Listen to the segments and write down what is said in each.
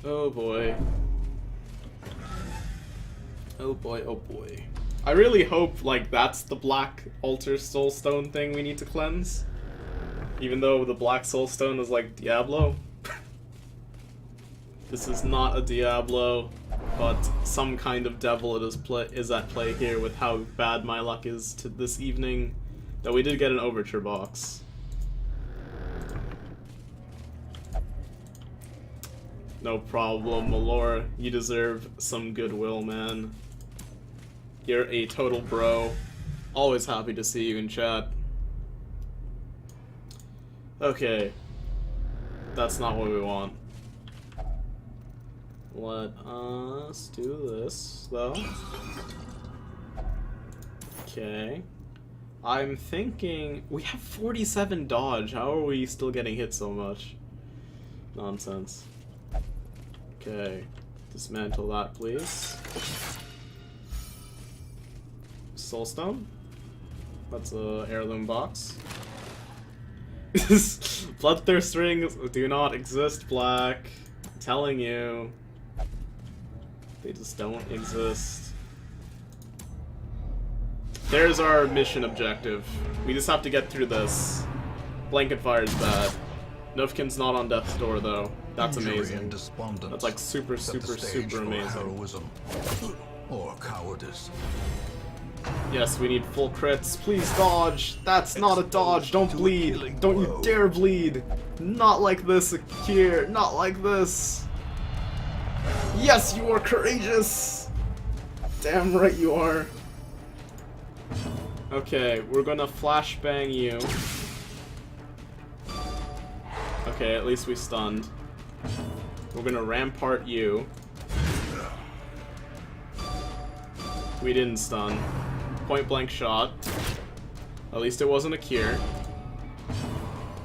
Oh boy. Oh boy, oh boy. I really hope, like, that's the black altar soulstone thing we need to cleanse. Even though the black soulstone is like Diablo. This is not a Diablo, but some kind of devil is at play here with how bad my luck is to this evening. Though we did get an overture box. No problem, Malora. You deserve some goodwill, man. You're a total bro. Always happy to see you in chat. Okay. That's not what we want. Let us do this, though. Okay. I'm thinking... We have 47 dodge. How are we still getting hit so much? Nonsense. Okay. Dismantle that, please. Soulstone. That's a heirloom box. Bloodthirst rings do not exist, Black. I'm telling you. They just don't exist. There's our mission objective. We just have to get through this. Blanket fire is bad. Nufkin's not on death's door though. That's amazing. That's like super amazing. Heroism or cowardice. Yes, we need full crits. Please dodge. That's not a dodge. Don't bleed. Don't you dare bleed. Not like this, Akir. Not like this. Yes, you are courageous. Damn right you are. Okay, we're gonna flashbang you. Okay, at least we stunned. We're gonna rampart you. We didn't stun. Point blank shot. At least it wasn't a cure.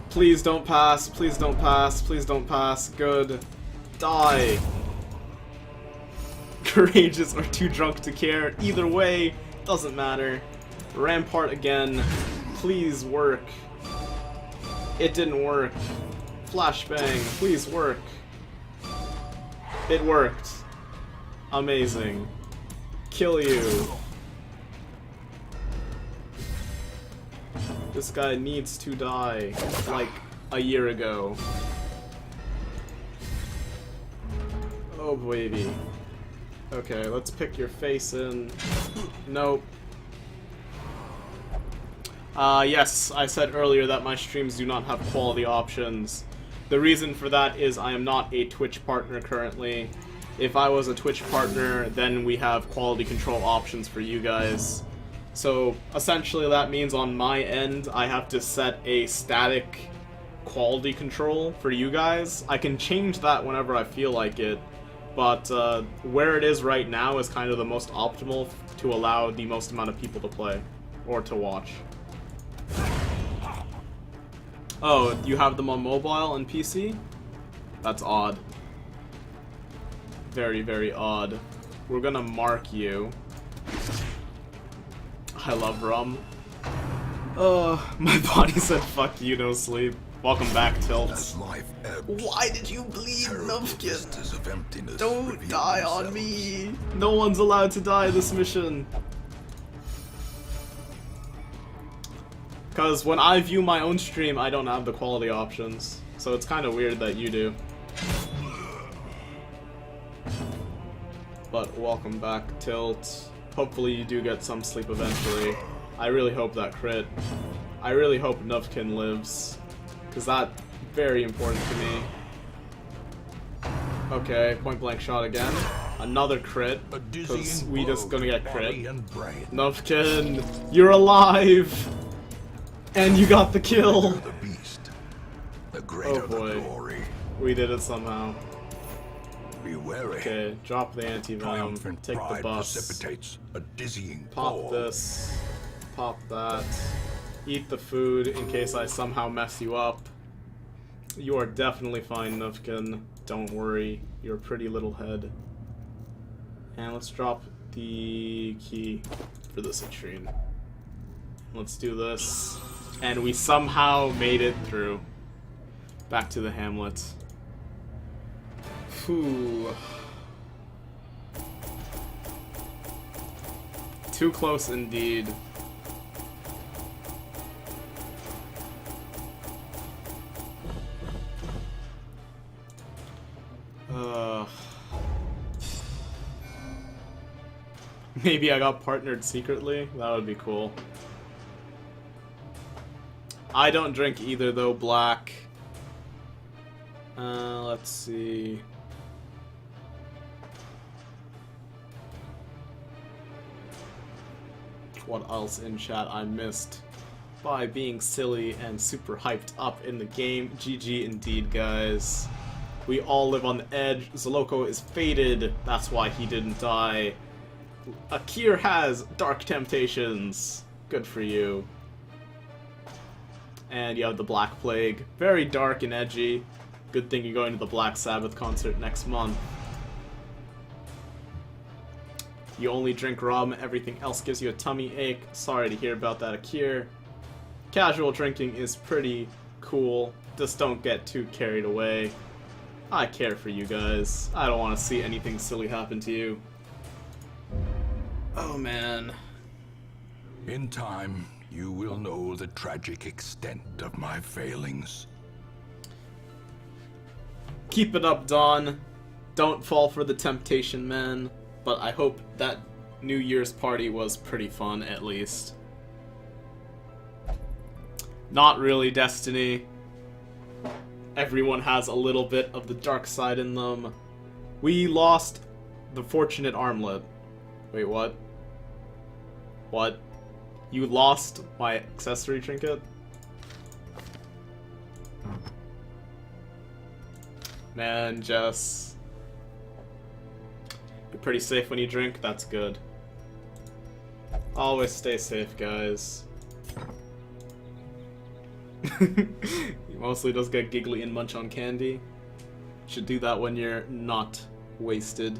Please don't pass. Please don't pass. Please don't pass. Good. Die. Courageous or too drunk to care. Either way, doesn't matter. Rampart again. Please work. It didn't work. Flashbang. Please work. It worked. Amazing. Kill you. This guy needs to die, like a year ago. Oh baby. Okay, let's pick your face in. Nope. Yes, I said earlier that my streams do not have quality options. The reason for that is I am not a Twitch partner currently. If I was a Twitch partner, then we have quality control options for you guys. So essentially that means on my end I have to set a static quality control for you guys. I can change that whenever I feel like it, but where it is right now is kind of the most optimal to allow the most amount of people to play or to watch. Oh, you have them on mobile and PC? That's odd. Very, very odd. We're gonna mark you. I love rum. My body said fuck you, no sleep. Welcome back, Tilt. Why did you bleed, Nufkin? Don't die on me! No one's allowed to die this mission. Because when I view my own stream, I don't have the quality options. So it's kind of weird that you do. But welcome back, Tilt. Hopefully you do get some sleep eventually. I really hope that crit. I really hope Nufkin lives. Because that's very important to me. Okay, point blank shot again. Another crit. Because we just gonna get crit. Nufkin, you're alive! And you got the kill! Oh boy. We did it somehow. Be wary. Okay, drop the anti-venom, take the bus, a dizzying pop fall. this, pop that, eat the food in case I somehow mess you up. You are definitely fine, Nufkin. Don't worry, you're a pretty little head. And let's drop the key for the citrine. Let's do this. And we somehow made it through. Back to the hamlet. Ooh. Too close indeed. Maybe I got partnered secretly? That would be cool. I don't drink either though, Black. Let's see. What else in chat I missed by being silly and super hyped up in the game? GG indeed, guys. We all live on the edge. Zoloko is faded. That's why he didn't die. Akir has Dark Temptations. Good for you. And you have the Black Plague. Very dark and edgy. Good thing you're going to the Black Sabbath concert next month. You only drink rum, everything else gives you a tummy ache. Sorry to hear about that, Akir. Casual drinking is pretty cool. Just don't get too carried away. I care for you guys. I don't want to see anything silly happen to you. Oh man. In time, you will know the tragic extent of my failings. Keep it up, Dawn. Don't fall for the temptation, man. But I hope that New Year's party was pretty fun, at least. Not really, Destiny. Everyone has a little bit of the dark side in them. We lost the Fortunate Armlet. Wait, what? What? You lost my accessory trinket? Man, Jess. You're pretty safe when you drink? That's good. Always stay safe, guys. He mostly does get giggly and munch on candy. Should do that when you're not wasted.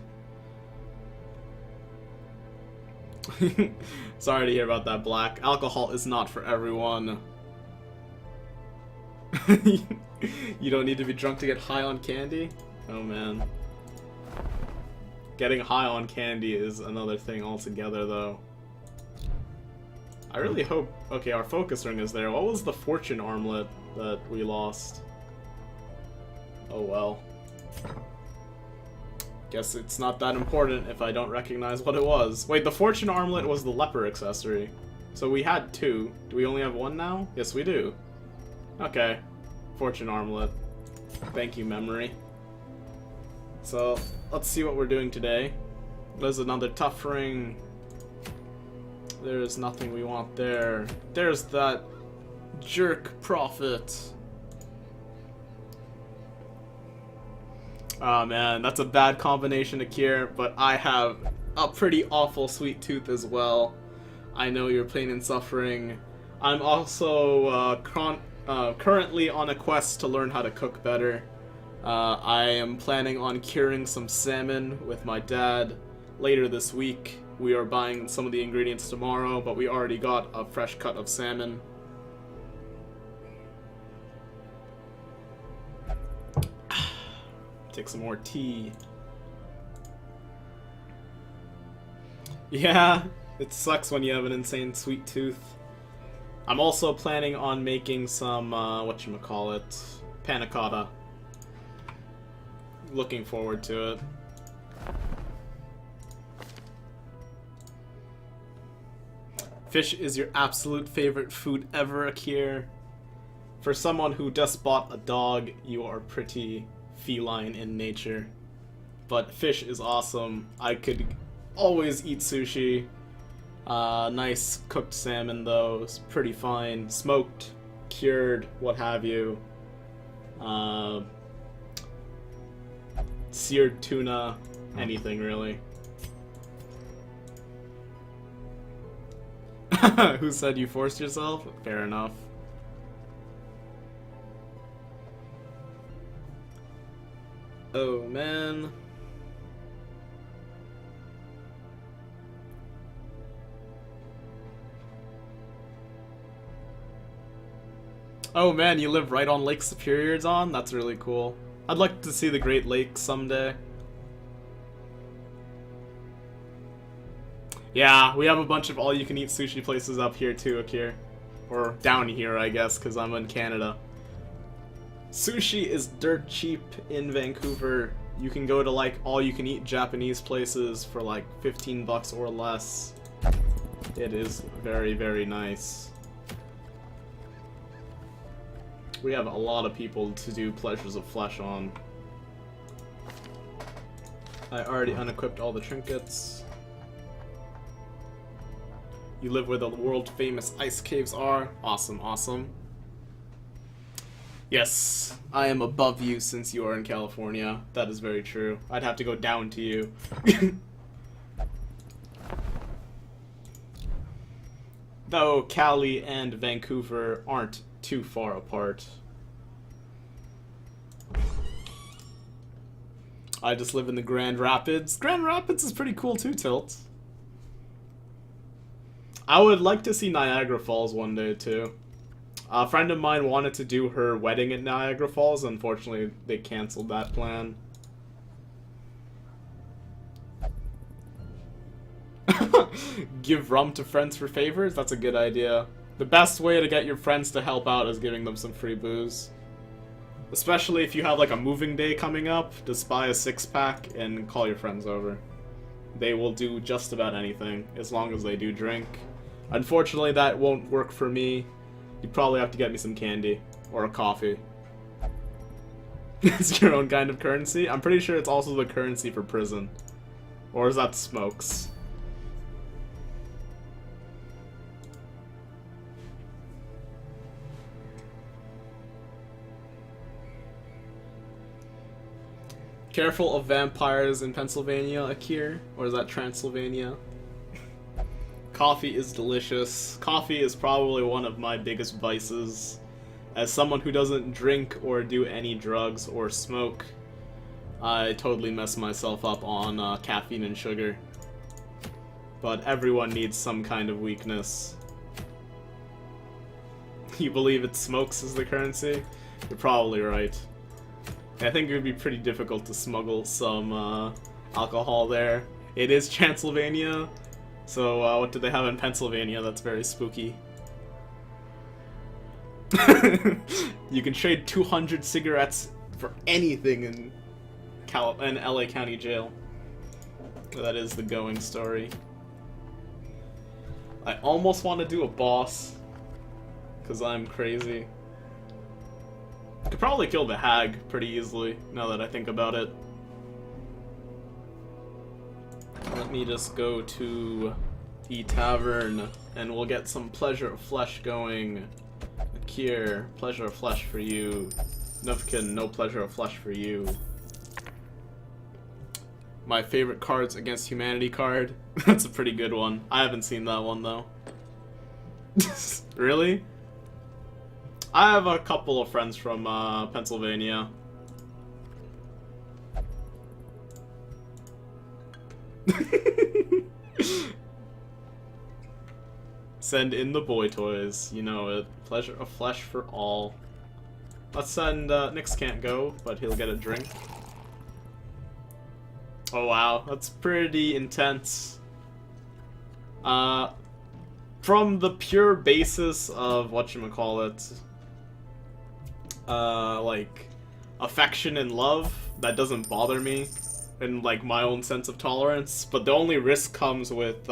Sorry to hear about that, Black. Alcohol is not for everyone. You don't need to be drunk to get high on candy? Oh man. Getting high on candy is another thing altogether, though. I really hope... Okay, our focus ring is there. What was the fortune armlet that we lost? Oh well. Guess it's not that important if I don't recognize what it was. Wait, the fortune armlet was the leper accessory. So we had two. Do we only have one now? Yes, we do. Okay. Fortune armlet. Thank you, memory. So, let's see what we're doing today. There's another tough ring. There's nothing we want there. There's that jerk prophet. Oh man, that's a bad combination, Akir, but I have a pretty awful sweet tooth as well. I know you're pain and suffering. I'm also currently on a quest to learn how to cook better. I am planning on curing some salmon with my dad later this week. We are buying some of the ingredients tomorrow, but we already got a fresh cut of salmon. Take some more tea. Yeah, it sucks when you have an insane sweet tooth. I'm also planning on making some, whatchamacallit, panna cotta. Looking forward to it. Fish is your absolute favorite food ever, Akir. For someone who just bought a dog, you are pretty feline in nature. But fish is awesome. I could always eat sushi. Nice cooked salmon though, it's pretty fine. Smoked, cured, what have you. Seared tuna, anything really. Who said you forced yourself? Fair enough. Oh man. Oh man, you live right on Lake Superior, Dawn? That's really cool. I'd like to see the Great Lakes someday. Yeah, we have a bunch of all-you-can-eat sushi places up here too, Akir. Or down here, I guess, because I'm in Canada. Sushi is dirt cheap in Vancouver. You can go to, like, all-you-can-eat Japanese places for, like, 15 bucks or less. It is very, very nice. We have a lot of people to do Pleasures of Flesh on. I already unequipped all the trinkets. You live where the world-famous ice caves are. Awesome, awesome. Yes, I am above you since you are in California. That is very true. I'd have to go down to you. Though Cali and Vancouver aren't too far apart. I just live in the Grand Rapids. Grand Rapids is pretty cool too, Tilt. I would like to see Niagara Falls one day too. A friend of mine wanted to do her wedding at Niagara Falls. Unfortunately, they canceled that plan. Give rum to friends for favors? That's a good idea. The best way to get your friends to help out is giving them some free booze. Especially if you have like a moving day coming up, just buy a 6-pack and call your friends over. They will do just about anything, as long as they do drink. Unfortunately, that won't work for me. You'd probably have to get me some candy, or a coffee. It's your own kind of currency? I'm pretty sure it's also the currency for prison. Or is that smokes? Careful of vampires in Pennsylvania, Akir? Or is that Transylvania? Coffee is delicious. Coffee is probably one of my biggest vices. As someone who doesn't drink or do any drugs or smoke, I totally mess myself up on caffeine and sugar. But everyone needs some kind of weakness. You believe it smokes is the currency? You're probably right. I think it would be pretty difficult to smuggle some alcohol there. It is Transylvania, so what do they have in Pennsylvania that's very spooky? You can trade 200 cigarettes for anything in LA County Jail. That is the going story. I almost want to do a boss, because I'm crazy. Could probably kill the hag pretty easily, now that I think about it. Let me just go to the tavern, and we'll get some Pleasure of Flesh going. Akir, Pleasure of Flesh for you. Nuvkin, no Pleasure of Flesh for you. My favorite Cards Against Humanity card. That's a pretty good one. I haven't seen that one, though. Really? I have a couple of friends from Pennsylvania. Send in the boy toys, you know it. Pleasure of Flesh for all. Let's send, Nyx can't go, but he'll get a drink. Oh wow, that's pretty intense. From the pure basis of whatchamacallit, like, affection and love, that doesn't bother me in, like, my own sense of tolerance, but the only risk comes with,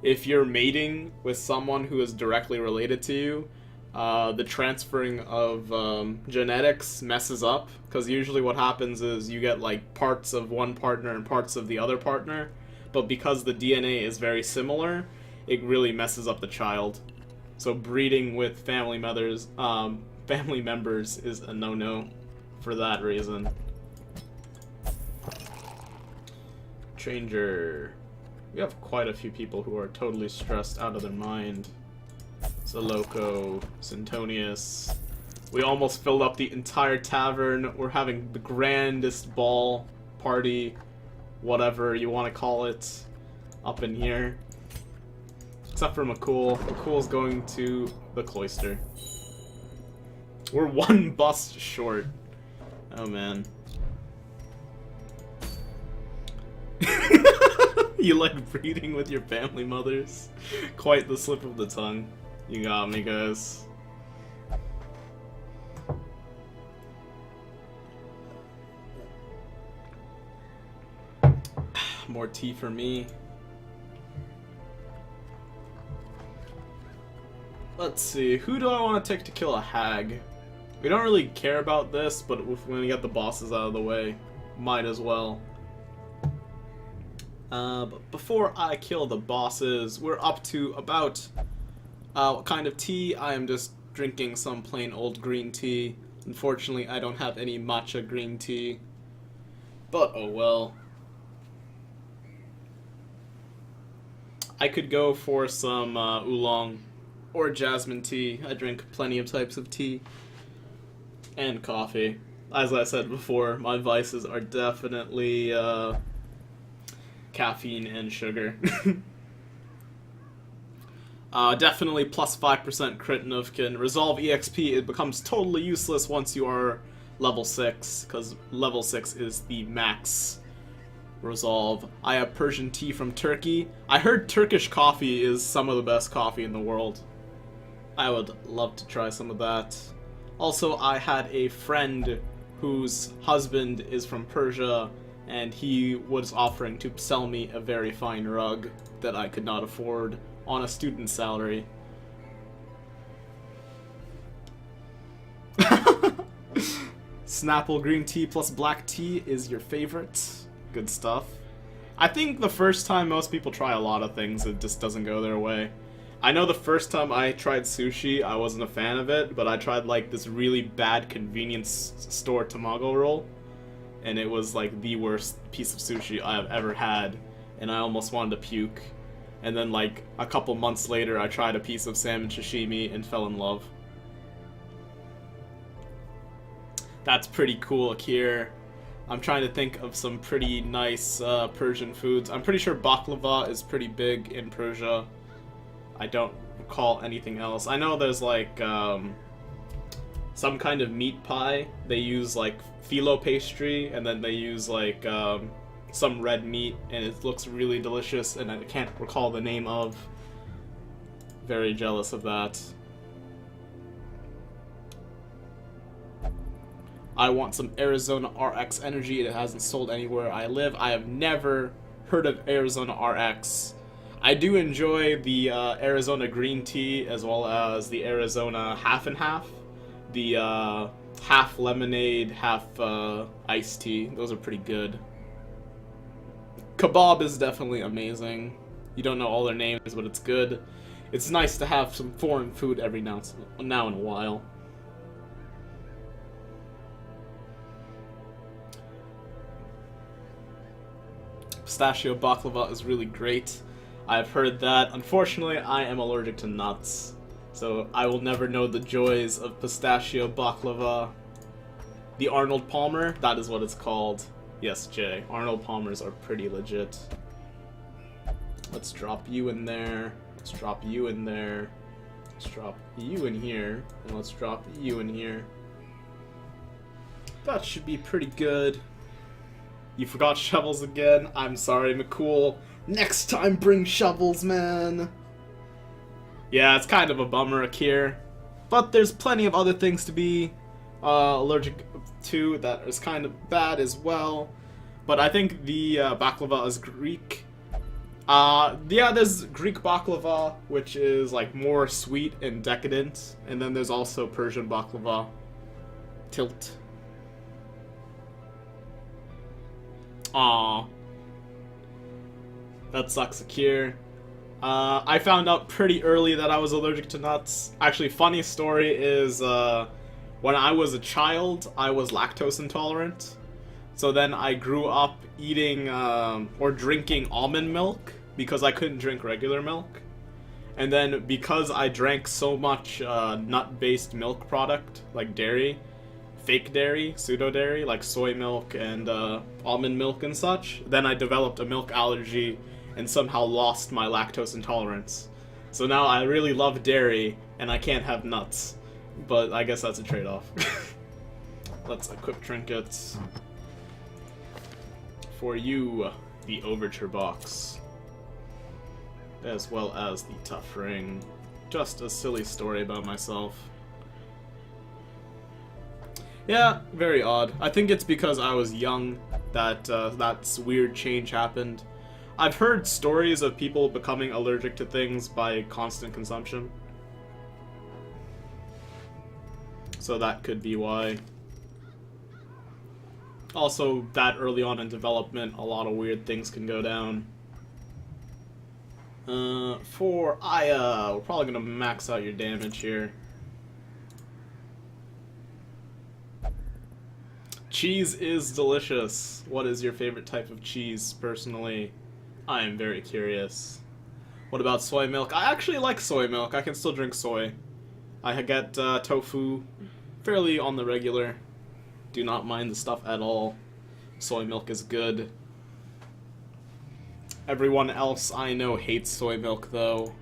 if you're mating with someone who is directly related to you, the transferring of genetics messes up, because usually what happens is you get, like, parts of one partner and parts of the other partner, but because the DNA is very similar, it really messes up the child. So breeding with family members is a no-no for that reason. Stranger. We have quite a few people who are totally stressed out of their mind. Zaloco, Sintonius. We almost filled up the entire tavern. We're having the grandest ball party, whatever you want to call it, up in here. Except for McCool. McCool's going to the cloister. We're one bus short. Oh man. You like breeding with your family mothers? Quite the slip of the tongue. You got me, guys. More tea for me. Let's see, who do I want to take to kill a hag? We don't really care about this, but when we get the bosses out of the way, might as well. But before I kill the bosses, we're up to about what kind of tea? I am just drinking some plain old green tea. Unfortunately, I don't have any matcha green tea. But oh well. I could go for some oolong or jasmine tea. I drink plenty of types of tea. And coffee. As I said before, my vices are definitely caffeine and sugar. Definitely plus 5% crit can resolve EXP. It becomes totally useless once you are level 6, because level 6 is the max resolve. I have Persian tea from Turkey. I heard Turkish coffee is some of the best coffee in the world. I would love to try some of that. Also, I had a friend whose husband is from Persia, and he was offering to sell me a very fine rug that I could not afford on a student salary. Snapple green tea plus black tea is your favorite. Good stuff. I think the first time most people try a lot of things, it just doesn't go their way. I know the first time I tried sushi, I wasn't a fan of it, but I tried like this really bad convenience store tamago roll, and it was like the worst piece of sushi I have ever had, and I almost wanted to puke. And then like a couple months later, I tried a piece of salmon sashimi and fell in love. That's pretty cool, Akir. I'm trying to think of some pretty nice Persian foods. I'm pretty sure baklava is pretty big in Persia. I don't recall anything else. I know there's like some kind of meat pie. They use like phyllo pastry, and then they use like some red meat, and it looks really delicious, and I can't recall the name of. Very jealous of that. I want some Arizona RX energy. It hasn't sold anywhere I live. I have never heard of Arizona RX. I do enjoy the Arizona green tea as well as the Arizona half and half. The half lemonade, half iced tea. Those are pretty good. Kebab is definitely amazing. You don't know all their names, but it's good. It's nice to have some foreign food every now and a while. Pistachio baklava is really great. I've heard that. Unfortunately, I am allergic to nuts, so I will never know the joys of pistachio baklava. The Arnold Palmer, that is what it's called. Yes, Jay. Arnold Palmers are pretty legit. Let's drop you in there. Let's drop you in there. Let's drop you in here. And let's drop you in here. That should be pretty good. You forgot shovels again? I'm sorry, McCool. Next time, bring shovels, man. Yeah, it's kind of a bummer, Akir. But there's plenty of other things to be allergic to that is kind of bad as well. But I think the baklava is Greek. Yeah, there's Greek baklava, which is like more sweet and decadent. And then there's also Persian baklava. Tilt. Aww. That sucks, Akir. I found out pretty early that I was allergic to nuts. Actually, funny story is, when I was a child, I was lactose intolerant. So then I grew up eating, or drinking almond milk, because I couldn't drink regular milk. And then because I drank so much, nut-based milk product, like dairy, fake dairy, pseudo dairy, like soy milk and almond milk and such, then I developed a milk allergy and somehow lost my lactose intolerance. So now I really love dairy and I can't have nuts, but I guess that's a trade-off. let's equip trinkets. For you, the Overture Box. As well as the Tough Ring. Just a silly story about myself. Yeah, very odd. I think it's because I was young that that weird change happened. I've heard stories of people becoming allergic to things by constant consumption. So that could be why. Also, that early on in development, a lot of weird things can go down. For Aya, we're probably gonna max out your damage here. Cheese is delicious. What is your favorite type of cheese, personally? I am very curious. What about soy milk? I actually like soy milk. I can still drink soy. I get tofu fairly on the regular. Do not mind the stuff at all. Soy milk is good. Everyone else I know hates soy milk, though.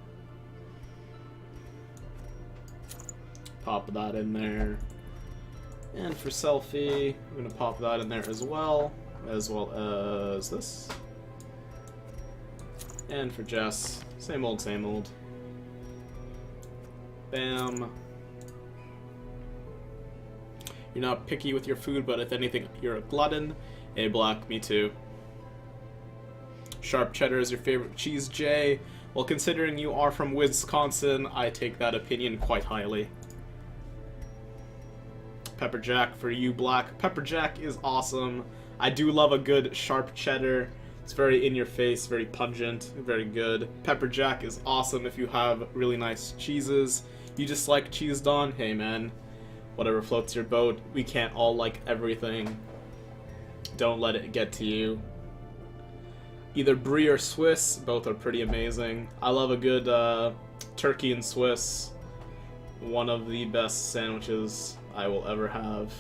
Pop that in there. And for Selfie, I'm gonna pop that in there as well as this. And for Jess, same old, same old. Bam. You're not picky with your food, but if anything, you're a glutton. A black, me too. Sharp cheddar is your favorite cheese, Jay. Well, considering you are from Wisconsin, I take that opinion quite highly. Pepper jack for you, black. Pepper jack is awesome. I do love a good sharp cheddar. It's very in your face, very pungent, very good. Pepper jack is awesome if you have really nice cheeses. You just like cheese, Don? Hey man, whatever floats your boat. We can't all like everything. Don't let it get to you. Either Brie or Swiss, both are pretty amazing. I love a good turkey and Swiss. One of the best sandwiches I will ever have.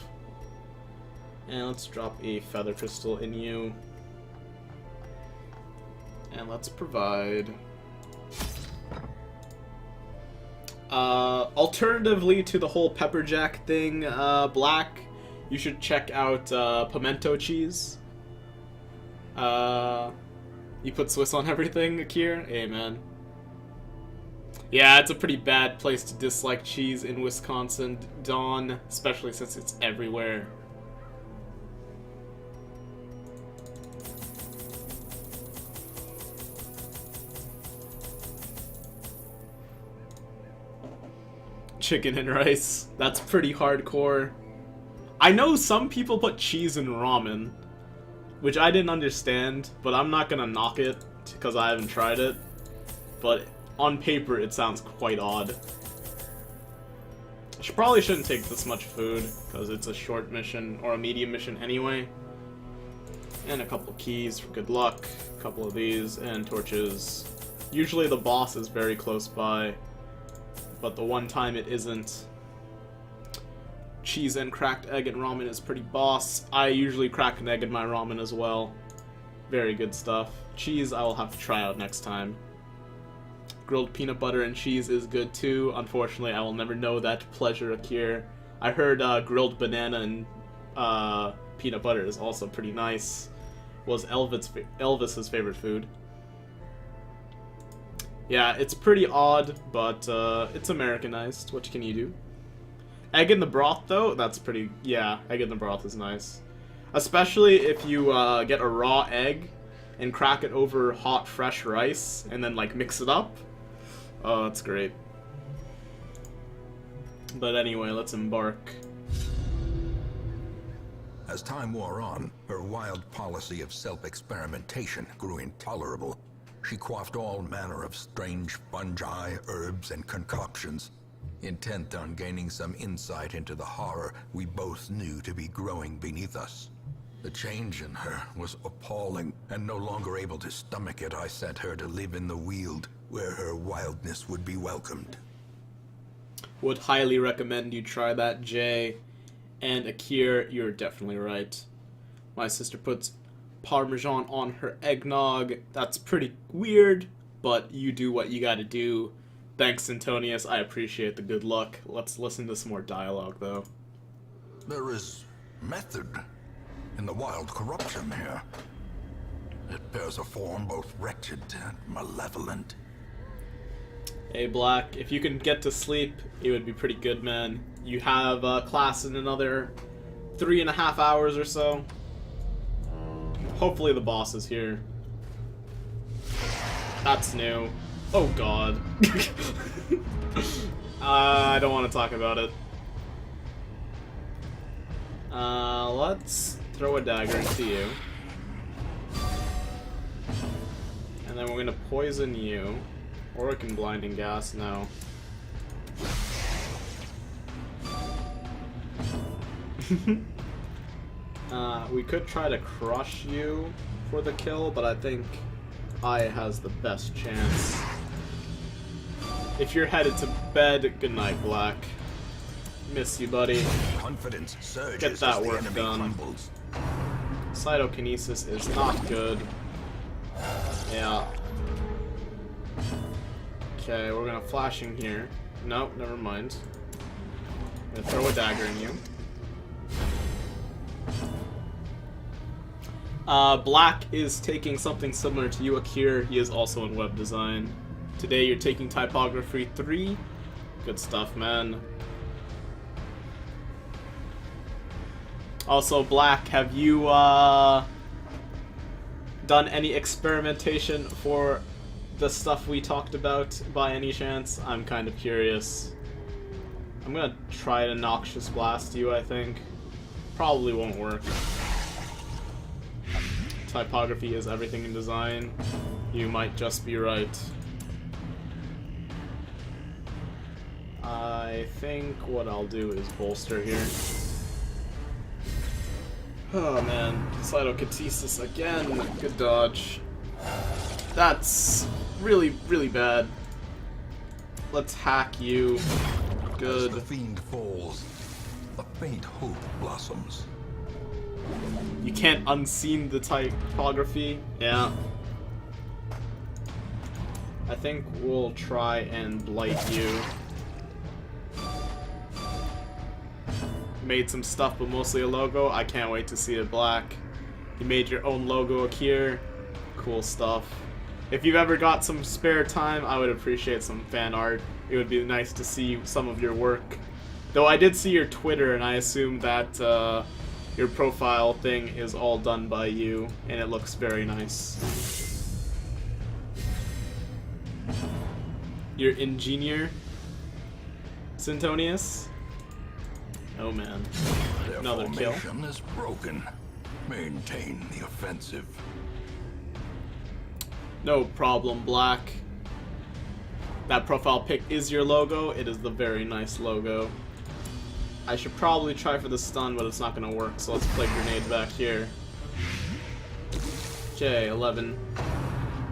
And let's drop a feather crystal in you. And let's provide. Alternatively to the whole pepper jack thing, black, you should check out pimento cheese. You put Swiss on everything, Akir? Hey, man. Yeah, it's a pretty bad place to dislike cheese in Wisconsin, Dawn, especially since it's everywhere. Chicken and rice. That's pretty hardcore. I know some people put cheese in ramen, which I didn't understand, but I'm not gonna knock it because I haven't tried it. But on paper, it sounds quite odd. Probably shouldn't take this much food because it's a short mission or a medium mission anyway. And a couple keys for good luck, a couple of these, and torches. Usually the boss is very close by, but the one time it isn't. Cheese and cracked egg and ramen is pretty boss. I usually crack an egg in my ramen as well. Very good stuff. Cheese I will have to try out next time. Grilled peanut butter and cheese is good too. Unfortunately, I will never know that pleasure, Akir. I heard grilled banana and peanut butter is also pretty nice. Was Elvis's favorite food. Yeah, it's pretty odd, but it's Americanized. What can you do? Egg in the broth, though, that's pretty... Yeah, egg in the broth is nice. Especially if you get a raw egg and crack it over hot, fresh rice, and then, like, mix it up. Oh, that's great. But anyway, let's embark. As time wore on, her wild policy of self-experimentation grew intolerable. She quaffed all manner of strange fungi, herbs, and concoctions, intent on gaining some insight into the horror we both knew to be growing beneath us. The change in her was appalling, and no longer able to stomach it, I sent her to live in the Weald, where her wildness would be welcomed. Would highly recommend you try that, Jay. And Akir, you're definitely right. My sister puts Parmesan on her eggnog. That's pretty weird, but you do what you gotta do. Thanks, Antonius. I appreciate the good luck. Let's listen to some more dialogue, though. There is method in the wild corruption here. It bears a form both wretched and malevolent. Hey, Black, if you can get to sleep, it would be pretty good, man. You have class in another 3.5 hours or so. Hopefully the boss is here. That's new. Oh god. I don't want to talk about it. Let's throw a dagger into you. And then we're gonna poison you. Or I can blinding gas, no. We could try to crush you for the kill, but I think Aya has the best chance. If you're headed to bed, good night, Black. Miss you, buddy. Confidence surges. Get that as the work enemy done. crumbles. Cytokinesis is not good. Yeah. Okay, we're gonna flash in here. Nope, never mind. I'm gonna throw a dagger in you. Black is taking something similar to you, Akir. He is also in web design. Today you're taking typography 3. Good stuff, man. Also, Black, have you done any experimentation for the stuff we talked about by any chance? I'm kind of curious. I'm gonna try to Noxious Blast you, I think. Probably won't work. Typography is everything in design. You might just be right. I think what I'll do is bolster here. Oh man, Cytokinesis again. Good dodge. That's really, really bad. Let's hack you. Good. As the fiend falls, a faint hope blossoms. You can't unseen the typography. Yeah. I think we'll try and blight you. Made some stuff, but mostly a logo. I can't wait to see it, Black. You made your own logo here. Cool stuff. If you've ever got some spare time, I would appreciate some fan art. It would be nice to see some of your work. Though I did see your Twitter, and I assume that your profile thing is all done by you, and it looks very nice. Your engineer, Sintonius? Oh man. Their Another kill. formation is broken. Maintain the offensive. No problem, Black. That profile pic is your logo. It is the very nice logo. I should probably try for the stun, but it's not gonna work, so let's play grenade back here. Okay, 11.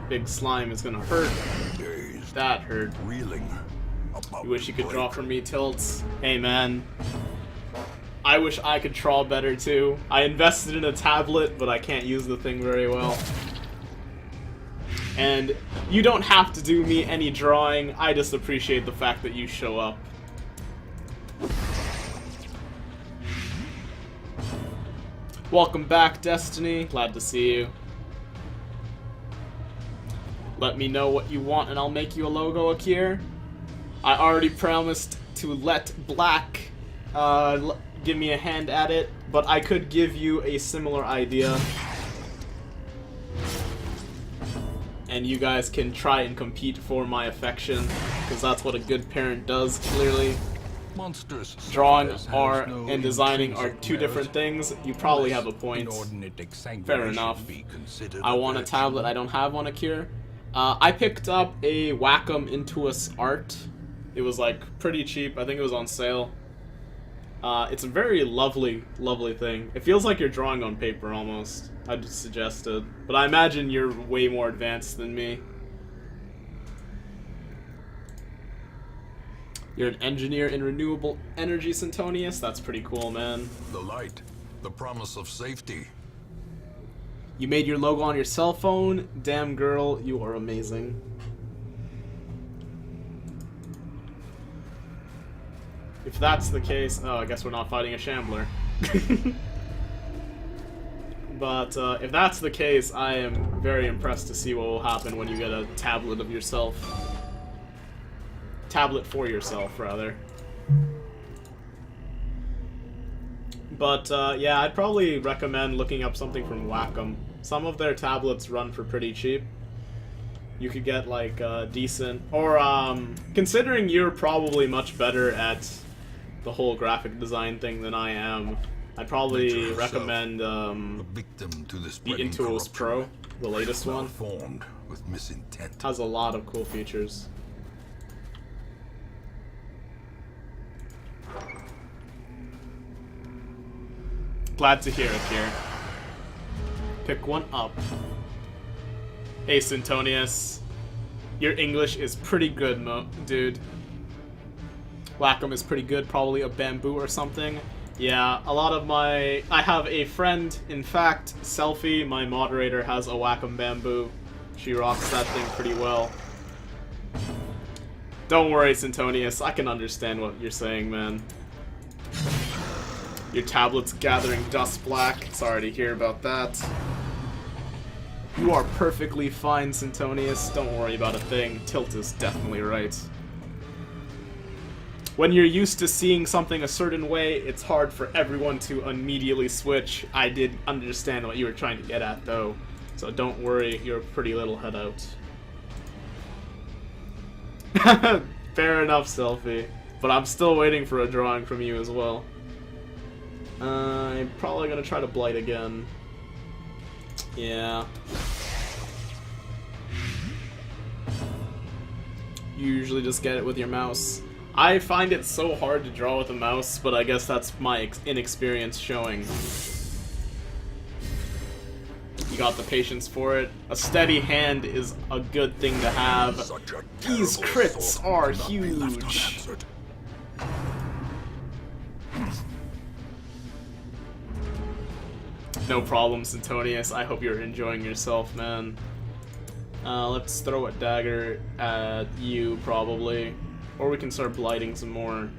Big slime is gonna hurt. Dazed, That hurt. reeling. About You wish you could to draw break. from me, Tilts. Hey, man. I wish I could draw better, too. I invested in a tablet, but I can't use the thing very well. And you don't have to do me any drawing. I just appreciate the fact that you show up. Welcome back, Destiny. Glad to see you. Let me know what you want and I'll make you a logo, Akir. I already promised to let Black give me a hand at it, but I could give you a similar idea. And you guys can try and compete for my affection, because that's what a good parent does, clearly. Monstrous Drawing size has are no and designing are intrinsic two merit, different things. You probably have a unless point. inordinate Fair exsanguination enough. be considered I want a virtue. tablet, I don't have one, Akir. I picked up a Wacom Intuos Art. It was like pretty cheap, I think it was on sale. It's a very lovely, lovely thing. It feels like you're drawing on paper almost. I'd suggest it. But I imagine you're way more advanced than me. You're an engineer in renewable energy, Sintonius? That's pretty cool, man. The light, the promise of safety. You made your logo on your cell phone? Damn girl, you are amazing. If that's the case, oh, I guess we're not fighting a Shambler. But if that's the case, I am very impressed to see what will happen when you get a tablet of yourself. Tablet for yourself, rather. But yeah, I'd probably recommend looking up something from Wacom. Some of their tablets run for pretty cheap. You could get like decent, or considering you're probably much better at the whole graphic design thing than I am, I'd probably recommend the Intuos Pro, the latest one. With misintent. Has a lot of cool features. Glad to hear it here. Pick one up. Hey, Sintonius. Your English is pretty good, dude. Wacom is pretty good, probably a bamboo or something. Yeah, a lot of my... I have a friend, in fact, Selfie, my moderator, has a Wacom bamboo. She rocks that thing pretty well. Don't worry, Sintonius, I can understand what you're saying, man. Your tablet's gathering dust black. Sorry to hear about that. You are perfectly fine, Sintonius. Don't worry about a thing. Tilt is definitely right. When you're used to seeing something a certain way, it's hard for everyone to immediately switch. I did understand what you were trying to get at, though. So don't worry, you're a pretty little head out. Fair enough, Selfie. But I'm still waiting for a drawing from you as well. I'm probably gonna try to blight again. Yeah. You usually just get it with your mouse. I find it so hard to draw with a mouse, but I guess that's my inexperience showing. You got the patience for it. A steady hand is a good thing to have. These crits are huge. No problem, Sintonius. I hope you're enjoying yourself, man. Let's throw a dagger at you, probably. Or we can start blighting some more.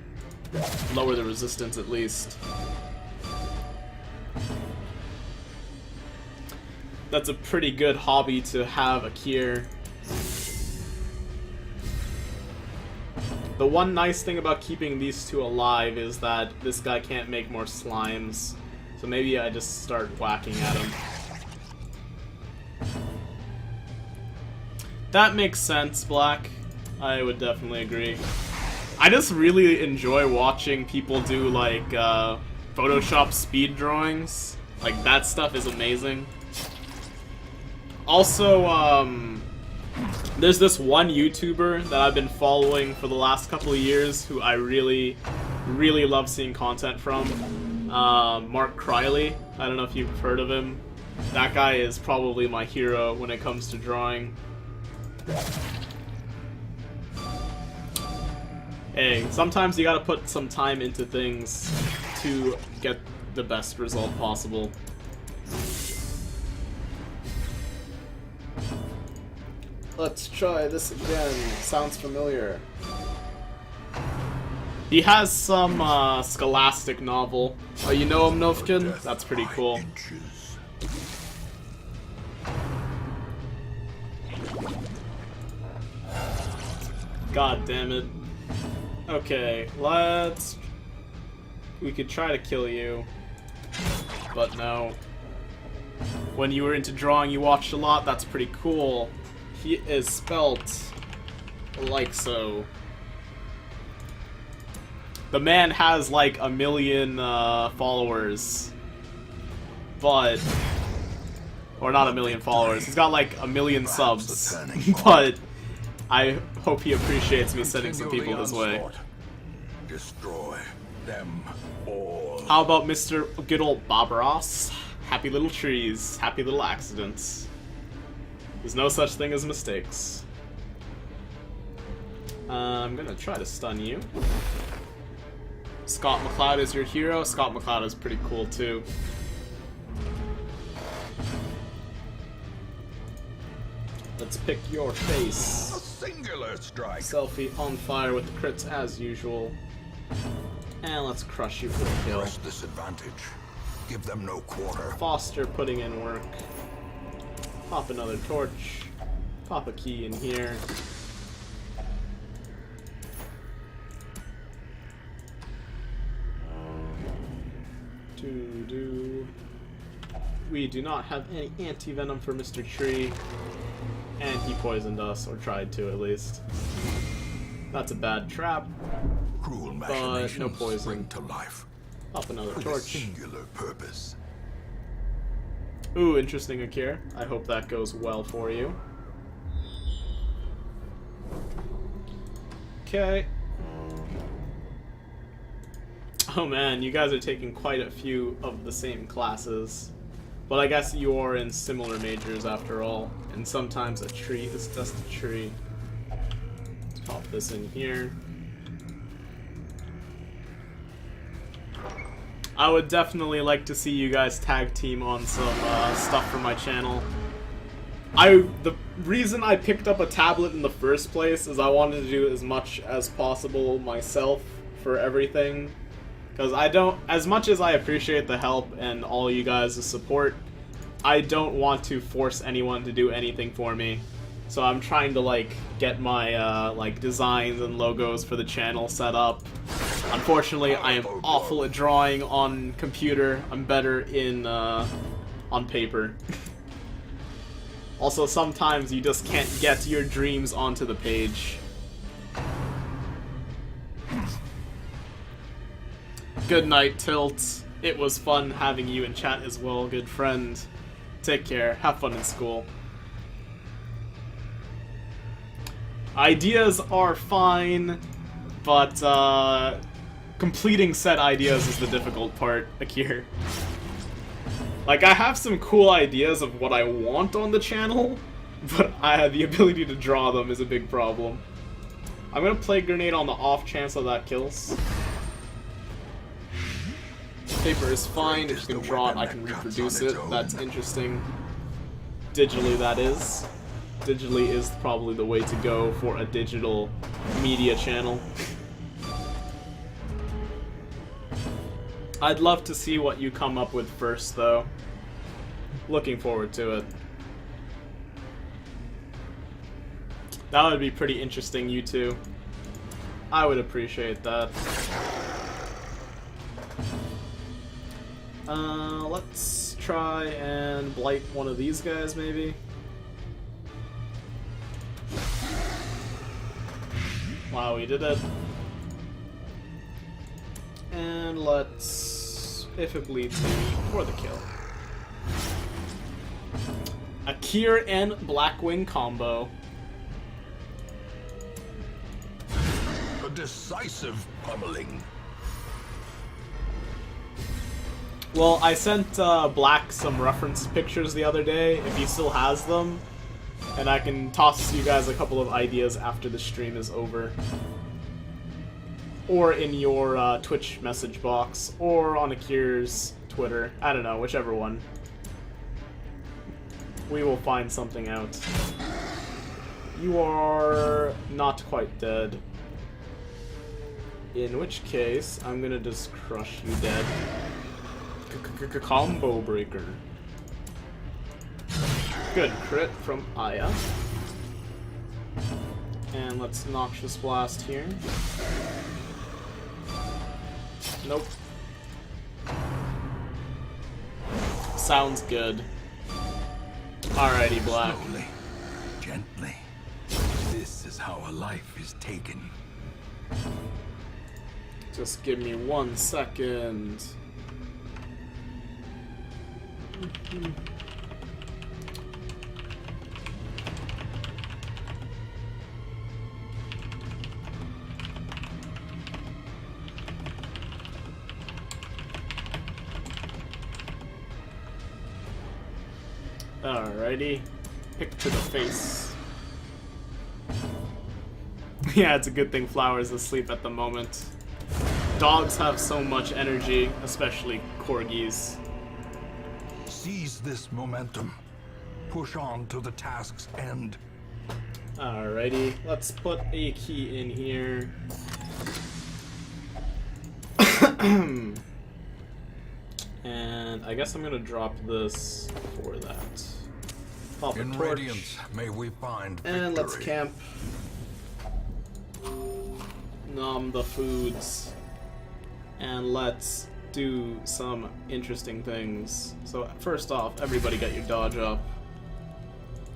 Lower the resistance, at least. That's a pretty good hobby to have, Akir. The one nice thing about keeping these two alive is that this guy can't make more slimes. So maybe I just start whacking at him. That makes sense, Black. I would definitely agree. I just really enjoy watching people do, like, Photoshop speed drawings. Like, that stuff is amazing. Also, there's this one YouTuber that I've been following for the last couple of years who I really, really love seeing content from. Mark Criley. I don't know if you've heard of him. That guy is probably my hero when it comes to drawing. Hey, sometimes you gotta put some time into things to get the best result possible. Let's try this again. Sounds familiar. He has some scholastic novel. Oh, you know him, Novkin? That's pretty cool. God damn it. Okay, let's... We could try to kill you. But no. When you were into drawing, you watched a lot. That's pretty cool. He is spelt like so. The man has like 1 million followers. But... Or not 1 million followers. He's got like 1 million subs. But... I hope he appreciates me sending some people his way. Destroy them all. How about Mr. Good Old Bob Ross? Happy little trees, happy little accidents. There's no such thing as mistakes. I'm gonna try to stun you. Scott McCloud is your hero. Scott McCloud is pretty cool too. Let's pick your face. Singular strike. Selfie on fire with the crits as usual. And let's crush you for the kill. Press this advantage. give them no quarter. Foster putting in work. Pop another torch. Pop a key in here. We do not have any anti-venom for Mr. Tree. And he poisoned us, or tried to at least. That's a bad trap. Cruel but machinations no poison. spring to life. Pop another With a torch. singular purpose. Ooh, interesting, Akir. I hope that goes well for you. Okay. Oh man, you guys are taking quite a few of the same classes. But I guess you are in similar majors after all. And sometimes a tree is just a tree. Let's pop this in here. I would definitely like to see you guys tag team on some stuff for my channel. The reason I picked up a tablet in the first place is I wanted to do as much as possible myself for everything. Because I don't, as much as I appreciate the help and all you guys' support, I don't want to force anyone to do anything for me. So I'm trying to like get my like designs and logos for the channel set up. Unfortunately, I am awful at drawing on computer. I'm better in on paper. Also, sometimes you just can't get your dreams onto the page. Good night, Tilt. It was fun having you in chat as well, good friend. Take care. Have fun in school. Ideas are fine, but completing said ideas is the difficult part, Akir. Like, I have some cool ideas of what I want on the channel, but the ability to draw them is a big problem. I'm gonna play Grenade on the off chance that that kills. Paper is fine, if you can draw it, I can reproduce it. That's interesting. Digitally, that is. Digitally is probably the way to go for a digital media channel. I'd love to see what you come up with first, though. Looking forward to it. That would be pretty interesting, you two. I would appreciate that. Let's try and blight one of these guys, maybe. Wow, we did it. And let's, if it bleeds me, for the kill. Akir and Blackwing combo. A decisive pummeling. Well, I sent Black some reference pictures the other day, if he still has them. And I can toss you guys a couple of ideas after the stream is over. Or in your Twitch message box, or on Akir's Twitter. I don't know, whichever one. We will find something out. You are not quite dead. In which case, I'm gonna just crush you dead. Combo breaker. Good crit from Aya. And let's Noxious Blast here. Nope. Sounds good. Alrighty, Black. Slowly, gently. This is how a life is taken. Just give me 1 second. Alrighty. Pick to the face. Yeah, it's a good thing Flower's asleep at the moment. Dogs have so much energy, especially corgis. Seize this momentum. Push on to the task's end. Alrighty, let's put a key in here. And I guess I'm gonna drop this for that. Pop a In torch. Radiance, may we find victory. And let's camp. Nom the foods. And let's do some interesting things. So first off, everybody get your dodge up.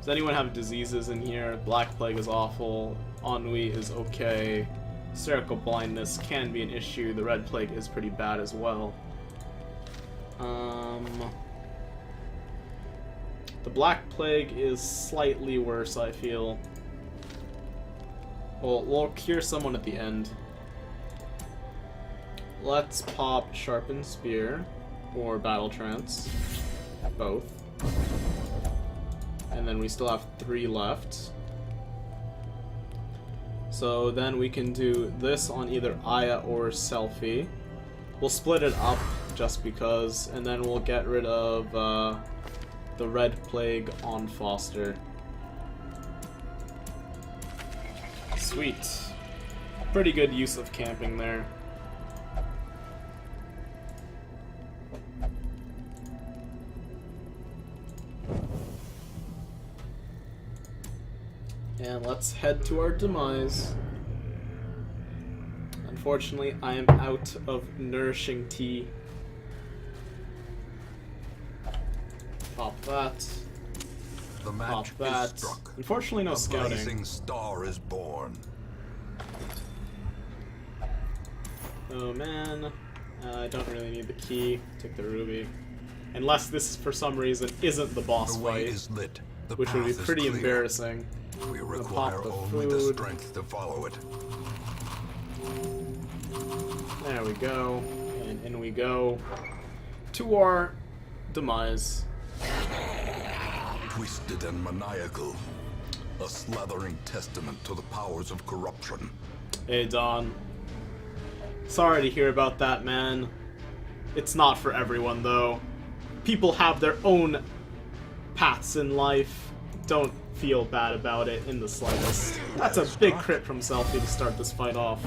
Does anyone have diseases in here? Black Plague is awful. Ennui is okay. Spherical blindness can be an issue. The Red Plague is pretty bad as well. The Black Plague is slightly worse, I feel. Well, we'll cure someone at the end. Let's pop Sharpened Spear or Battle Trance. Both. And then we still have 3 left. So then we can do this on either Aya or Selfie. We'll split it up just because, and then we'll get rid of the Red Plague on Foster. Sweet. Pretty good use of camping there. And let's head to our demise. Unfortunately, I am out of nourishing tea. Pop that. The match Pop that. is struck. Unfortunately, no A scouting. blazing star is born. Oh man. I don't really need the key. Take the ruby. Unless this, for some reason, isn't the boss The way fight. is lit. The Which would be path is pretty clear. embarrassing. We pop require the only the food. strength to follow it. There we go. And in we go. To our demise. Twisted and maniacal. A slathering testament to the powers of corruption. Hey, Don. Sorry to hear about that, man. It's not for everyone, though. People have their own paths in life. Don't feel bad about it in the slightest. That's a big crit from Selfie to start this fight off.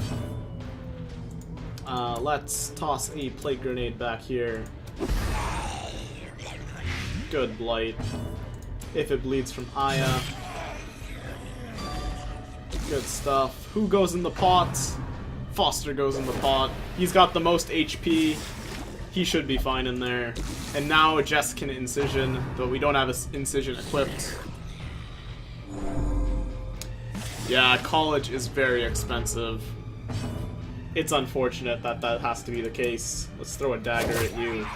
Let's toss a plague grenade back here. Good blight. If it bleeds from Aya. Good stuff. Who goes in the pot? Foster goes in the pot. He's got the most HP. He should be fine in there. And now Jess can incision, but we don't have an incision equipped. Yeah, college is very expensive. It's unfortunate that that has to be the case. Let's throw a dagger at you.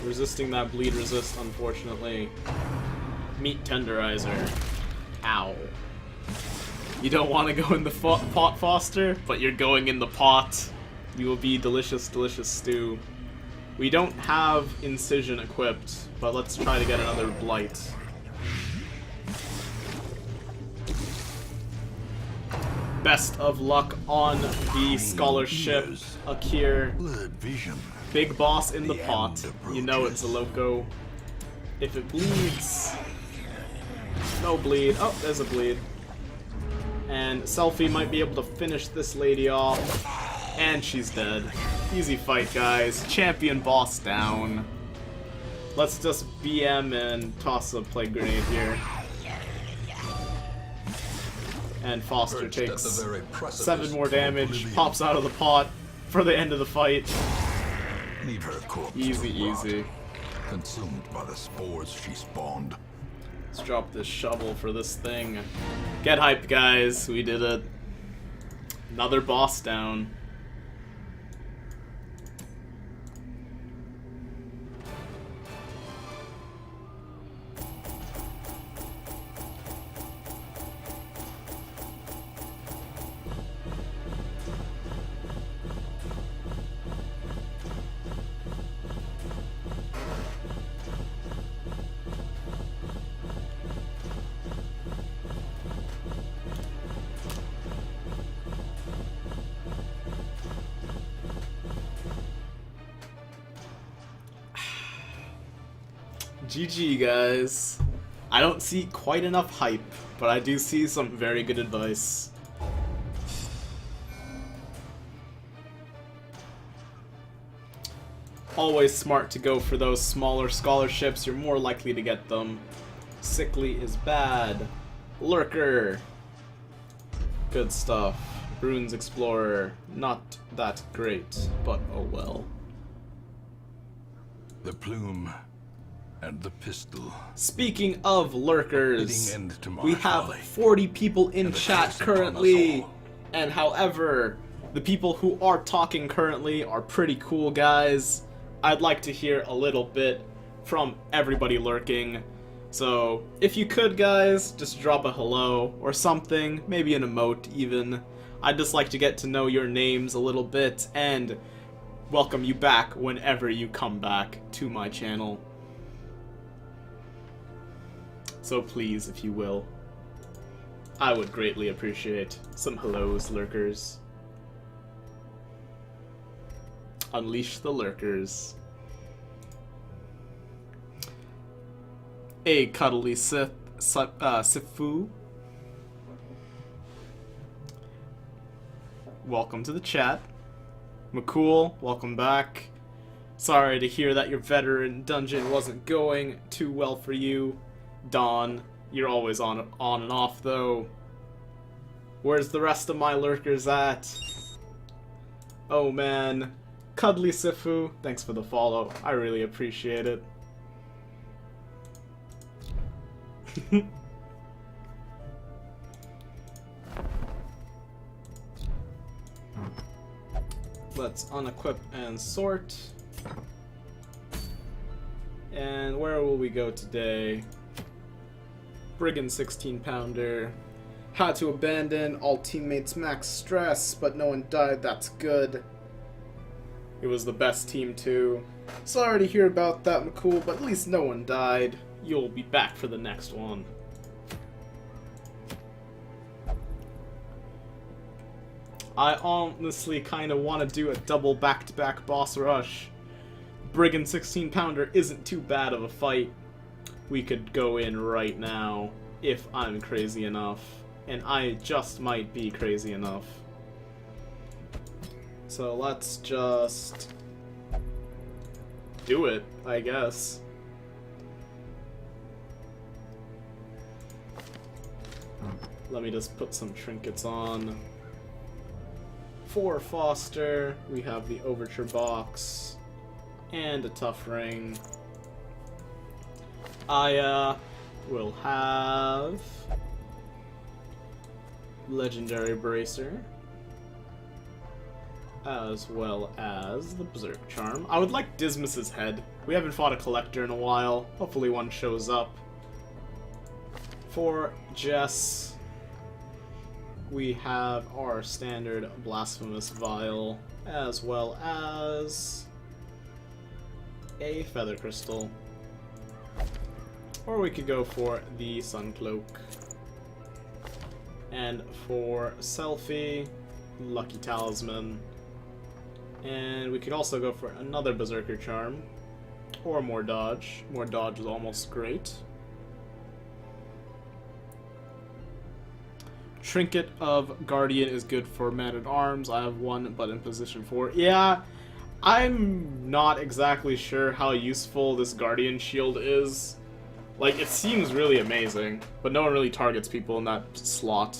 Resisting that bleed resist, unfortunately. Meat tenderizer. Ow. You don't want to go in the pot, Foster, but you're going in the pot. You will be delicious, delicious stew. We don't have incision equipped, but let's try to get another blight. Best of luck on the scholarship, Akir. Blurred vision. Big boss in the The pot. end You know it's a loco. If it bleeds... No bleed. Oh, there's a bleed. And Selfie might be able to finish this lady off. And she's dead. Easy fight, guys. Champion boss down. Let's just BM and toss a plague grenade here. And Foster Perched at takes the very precipice 7 more of damage, oblivion. pops out of the pot for the end of the fight. Leave her corpse Easy, to rot, easy. consumed by the spores she spawned. Let's drop this shovel for this thing. Get hyped, guys. We did it. Another boss down. GG, guys. I don't see quite enough hype, but I do see some very good advice. Always smart to go for those smaller scholarships. You're more likely to get them. Sickly is bad. Lurker. Good stuff. Runes Explorer. Not that great, but oh well. The plume and the pistol. Speaking of lurkers, Putting end to my we have folly. 40 people in And the chat curse upon us currently. all. And however, the people who are talking currently are pretty cool guys. I'd like to hear a little bit from everybody lurking. So, if you could, guys, just drop a hello or something, maybe an emote even. I'd just like to get to know your names a little bit and welcome you back whenever you come back to my channel. So please, if you will, I would greatly appreciate some hellos, lurkers. Unleash the lurkers. A cuddly Sifu. Welcome to the chat. McCool, welcome back. Sorry to hear that your veteran dungeon wasn't going too well for you. Dawn, you're always on and off though. Where's the rest of my lurkers at? Oh man. Cuddly Sifu, thanks for the follow. I really appreciate it. Let's unequip and sort. And where will we go today? Brigand 16-pounder. Had to abandon, all teammates max stress, but no one died, that's good. It was the best team too. Sorry to hear about that, McCool, but at least no one died. You'll be back for the next one. I honestly kind of want to do a double back-to-back boss rush. Brigand 16-pounder isn't too bad of a fight. We could go in right now, if I'm crazy enough. And I just might be crazy enough. So let's just do it, I guess. Let me just put some trinkets on. For Foster, we have the Overture box and a tough ring. Aya will have Legendary Bracer, as well as the Berserk Charm. I would like Dismas's head. We haven't fought a collector in a while. Hopefully one shows up. For Jess, we have our standard Blasphemous Vial, as well as a Feather Crystal. Or we could go for the Sun Cloak. And for Selfie, Lucky Talisman. And we could also go for another Berserker Charm. Or more dodge. More dodge is almost great. Trinket of Guardian is good for Man-at-Arms. I have one, but in position 4. Yeah, I'm not exactly sure how useful this Guardian Shield is. Like, it seems really amazing, but no one really targets people in that slot.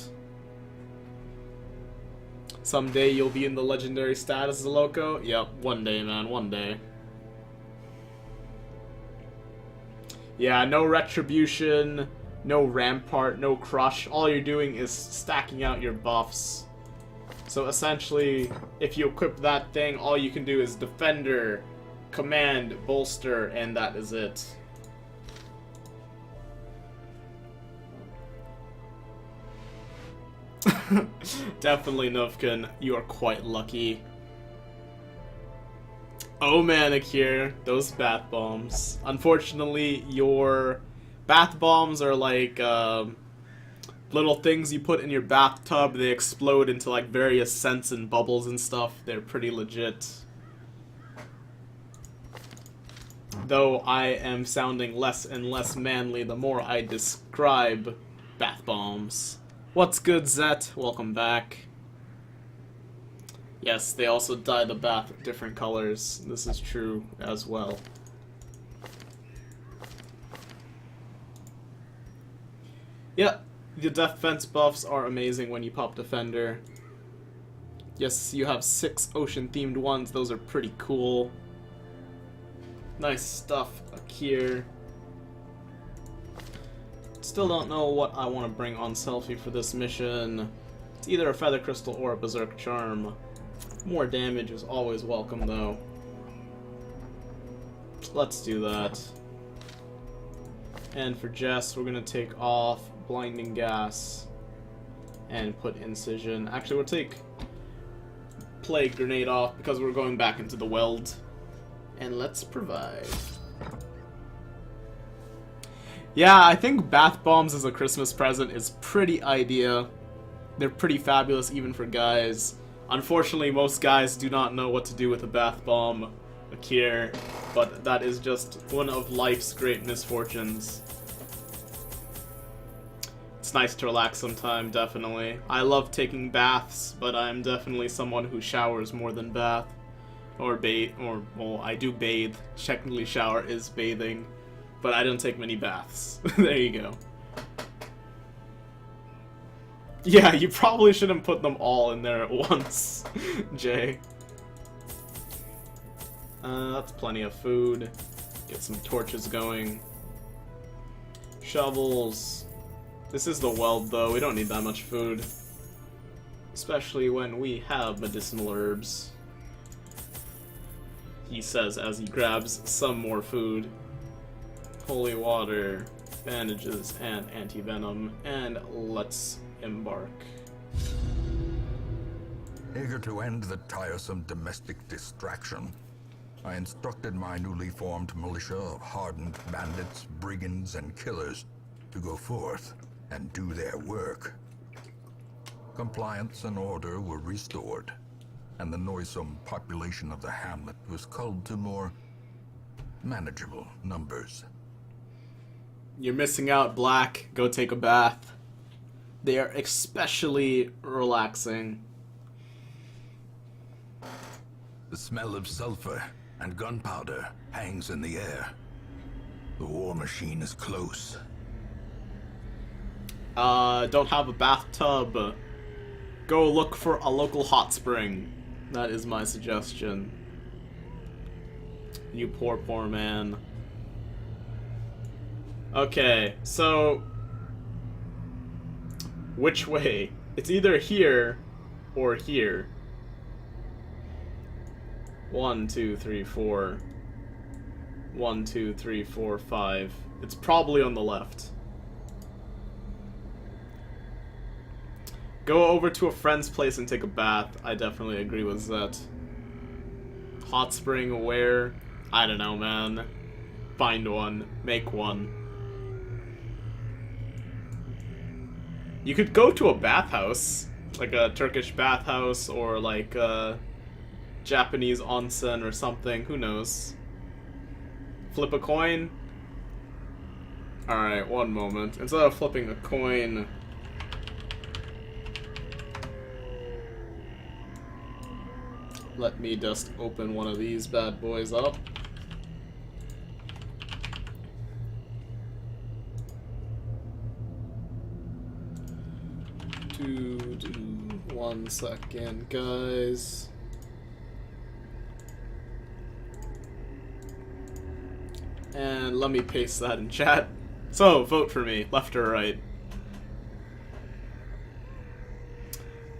Someday you'll be in the legendary status, Loco. Yep, one day, man, one day. Yeah, no Retribution, no Rampart, no Crush. All you're doing is stacking out your buffs. So essentially, if you equip that thing, all you can do is Defender, Command, Bolster, and that is it. Definitely, Nufkin, you are quite lucky. Oh man, Akir, those bath bombs. Unfortunately, your bath bombs are like little things you put in your bathtub. They explode into like various scents and bubbles and stuff. They're pretty legit. Though I am sounding less and less manly the more I describe bath bombs. What's good, Zet? Welcome back. Yes, they also dye the bath different colors. This is true as well. Yeah, the defense buffs are amazing when you pop Defender. Yes, you have 6 ocean-themed ones. Those are pretty cool. Nice stuff here. Still don't know what I want to bring on Selfie for this mission. It's either a Feather Crystal or a Berserk Charm. More damage is always welcome, though. Let's do that. And for Jess, we're going to take off Blinding Gas and put Incision. Actually, we'll take Plague Grenade off because we're going back into the Weld. And let's provide. Yeah, I think bath bombs as a Christmas present is pretty idea. They're pretty fabulous even for guys. Unfortunately, most guys do not know what to do with a bath bomb, Akir, but that is just one of life's great misfortunes. It's nice to relax sometime, definitely. I love taking baths, but I'm definitely someone who showers more than bath. Or bathe, well, I do bathe. Technically shower is bathing, but I don't take many baths. There you go. Yeah, you probably shouldn't put them all in there at once, Jay. That's plenty of food. Get some torches going. Shovels. This is the Weld, though. We don't need that much food. Especially when we have medicinal herbs. He says as he grabs some more food. Holy water, bandages, and anti-venom. And let's embark. Eager to end the tiresome domestic distraction, I instructed my newly formed militia of hardened bandits, brigands, and killers to go forth and do their work. Compliance and order were restored, and the noisome population of the hamlet was culled to more manageable numbers. You're missing out, Black. Go take a bath. They are especially relaxing. The smell of sulfur and gunpowder hangs in the air. The war machine is close. Don't have a bathtub. Go look for a local hot spring. That is my suggestion. You poor, poor man. Okay, so which way? It's either here or here. 1, 2, 3, 4. 1, 2, 3, 4, 5. It's probably on the left. Go over to a friend's place and take a bath. I definitely agree with that. Hot spring where? I don't know, man. Find one. Make one. You could go to a bathhouse. Like a Turkish bathhouse or like a Japanese onsen or something. Who knows? Flip a coin? Alright, one moment. Instead of flipping a coin... let me just open one of these bad boys up. One second, guys. And let me paste that in chat. So, vote for me, left or right.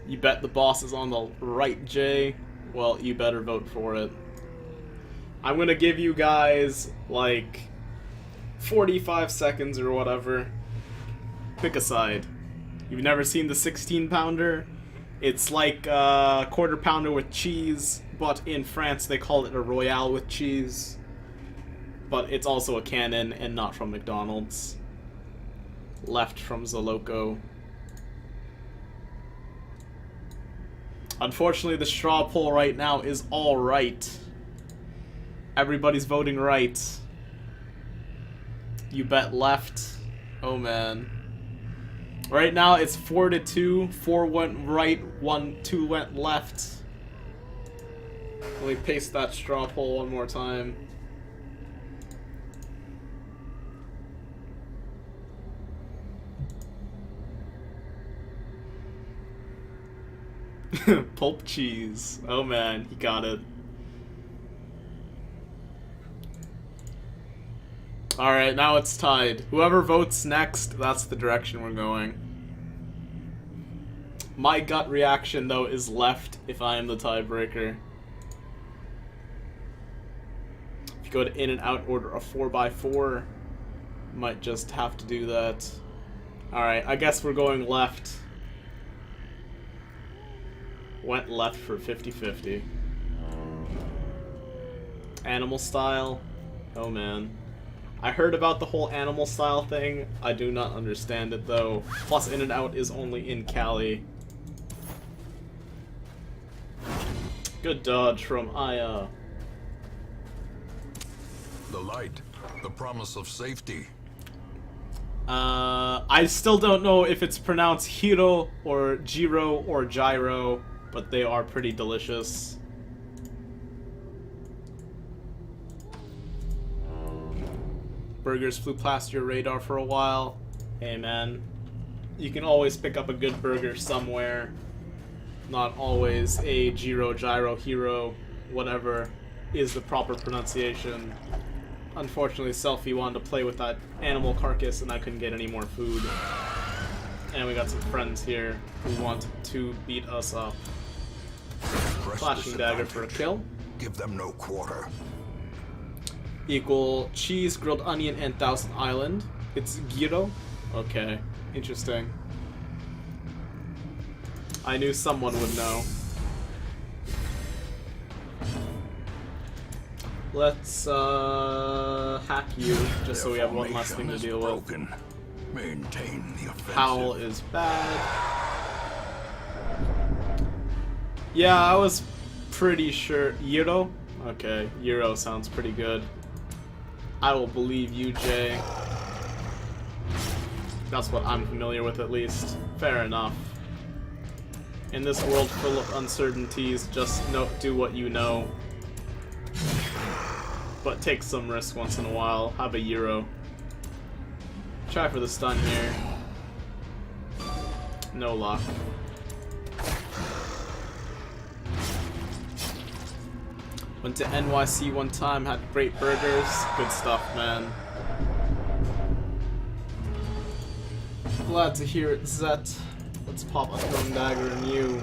You bet the boss is on the right, Jay. Well, you better vote for it. I'm gonna give you guys, like, 45 seconds or whatever. Pick a side. You've never seen the 16-pounder? It's like a quarter-pounder with cheese, but in France they call it a Royale with cheese. But it's also a cannon and not from McDonald's. Left from Zoloco. Unfortunately, the straw poll right now is all right. Everybody's voting right. You bet left. Oh, man. Right now, it's 4-2. 4 went right, 2 went left. Let me paste that straw poll one more time. Pulp cheese. Oh man, he got it. Alright, now it's tied. Whoever votes next, that's the direction we're going. My gut reaction, though, is left if I am the tiebreaker. If you go to In-N-Out, order a 4x4, might just have to do that. Alright, I guess we're going left. Went left for 50-50. Animal style? Oh man. I heard about the whole animal style thing. I do not understand it though. Plus In-N-Out is only in Cali. Good dodge from Aya. The light, the promise of safety. I still don't know if it's pronounced Hiro or Jiro or Gyro, but they are pretty delicious. Burgers flew past your radar for a while. Hey man, you can always pick up a good burger somewhere. Not always a Jiro, Gyro, Hiro, whatever is the proper pronunciation. Unfortunately, Selfie wanted to play with that animal carcass and I couldn't get any more food. And we got some friends here who want to beat us up. Flashing dagger for a kill. Give them no quarter. Equal cheese, grilled onion, and Thousand Island. It's gyro? Okay, interesting. I knew someone would know. Let's hack you, just so we have one less thing to deal with. Maintain the offensive. Howl is bad. Yeah, I was pretty sure. Euro? Okay, Euro sounds pretty good. I will believe you, Jay. That's what I'm familiar with, at least. Fair enough. In this world full of uncertainties, just do what you know. But take some risk once in a while. Have a Euro. Try for the stun here. No luck. Went to NYC one time, had great burgers. Good stuff, man. Glad to hear it, Zet. Let's pop a throwing dagger in you.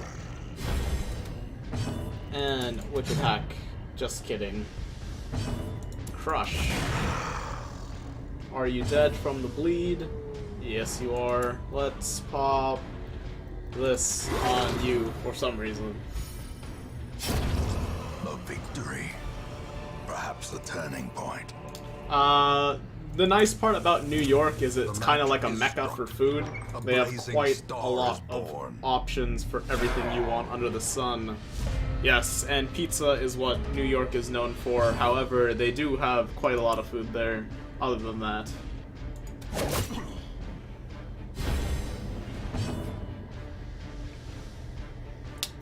And wicked hack. Just kidding. Crush. Are you dead from the bleed? Yes, you are. Let's pop this on you for some reason. A victory. Perhaps the turning point. The nice part about New York is it's kind of like a mecca for food. They have quite a lot of options for everything you want under the sun. Yes, and pizza is what New York is known for. However, they do have quite a lot of food there, other than that.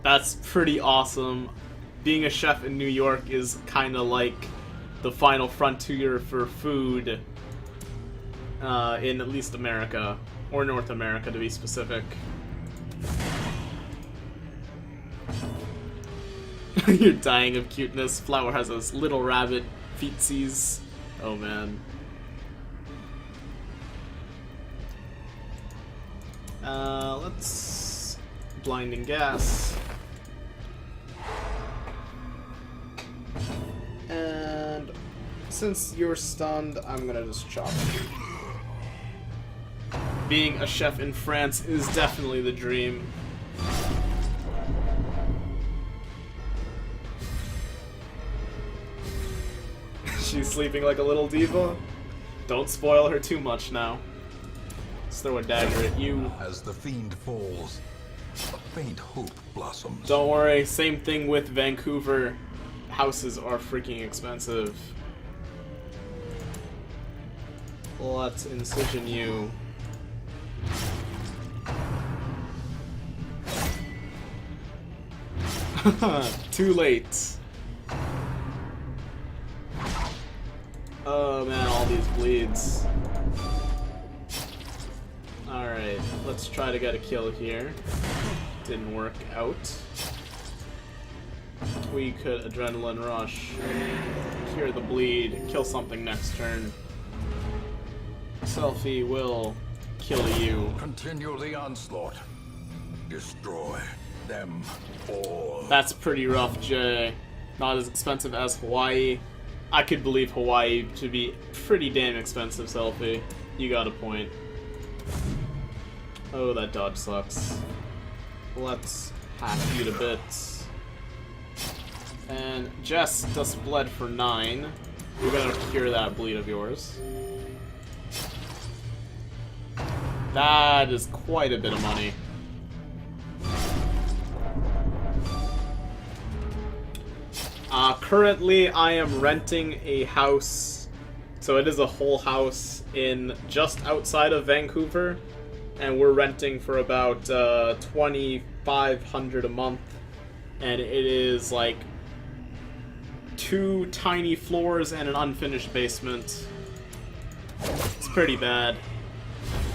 That's pretty awesome. Being a chef in New York is kind of like the final frontier for food in at least America, or North America to be specific. You're dying of cuteness. Flower has those little rabbit feetsies. Oh man. Let's blinding gas. And since you're stunned, I'm gonna just chop you. Being a chef in France is definitely the dream. She's sleeping like a little diva. Don't spoil her too much now. Let's throw a dagger at you. As the fiend falls, a faint hope blossoms. Don't worry, same thing with Vancouver. Houses are freaking expensive. Let's incision you. Too late. these bleeds. Alright, let's try to get a kill here. Didn't work out. We could Adrenaline Rush, cure the bleed, kill something next turn. Selfie will kill you. Continue the onslaught. Destroy them all. That's pretty rough, Jay. Not as expensive as Hawaii. I could believe Hawaii to be pretty damn expensive, Selfie. You got a point. Oh, that dodge sucks. Let's hack you to bits. And Jess just bled for 9. We're gonna cure that bleed of yours. That is quite a bit of money. Currently, I am renting a house, so it is a whole house in just outside of Vancouver, and we're renting for about $2,500 a month, and it is like 2 tiny floors and an unfinished basement. It's pretty bad,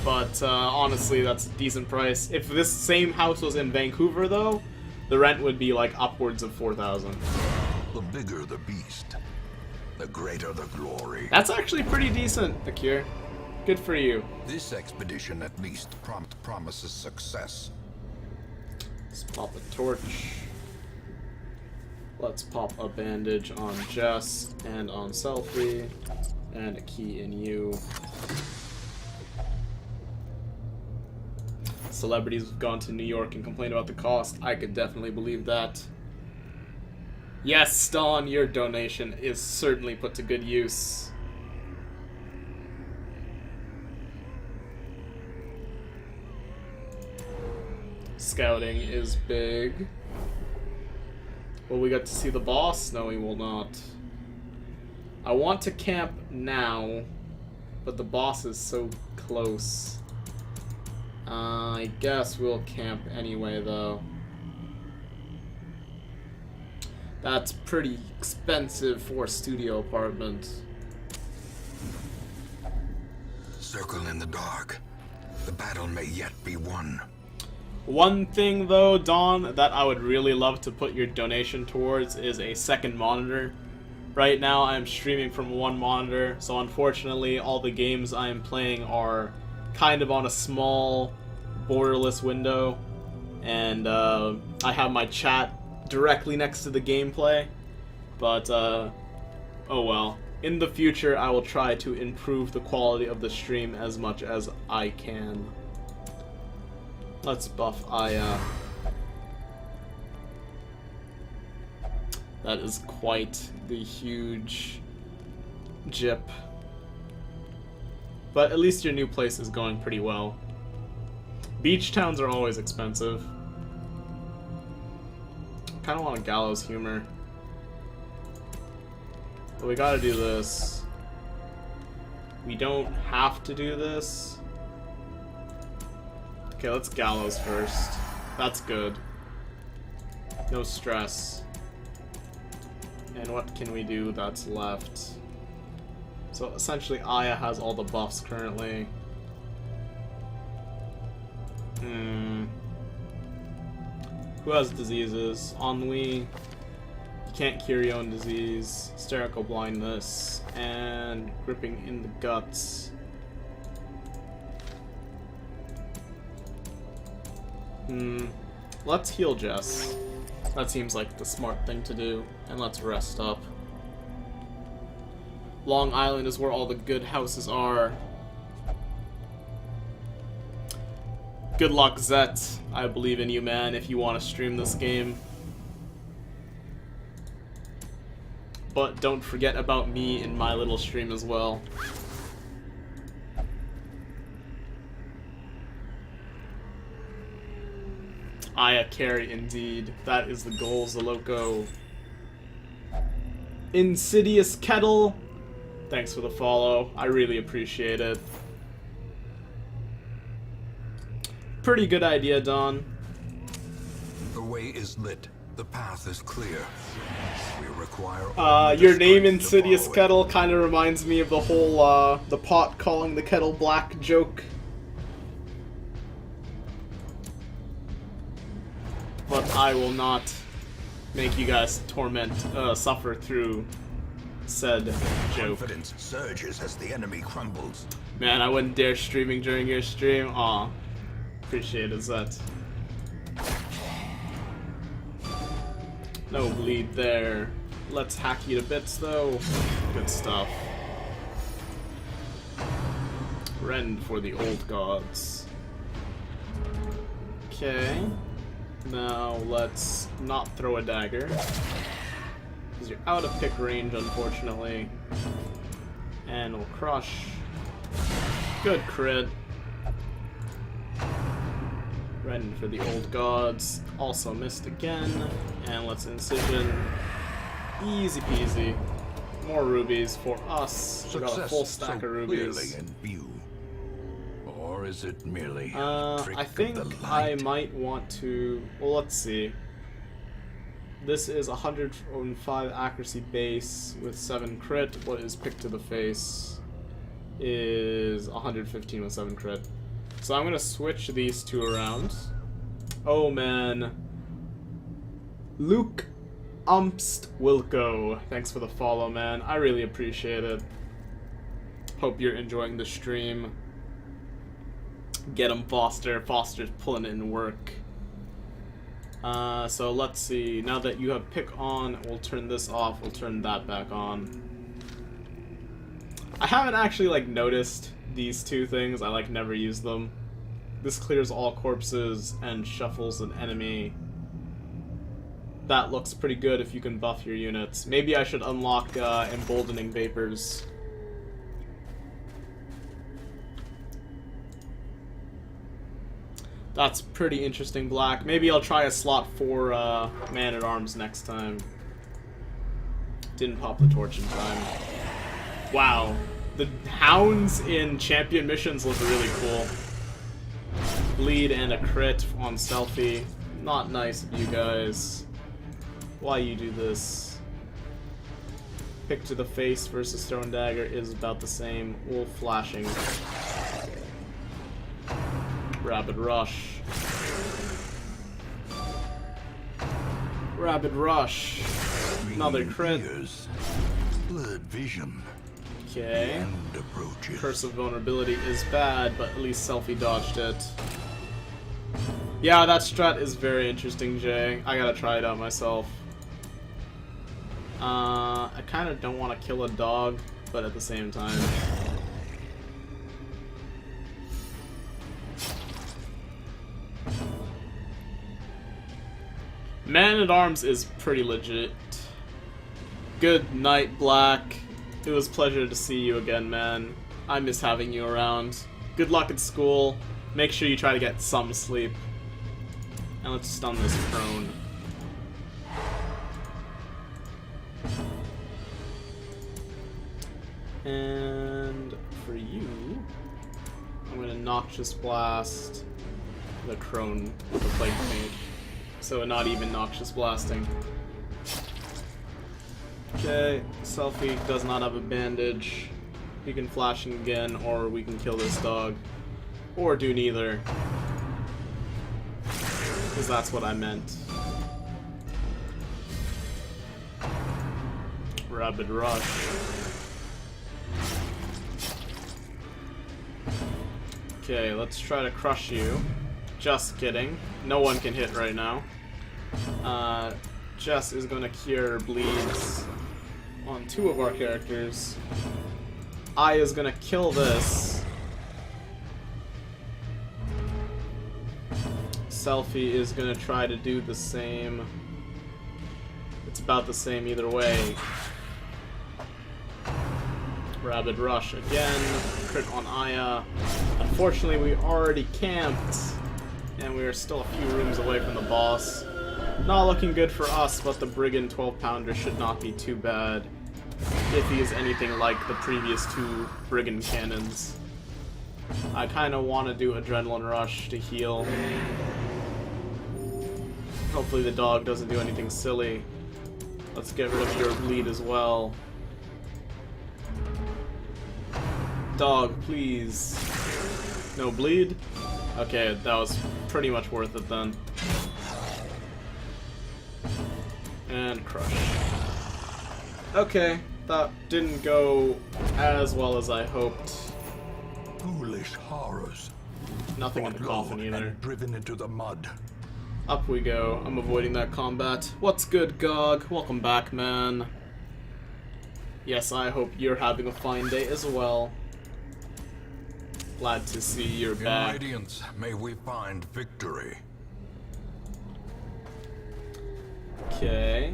but honestly, that's a decent price. If this same house was in Vancouver, though, the rent would be like upwards of $4,000. The bigger the beast, the greater the glory. That's actually pretty decent, Akir. Good for you. This expedition at least promises success. Let's pop a torch. Let's pop a bandage on Jess and on Selfie. And a key in you. Celebrities have gone to New York and complained about the cost. I could definitely believe that. Yes, Dawn, your donation is certainly put to good use. Scouting is big. Will we get to see the boss? No, we will not. I want to camp now, but the boss is so close. I guess we'll camp anyway, though. That's pretty expensive for a studio apartment. Circle in the dark. The battle may yet be won. One thing, though, Dawn, that I would really love to put your donation towards is a second monitor. Right now, I'm streaming from one monitor, so unfortunately, all the games I am playing are kind of on a small, borderless window, and I have my chat directly next to the gameplay, but oh well. In the future, I will try to improve the quality of the stream as much as I can. Let's buff Aya. That is quite the huge jip. But at least your new place is going pretty well. Beach towns are always expensive. Kind of want a gallows humor. But we gotta do this. We don't have to do this. Okay, let's gallows first. That's good. No stress. And what can we do that's left? So essentially Aya has all the buffs currently. Who has diseases? Ennui. You can't cure your own disease. Hysterical blindness. And gripping in the guts. Let's heal Jess. That seems like the smart thing to do. And let's rest up. Long Island is where all the good houses are. Good luck, Zet. I believe in you, man, if you want to stream this game. But don't forget about me in my little stream as well. Aya carry indeed. That is the goal, Zaloco. Insidious Kettle. Thanks for the follow. I really appreciate it. Pretty good idea, Dawn. The way is lit. The path is clear. We require only Your the name, strength to Insidious follow it. Kettle, kind of reminds me of the whole, the pot calling the kettle black joke. But I will not make you guys suffer through said joke. Confidence surges as the enemy crumbles. Man, I wouldn't dare streaming during your stream. Aw. Appreciate it, Zet. No bleed there. Let's hack you to bits, though. Good stuff. Rend for the old gods. Okay. Now let's not throw a dagger. Because you're out of pick range, unfortunately. And we'll crush. Good crit. Rend for the old gods. Also missed again. And let's incision. Easy peasy. More rubies for us. We got a full stack so of rubies. clearly in view. Or is it merely a trick I think of the I light? might want to. Well, let's see. This is 105 accuracy base with 7 crit. What is pick to the face? Is 115 with 7 crit. So I'm gonna switch these two around. Oh man. Luke Umst Wilco. Thanks for the follow, man. I really appreciate it. Hope you're enjoying the stream. Get him, Foster. Foster's pulling in work. So let's see. Now that you have pick on, we'll turn this off. We'll turn that back on. I haven't actually, like, noticed these two things. I, like, never use them. This clears all corpses and shuffles an enemy. That looks pretty good if you can buff your units. Maybe I should unlock Emboldening Vapors. That's pretty interesting, Black. Maybe I'll try a slot for Man-at-Arms next time. Didn't pop the torch in time. Wow. The hounds in champion missions look really cool. Bleed and a crit on Stealthy. Not nice of you guys. Why you do this? Pick to the face versus Stone Dagger is about the same. Wolf flashing. Rapid Rush. Rapid Rush. Another crit. Blurred vision. Okay. End approaches. Curse of Vulnerability is bad, but at least Selfie dodged it. Yeah, that strat is very interesting, Jay. I gotta try it out myself. I kind of don't want to kill a dog, but at the same time. Man-at-Arms is pretty legit. Good night, Black. It was a pleasure to see you again, man. I miss having you around. Good luck at school. Make sure you try to get some sleep. And let's stun this prone. And for you, I'm gonna Noxious Blast the Crone with the Plague Mage. So not even Noxious Blasting. Okay, Selfie does not have a bandage. You can flash him again, or we can kill this dog. Or do neither. Because that's what I meant. Rapid Rush. Okay, let's try to crush you. Just kidding. No one can hit right now. Jess is gonna cure bleeds on 2 of our characters. I is gonna kill this. Selfie is gonna try to do the same. It's about the same either way. Rapid Rush again. Crit on Aya. Unfortunately, we already camped. And we are still a few rooms away from the boss. Not looking good for us, but the Brigand 12-pounder should not be too bad. If he is anything like the previous 2 Brigand cannons. I kind of want to do Adrenaline Rush to heal. Hopefully the dog doesn't do anything silly. Let's get rid of your bleed as well. Dog, please. No bleed? Okay, that was pretty much worth it then. And crush. Okay, that didn't go as well as I hoped. Foolish horrors. Nothing in the coffin either. And driven into the mud. Up we go. I'm avoiding that combat. What's good, Gog? Welcome back, man. Yes, I hope you're having a fine day as well. Glad to see you're back. In Radiance, may we find victory. Okay.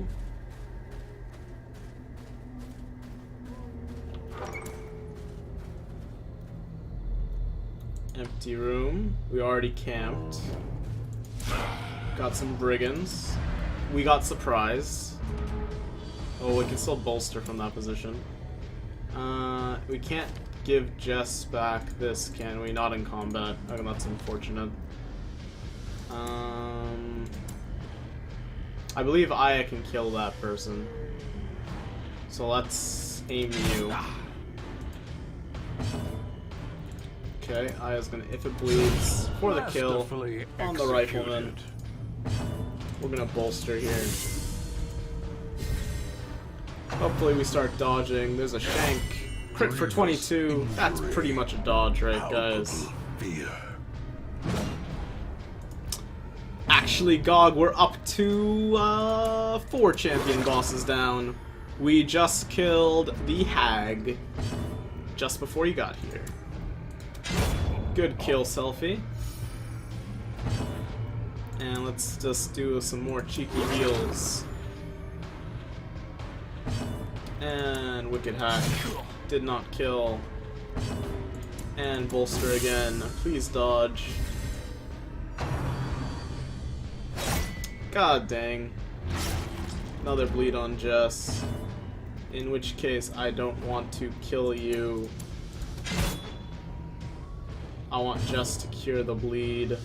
Empty room. We already camped. Got some brigands. We got surprise. Oh, we can still bolster from that position. We can't give Jess back this, can we? Not in combat. Oh, that's unfortunate. I believe Aya can kill that person. So let's aim you. Okay, Aya's gonna, if it bleeds, for the kill on the rifleman. We're gonna bolster here. Hopefully we start dodging. There's a shank. Crit for 22. That's pretty much a dodge, right, guys? Actually, Gog, we're up to 4 champion bosses down. We just killed the Hag just before you got here. Good kill, Selfie. And let's just do some more cheeky heals. And Wicked Hack did not kill. And bolster again. Please dodge. God dang. Another bleed on Jess. In which case, I don't want to kill you. I want Jess to cure the bleed.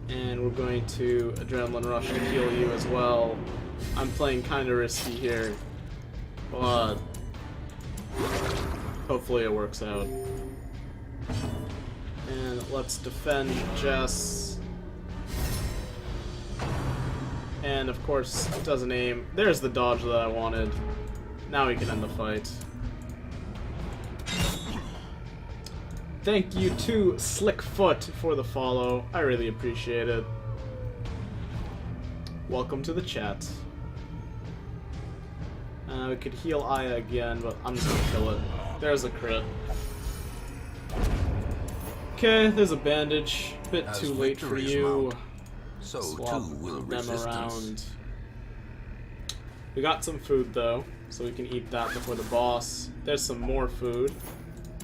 And we're going to Adrenaline Rush to heal you as well. I'm playing kinda risky here. But hopefully it works out. And let's defend Jess. And of course, it doesn't aim. There's the dodge that I wanted. Now we can end the fight. Thank you to Slickfoot for the follow. I really appreciate it. Welcome to the chat. We could heal Aya again, but I'm just gonna kill it. There's a crit. Okay, there's a bandage. Bit too late for you. So Swap too will them resistance. around. We got some food though, so we can eat that before the boss. There's some more food.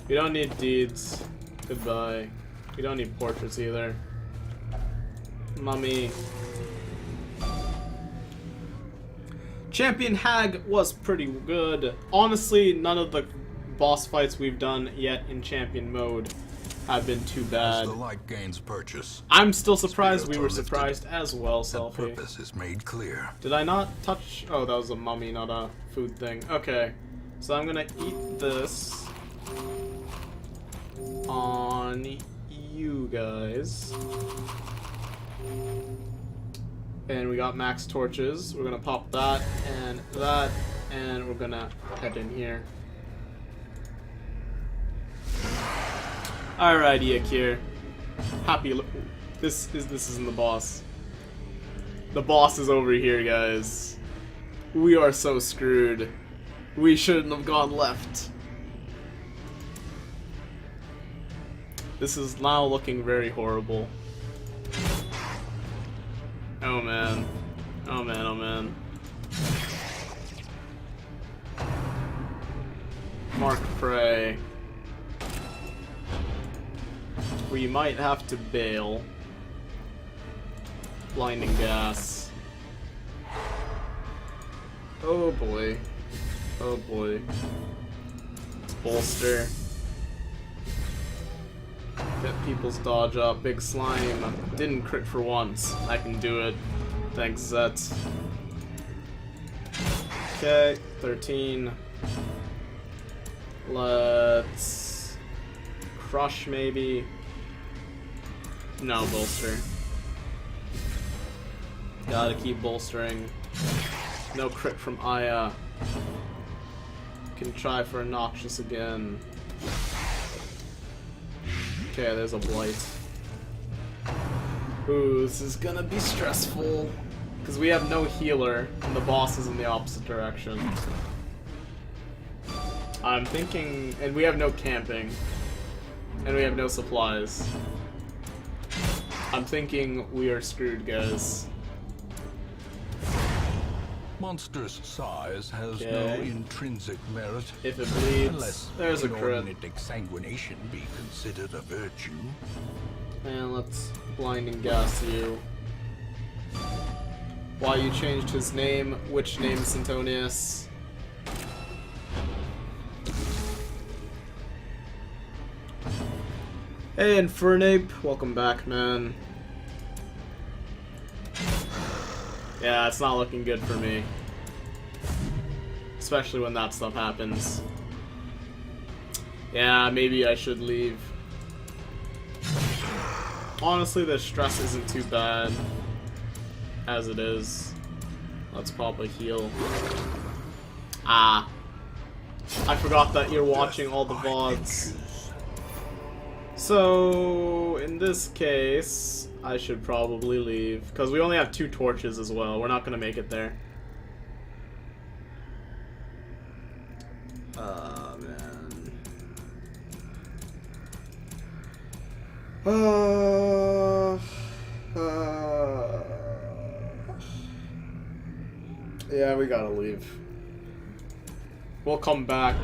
We don't need deeds. Goodbye. We don't need portraits either. Mummy. Champion Hag was pretty good. Honestly, none of the boss fights we've done yet in champion mode have been too bad. As the light gains purchase, I'm still surprised we were spirits are surprised lifted. as well, The Selfie. purpose is made clear. Did I not touch? Oh, that was a mummy, not a food thing. Okay, so I'm gonna eat this on you guys. And we got max torches. We're gonna pop that, and we're gonna head in here. Alrighty, Akir. Happy. This isn't the boss. The boss is over here, guys. We are so screwed. We shouldn't have gone left. This is now looking very horrible. Oh man. Oh man, oh man. Mark Prey. We might have to bail. Blinding gas. Oh boy. Oh boy. Let's bolster. Get people's dodge up. Big slime. Didn't crit for once. I can do it. Thanks, Zet. Okay, 13. Let's crush maybe. No, bolster. Gotta keep bolstering. No crit from Aya. Can try for a Noxious again. Okay, there's a Blight. Ooh, this is gonna be stressful. Because we have no healer, and the boss is in the opposite direction. I'm thinking... And we have no camping. And we have no supplies. I'm thinking we are screwed, guys. Monstrous size has no Okay. intrinsic merit. If it bleeds, Unless there's a crit. inordinate exsanguination be considered a virtue. And let's blinding gas you. Why you changed his name? Which name, Sintonius? Hey, Infernape, welcome back, man. Yeah, it's not looking good for me. Especially when that stuff happens. Yeah, maybe I should leave. Honestly, the stress isn't too bad as it is. Let's probably heal. Ah. I forgot that you're watching all the VODs. So, in this case, I should probably leave. Because we only have 2 torches as well. We're not going to make it there. Man. Yeah, we gotta leave. We'll come back.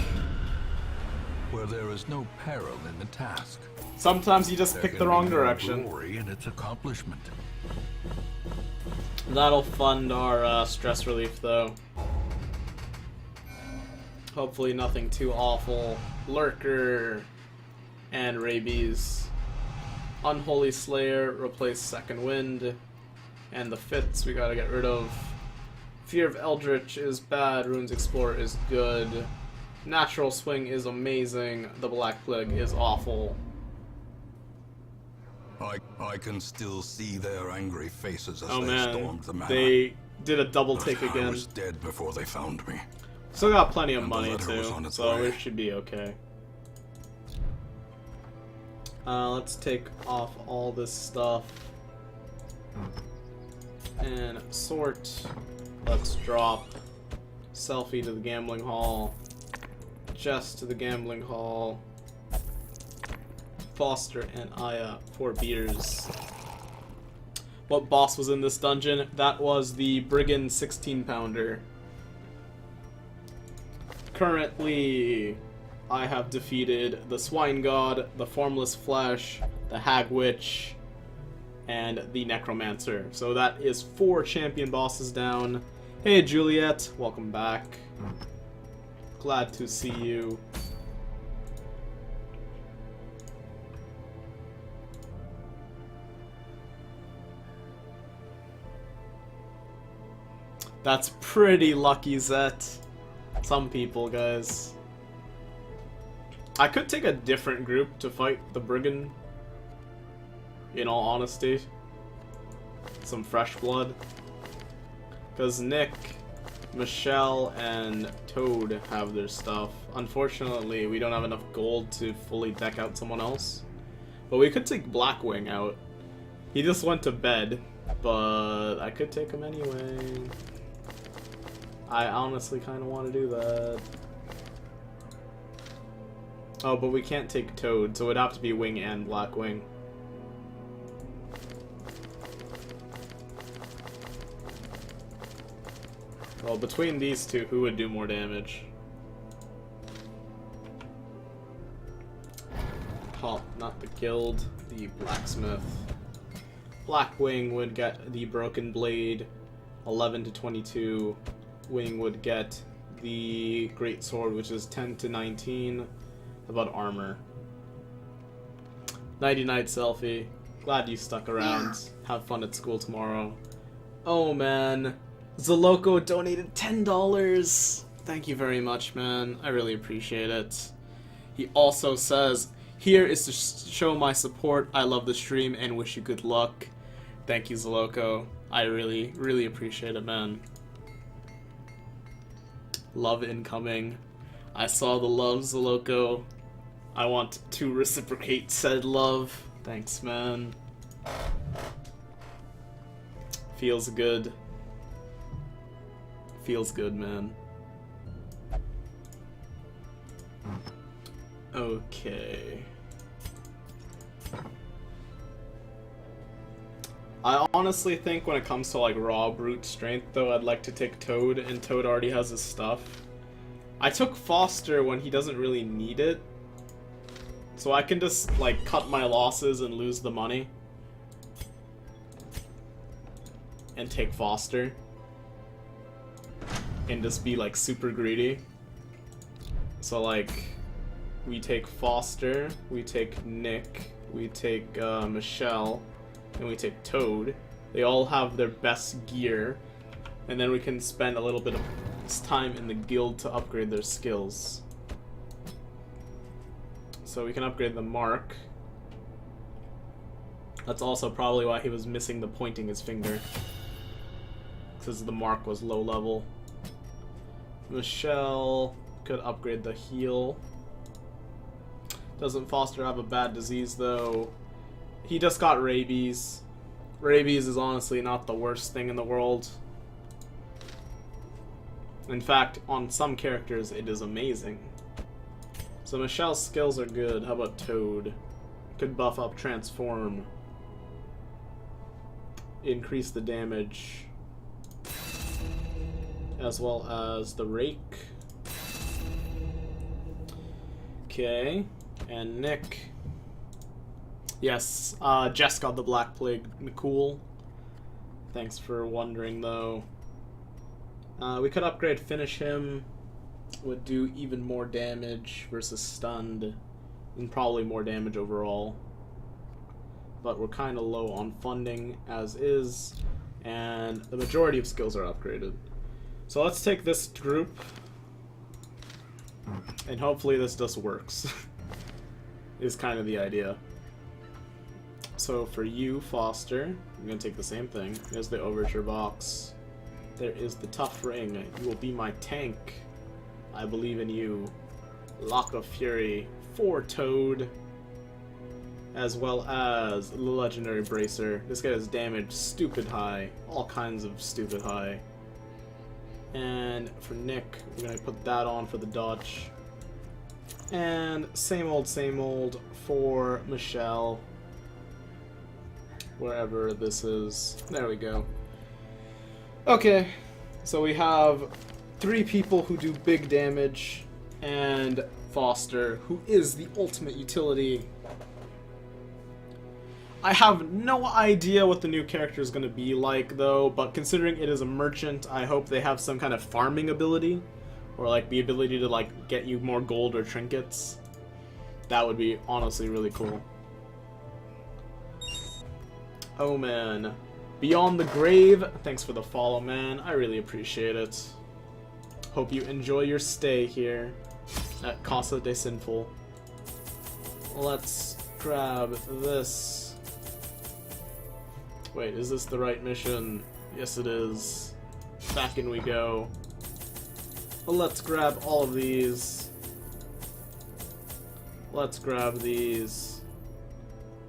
Where there is no peril in the task. Sometimes you just There pick can the be wrong no direction. glory in its accomplishment. That'll fund our stress relief, though. Hopefully nothing too awful. Lurker and Rabies. Unholy Slayer, replace Second Wind. And the Fits we gotta get rid of. Fear of Eldritch is bad, Runes Explorer is good. Natural Swing is amazing, the Black Plague is awful. I can still see their angry faces as Oh they man, stormed the manor. they did a double take I again. was dead before they found me. Still got plenty of And the money letter was too, on its so way. we should be okay. Let's take off all this stuff. And sort. Let's drop Selfie to the gambling hall. Jess to the gambling hall. Foster and Aya for beers. What boss was in this dungeon? That was the Brigand 16-pounder. Currently, I have defeated the Swine God, the Formless Flesh, the Hag Witch, and the Necromancer. So that is 4 champion bosses down. Hey Juliet, welcome back. Glad to see you. That's pretty lucky, Zet. Some people, guys. I could take a different group to fight the Brigand. In all honesty. Some fresh blood. Because Nick, Michelle, and Toad have their stuff. Unfortunately, we don't have enough gold to fully deck out someone else. But we could take Blackwing out. He just went to bed, but I could take him anyway. I honestly kind of want to do that. Oh, but we can't take Toad, so it'd have to be Wing and Blackwing. Well, between these two, who would do more damage? Oh, not the guild, the blacksmith. Blackwing would get the broken blade, 11 to 22. Wing would get the great sword, which is 10 to 19. About armor. Nighty night, Selfie. Glad you stuck around. Have fun at school tomorrow. Oh man, Zaloco donated $10. Thank you very much, man. I really appreciate it. He also says, here is to show my support. I love the stream and wish you good luck. Thank you, Zaloco. I really, really appreciate it, man. Love incoming. I saw the love, Zaloco. I want to reciprocate said love. Thanks, man. Feels good. Feels good, man. Okay. I honestly think when it comes to like raw brute strength though, I'd like to take Toad, and Toad already has his stuff. I took Foster when he doesn't really need it. So I can just like cut my losses and lose the money. And take Foster. And just be like super greedy. So like we take Foster, we take Nick, we take Michelle, and we take Toad. They all have their best gear, and then we can spend a little bit of time in the guild to upgrade their skills. So we can upgrade the Mark. That's also probably why he was missing the pointing his finger, because the Mark was low level. Michelle could upgrade the heal. Doesn't Foster have a bad disease though? He just got rabies. Rabies is honestly not the worst thing in the world. In fact, on some characters it is amazing. So Michelle's skills are good. How about Toad? Could buff up Transform. Increase the damage. As well as the Rake. Okay. And Nick. Yes, Jess got the Black Plague. Cool. Thanks for wondering, though. We could upgrade Finish Him. Would do even more damage versus Stunned. And probably more damage overall. But we're kind of low on funding as is. And the majority of skills are upgraded. So let's take this group. And hopefully this just works. Is kind of the idea. So for you, Foster, I'm going to take the same thing. There's the Overture box. There is the Tough Ring. You will be my tank. I believe in you. Lock of Fury for Toad. As well as the Legendary Bracer. This guy has damage stupid high. All kinds of stupid high. And for Nick, we're going to put that on for the dodge. And same old for Michelle. Wherever this is. There we go. Okay, so we have 3 people who do big damage, and Foster, who is the ultimate utility. I have no idea what the new character is going to be like, though, but considering it is a merchant, I hope they have some kind of farming ability, or like the ability to like get you more gold or trinkets. That would be honestly really cool. Oh man. Beyond the Grave, thanks for the follow, man. I really appreciate it. Hope you enjoy your stay here at Casa de Sinful. Let's grab this. Wait, is this the right mission? Yes, it is. Back in we go. Well, let's grab all of these. Let's grab these.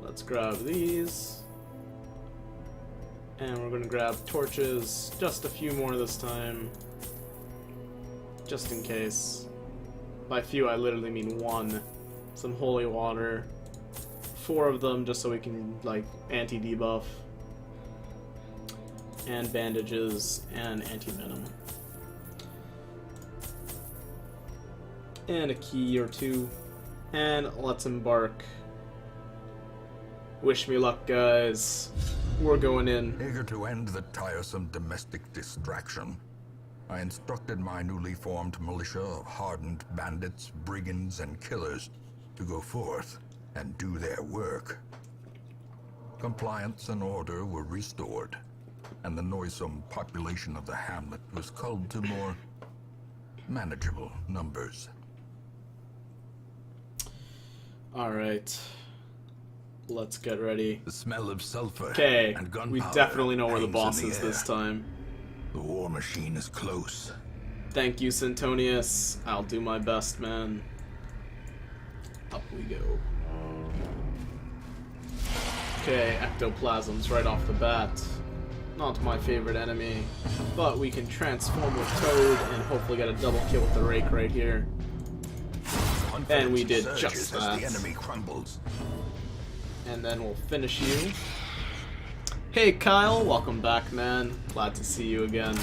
Let's grab these. And we're gonna grab torches. Just a few more this time. Just in case. By few, I literally mean 1. Some holy water. 4 of them just so we can, like, anti-debuff. And bandages and anti-venom. And a key or 2. And let's embark. Wish me luck, guys. We're going in. Eager to end the tiresome domestic distraction, I instructed my newly formed militia of hardened bandits, brigands, and killers to go forth and do their work. Compliance and order were restored, and the noisome population of the hamlet was culled to more manageable numbers. Alright. Let's get ready. The smell of sulfur Okay, and gunpowder we definitely know where the hangs boss in the is this air. time. The war machine is close. Thank you, Sintonius. I'll do my best, man. Up we go. Okay, ectoplasms right off the bat. Not my favorite enemy, but we can transform with Toad and hopefully get a double kill with the Rake right here. And we did just that. As the enemy crumbles. And then we'll finish you. Hey Kyle, welcome back, man. Glad to see you again.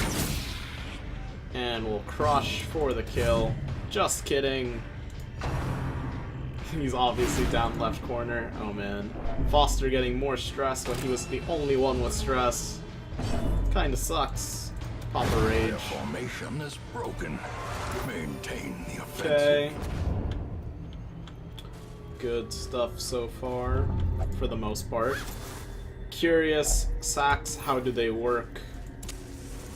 And we'll crush for the kill. Just kidding. He's obviously down left corner. Oh man. Foster getting more stress when he was the only one with stress. Kinda sucks. Pop a rage. Their formation is broken. Maintain the offensive. Okay. Good stuff so far, for the most part. Curious, sacks, how do they work?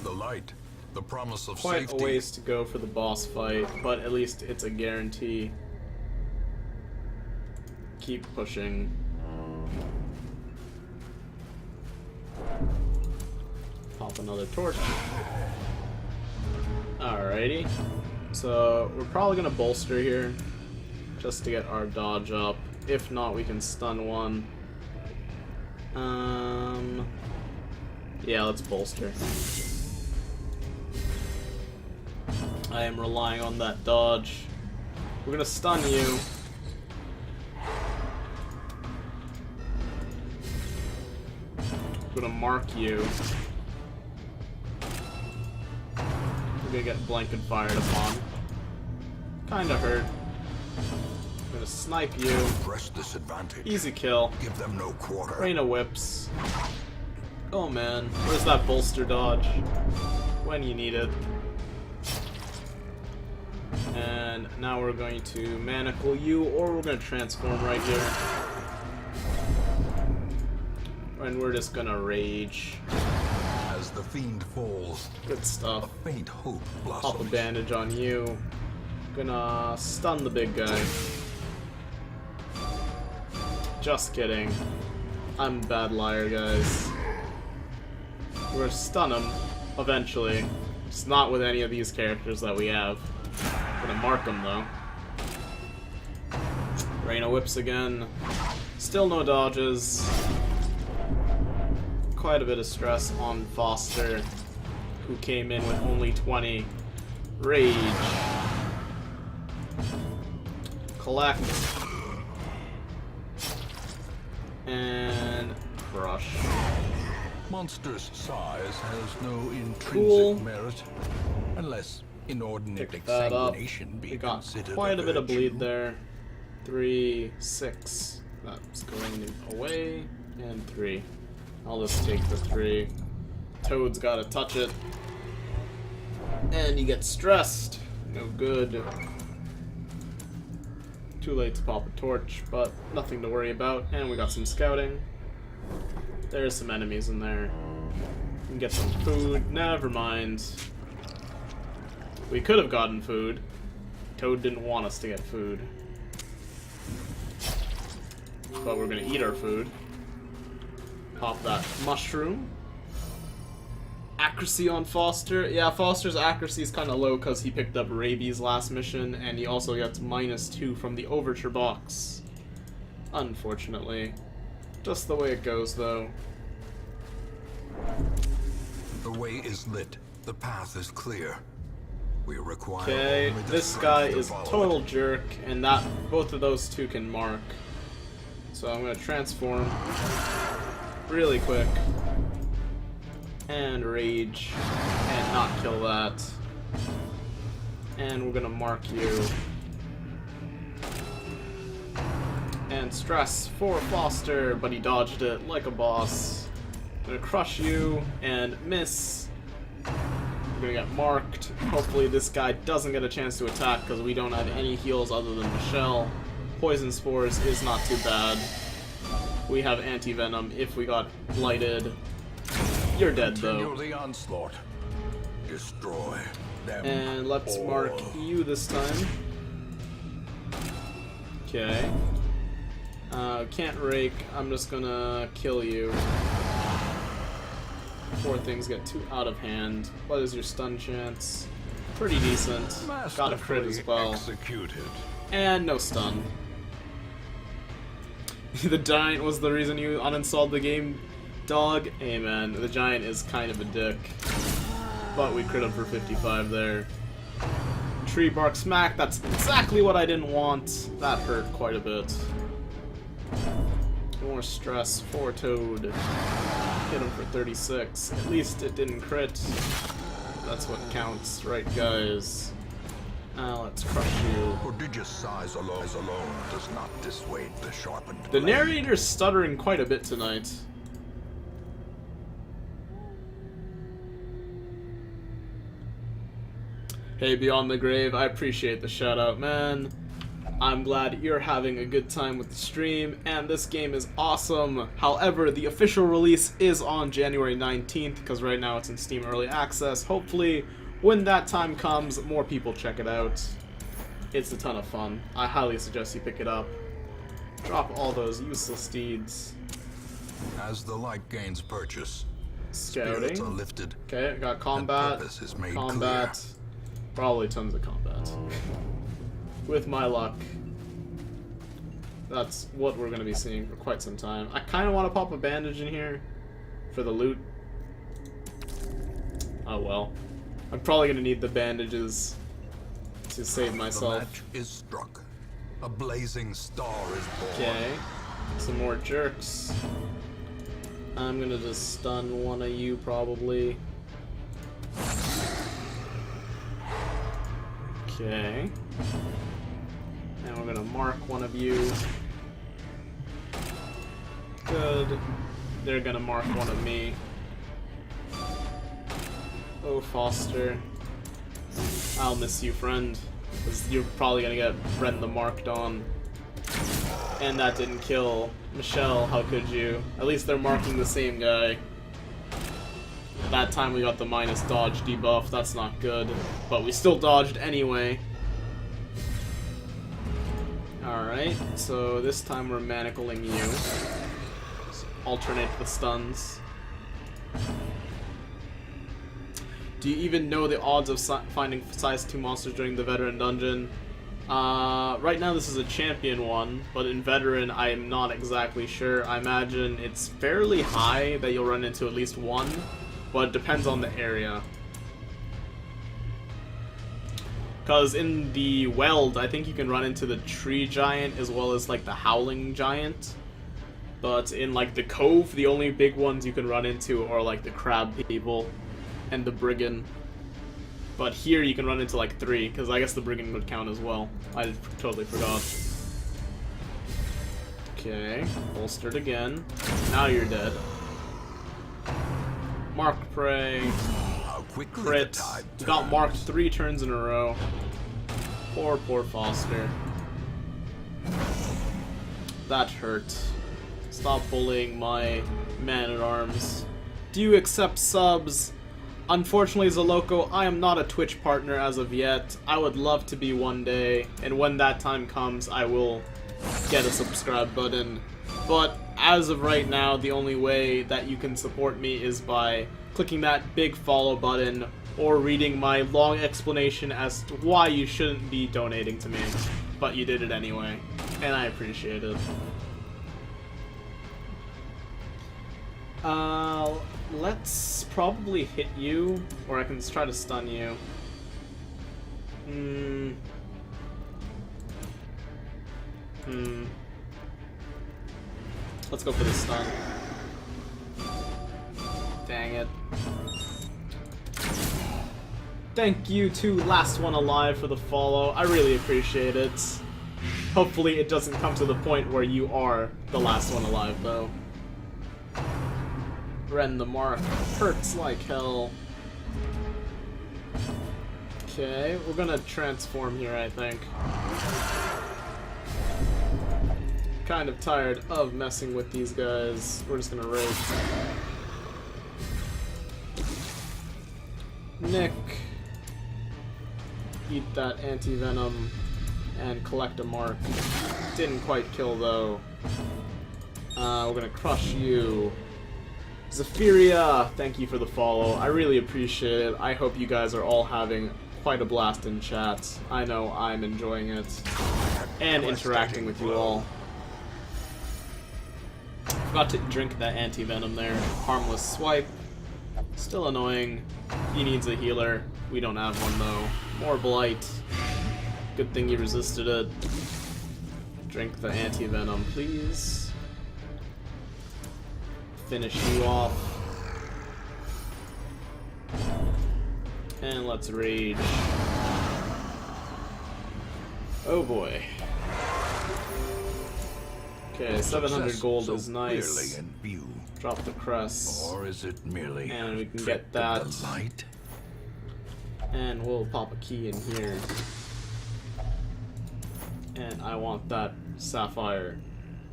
The light, the promise of Quite safety. a ways to go for the boss fight, but at least it's a guarantee. Keep pushing. Pop another torch. Alrighty. So, we're probably gonna bolster here, just to get our dodge up. If not, we can stun one. Yeah, let's bolster. I am relying on that dodge. We're gonna stun you. I'm gonna mark you. We're gonna get blanket fired upon. Kinda hurt. I'm gonna snipe you. Press disadvantage. Easy kill. Give them no quarter. Rain of whips. Oh man, where's that bolster dodge? When you need it. And now we're going to manacle you, or we're going to transform right here. And we're just gonna rage. As the fiend falls, Good a stuff. faint hope Pop a blossoms. bandage on you. Gonna stun the big guy. Just kidding. I'm a bad liar, guys. We're gonna stun him eventually. Just not with any of these characters that we have. Gonna mark him though. Rain of whips again. Still no dodges. Quite a bit of stress on Foster, who came in with only 20. Rage. Collect. And crush. Monster's size has no intrinsic Cool. merit, unless inordinate Pick that up. exsanguination be We got considered quite a bit of virtue. bleed there. 3, 6. That's going away. And 3. I'll just take the 3. Toad's gotta touch it. And you get stressed. No good. Too late to pop a torch, but nothing to worry about. And we got some scouting. There's some enemies in there. We can get some food. Never mind. We could have gotten food. Toad didn't want us to get food. But we're gonna eat our food. Pop that mushroom. Accuracy on Foster. Yeah, Foster's accuracy is kind of low because he picked up rabies last mission, and he also gets -2 from the overture box. Unfortunately. Just the way it goes, though. The way is lit. The path is clear. We require Okay, only the this strength guy to is follow total it. jerk, and that both of those two can mark. So I'm gonna transform really quick and rage and not kill that. And we're gonna mark you and stress for Foster, but he dodged it like a boss. I'm gonna crush you and miss. We're gonna get marked. Hopefully this guy doesn't get a chance to attack because we don't have any heals other than Michelle. Poison Spores is not too bad. We have anti-venom if we got blighted. You're dead, Continue though. the onslaught. Destroy them. And let's all. mark you this time. Okay. Can't rake. I'm just gonna kill you before things get too out of hand. What is your stun chance? Pretty decent. Got a crit as well. Executed. And no stun. The giant was the reason you uninstalled the game, dog? Hey man, the giant is kind of a dick. But we crit him for 55 there. Tree bark smack, that's exactly what I didn't want. That hurt quite a bit. More stress for Toad. Hit him for 36. At least it didn't crit. That's what counts, right guys? Let's crush you. Prodigious size alone does not dissuade the sharpened The blade. narrator's stuttering quite a bit tonight. Hey, Beyond the Grave, I appreciate the shout out, man. I'm glad you're having a good time with the stream, and this game is awesome. However, the official release is on January 19th, because right now it's in Steam Early Access. Hopefully, when that time comes, more people check it out. It's a ton of fun. I highly suggest you pick it up. Drop all those useless steeds. As the light gains purchase, Scouting. spirits are lifted. Okay, got combat. purpose is made Combat. Probably tons of combat. With my luck. That's what we're going to be seeing for quite some time. I kind of want to pop a bandage in here for the loot. Oh well. I'm probably going to need the bandages to save The myself. match is struck. A blazing star is born. Okay. Some more jerks. I'm going to just stun one of you probably. Okay. And we're gonna mark one of you. Good. They're gonna mark one of me. Oh, Foster. I'll miss you, friend. 'Cause you're probably gonna get Brenda marked on. And that didn't kill Michelle, how could you? At least they're marking the same guy. That time we got the minus dodge debuff, that's not good. But we still dodged anyway. Alright, so this time we're manacling you. So alternate the stuns. Do you even know the odds of finding size 2 monsters during the veteran dungeon? Right now this is a champion one, but in veteran I am not exactly sure. I imagine it's fairly high that you'll run into at least one, but it depends on the area. Because in the Weld, I think you can run into the Tree Giant as well as like the Howling Giant. But in like the Cove, the only big ones you can run into are like the Crab People and the Brigand. But here you can run into like 3, because I guess the Brigand would count as well. I totally forgot. Okay, bolstered again. Now you're dead. Mark Prey. How quickly the Crit. tide Got turns. marked 3 turns in a row. Poor Foster. That hurt. Stop bullying my man-at-arms. Do you accept subs? Unfortunately, Zaloco, I am not a Twitch partner as of yet. I would love to be one day, and when that time comes, I will get a subscribe button. But as of right now, the only way that you can support me is by clicking that big follow button or reading my long explanation as to why you shouldn't be donating to me. But you did it anyway, and I appreciate it. Let's probably hit you, or I can try to stun you. Let's go for the stun. Dang it. Thank you to Last One Alive for the follow. I really appreciate it. Hopefully it doesn't come to the point where you are the last one alive, though. Ren the Mark hurts like hell. Okay, we're gonna transform here, I think. Kind of tired of messing with these guys. We're just gonna rage. Nick. Eat that anti-venom and collect a mark. Didn't quite kill though. We're gonna crush you. Zephyria, thank you for the follow. I really appreciate it. I hope you guys are all having quite a blast in chat. I know I'm enjoying it. And interacting with you all. Forgot to drink that anti-venom there. Harmless swipe. Still annoying. He needs a healer. We don't have one though. More blight. Good thing he resisted it. Drink the anti-venom, please. Finish you off. And let's rage. Oh boy. Okay, 700 gold is nice. Drop the crest. Or is it merely and we can get that. light? And we'll pop a key in here. And I want that sapphire.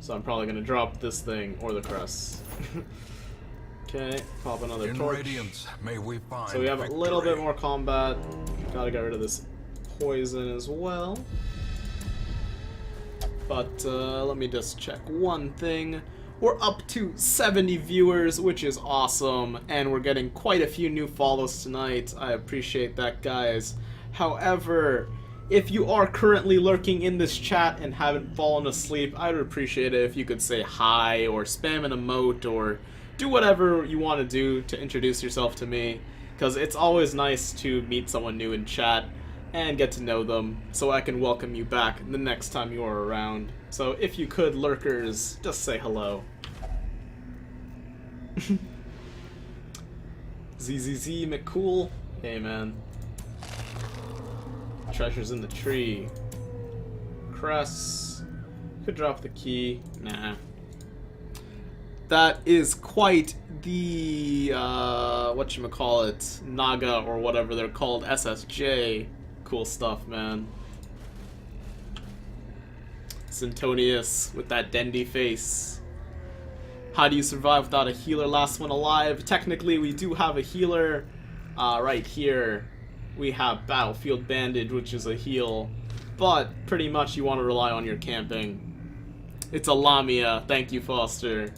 So I'm probably gonna drop this thing or the crest. Okay, pop another In torch. Radiance, may we find So we have a little victory. bit more combat. Gotta get rid of this poison as well. But let me just check one thing. We're up to 70 viewers, which is awesome, and we're getting quite a few new follows tonight. I appreciate that, guys. However, if you are currently lurking in this chat and haven't fallen asleep, I would appreciate it if you could say hi or spam an emote or do whatever you want to do to introduce yourself to me, because it's always nice to meet someone new in chat and get to know them so I can welcome you back the next time you are around. So if you could, lurkers, just say hello. ZZZ McCool. Hey man. Treasures in the tree. Cress. Could drop the key. Nah. That is quite the whatchamacallit, Naga or whatever they're called, SSJ. Cool stuff, man. Sintonius with that dendy face. How do you survive without a healer? Last one alive. Technically, we do have a healer. Right here, we have Battlefield Bandage, which is a heal. But pretty much you want to rely on your camping. It's a Lamia. Thank you, Foster.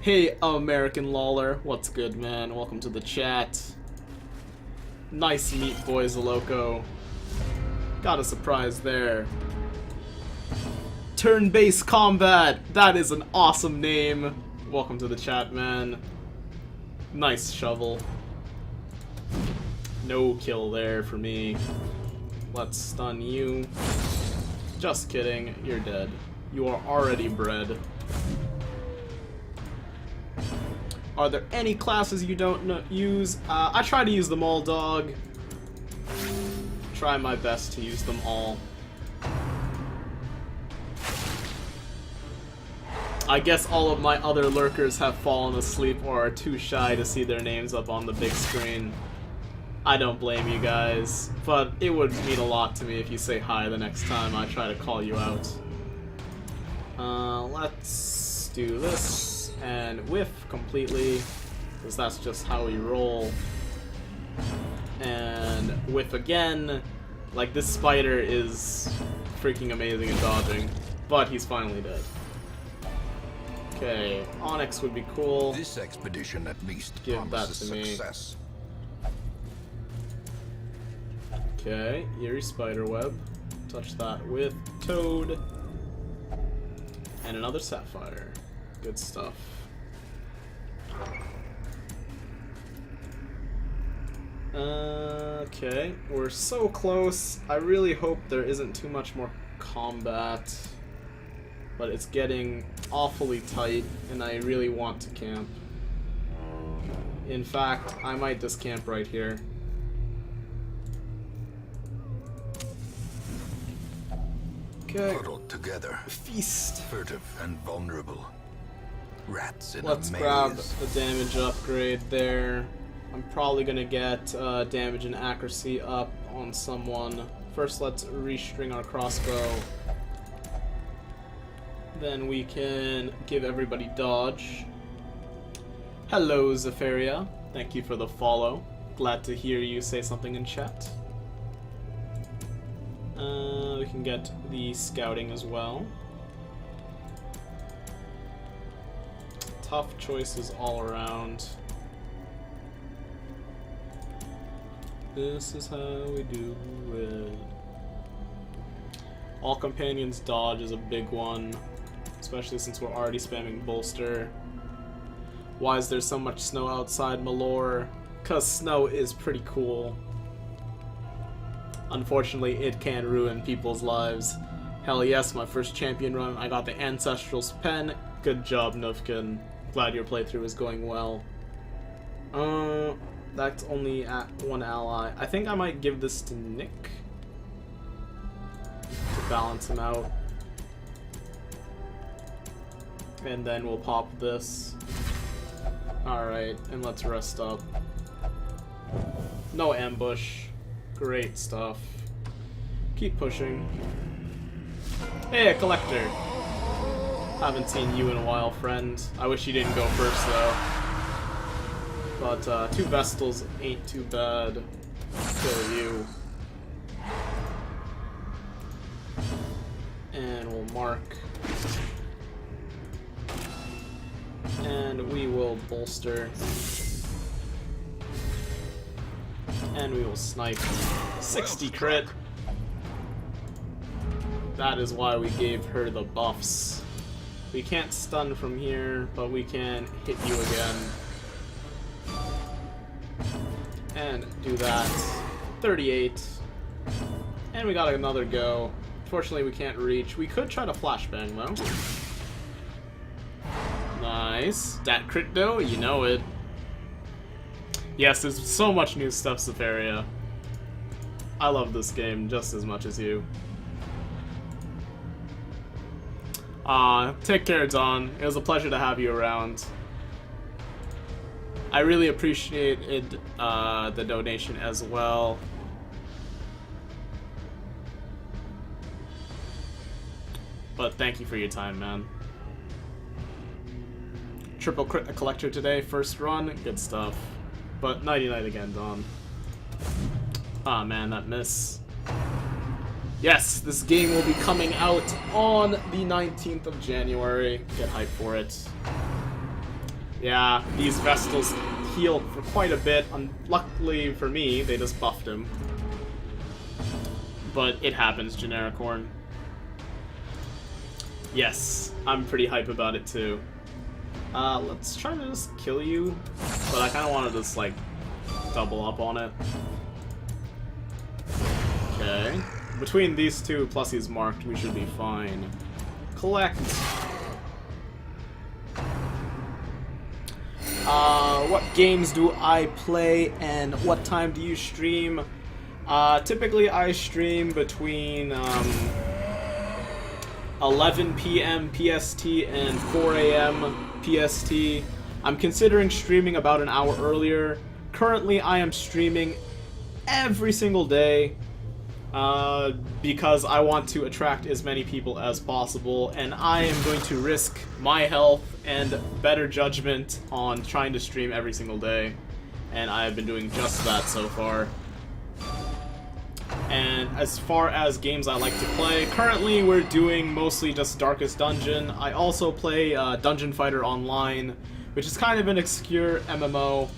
Hey, American Lawler. What's good, man? Welcome to the chat. Nice meet, boys, Loco. Got a surprise there. Turn-based combat. That is an awesome name. Welcome to the chat, man. Nice shovel. No kill there for me. Let's stun you. Just kidding. You're dead. You are already bred. Are there any classes you don't use? I try to use them all, dog. Try my best to use them all. I guess all of my other lurkers have fallen asleep or are too shy to see their names up on the big screen. I don't blame you guys, but it would mean a lot to me if you say hi the next time I try to call you out. Let's do this and whiff completely, because that's just how we roll. And whiff again. Like, this spider is freaking amazing at dodging, but he's finally dead. Okay, Onyx would be cool. This expedition at least Give that promises to me. success. Okay, Eerie Spiderweb. Touch that with Toad. And another Sapphire. Good stuff. Okay, we're so close. I really hope there isn't too much more combat. But it's getting awfully tight, and I really want to camp. In fact, I might just camp right here. Okay. Huddled together, Feast. furtive and vulnerable. Rats in Let's a maze. grab the damage upgrade there. I'm probably gonna get damage and accuracy up on someone. First, let's restring our crossbow. Then we can give everybody dodge. Hello, Zephyria. Thank you for the follow. Glad to hear you say something in chat. We can get the scouting as well. Tough choices all around. This is how we do it. All companions dodge is a big one, especially since we're already spamming bolster. Why is there so much snow outside Malore? 'Cause snow is pretty cool. Unfortunately, it can ruin people's lives. Hell yes, my first champion run, I got the Ancestral's Pen. Good job, Nufkin. Glad your playthrough is going well. That's only at one ally. I think I might give this to Nick to balance him out. And then we'll pop this. Alright, and let's rest up. No ambush. Great stuff. Keep pushing. Hey, a collector! Haven't seen you in a while, friend. I wish you didn't go first, though. But, 2 Vestals ain't too bad. Kill you. And we'll mark. And we will bolster. And we will snipe. 60 crit. That is why we gave her the buffs. We can't stun from here, but we can hit you again. And do that. 38. And we got another go. Unfortunately, we can't reach. We could try to flashbang, though. Nice. Dat crit, though? You know it. Yes, there's so much new stuff, Severia. I love this game just as much as you. Take care, Don. It was a pleasure to have you around. I really appreciated the donation as well. But thank you for your time, man. Triple crit a collector today, first run, good stuff. But nighty-night again, Don. Ah, man, that miss. Yes, this game will be coming out on the 19th of January. Get hyped for it. Yeah, these Vestals healed for quite a bit. Luckily for me, they just buffed him. But it happens, Genericorn. Yes, I'm pretty hype about it too. Let's try to just kill you. But I kind of want to just, like, double up on it. Okay. Between these two plus he's marked, we should be fine. Collect. What games do I play and what time do you stream? Typically I stream between 11 p.m. PST and 4 a.m. PST. I'm considering streaming about an hour earlier. Currently I am streaming every single day because I want to attract as many people as possible, and I am going to risk my health and better judgment on trying to stream every single day, and I have been doing just that so far. And as far as games I like to play, currently we're doing mostly just Darkest Dungeon. I also play Dungeon Fighter Online, which is kind of an obscure MMO,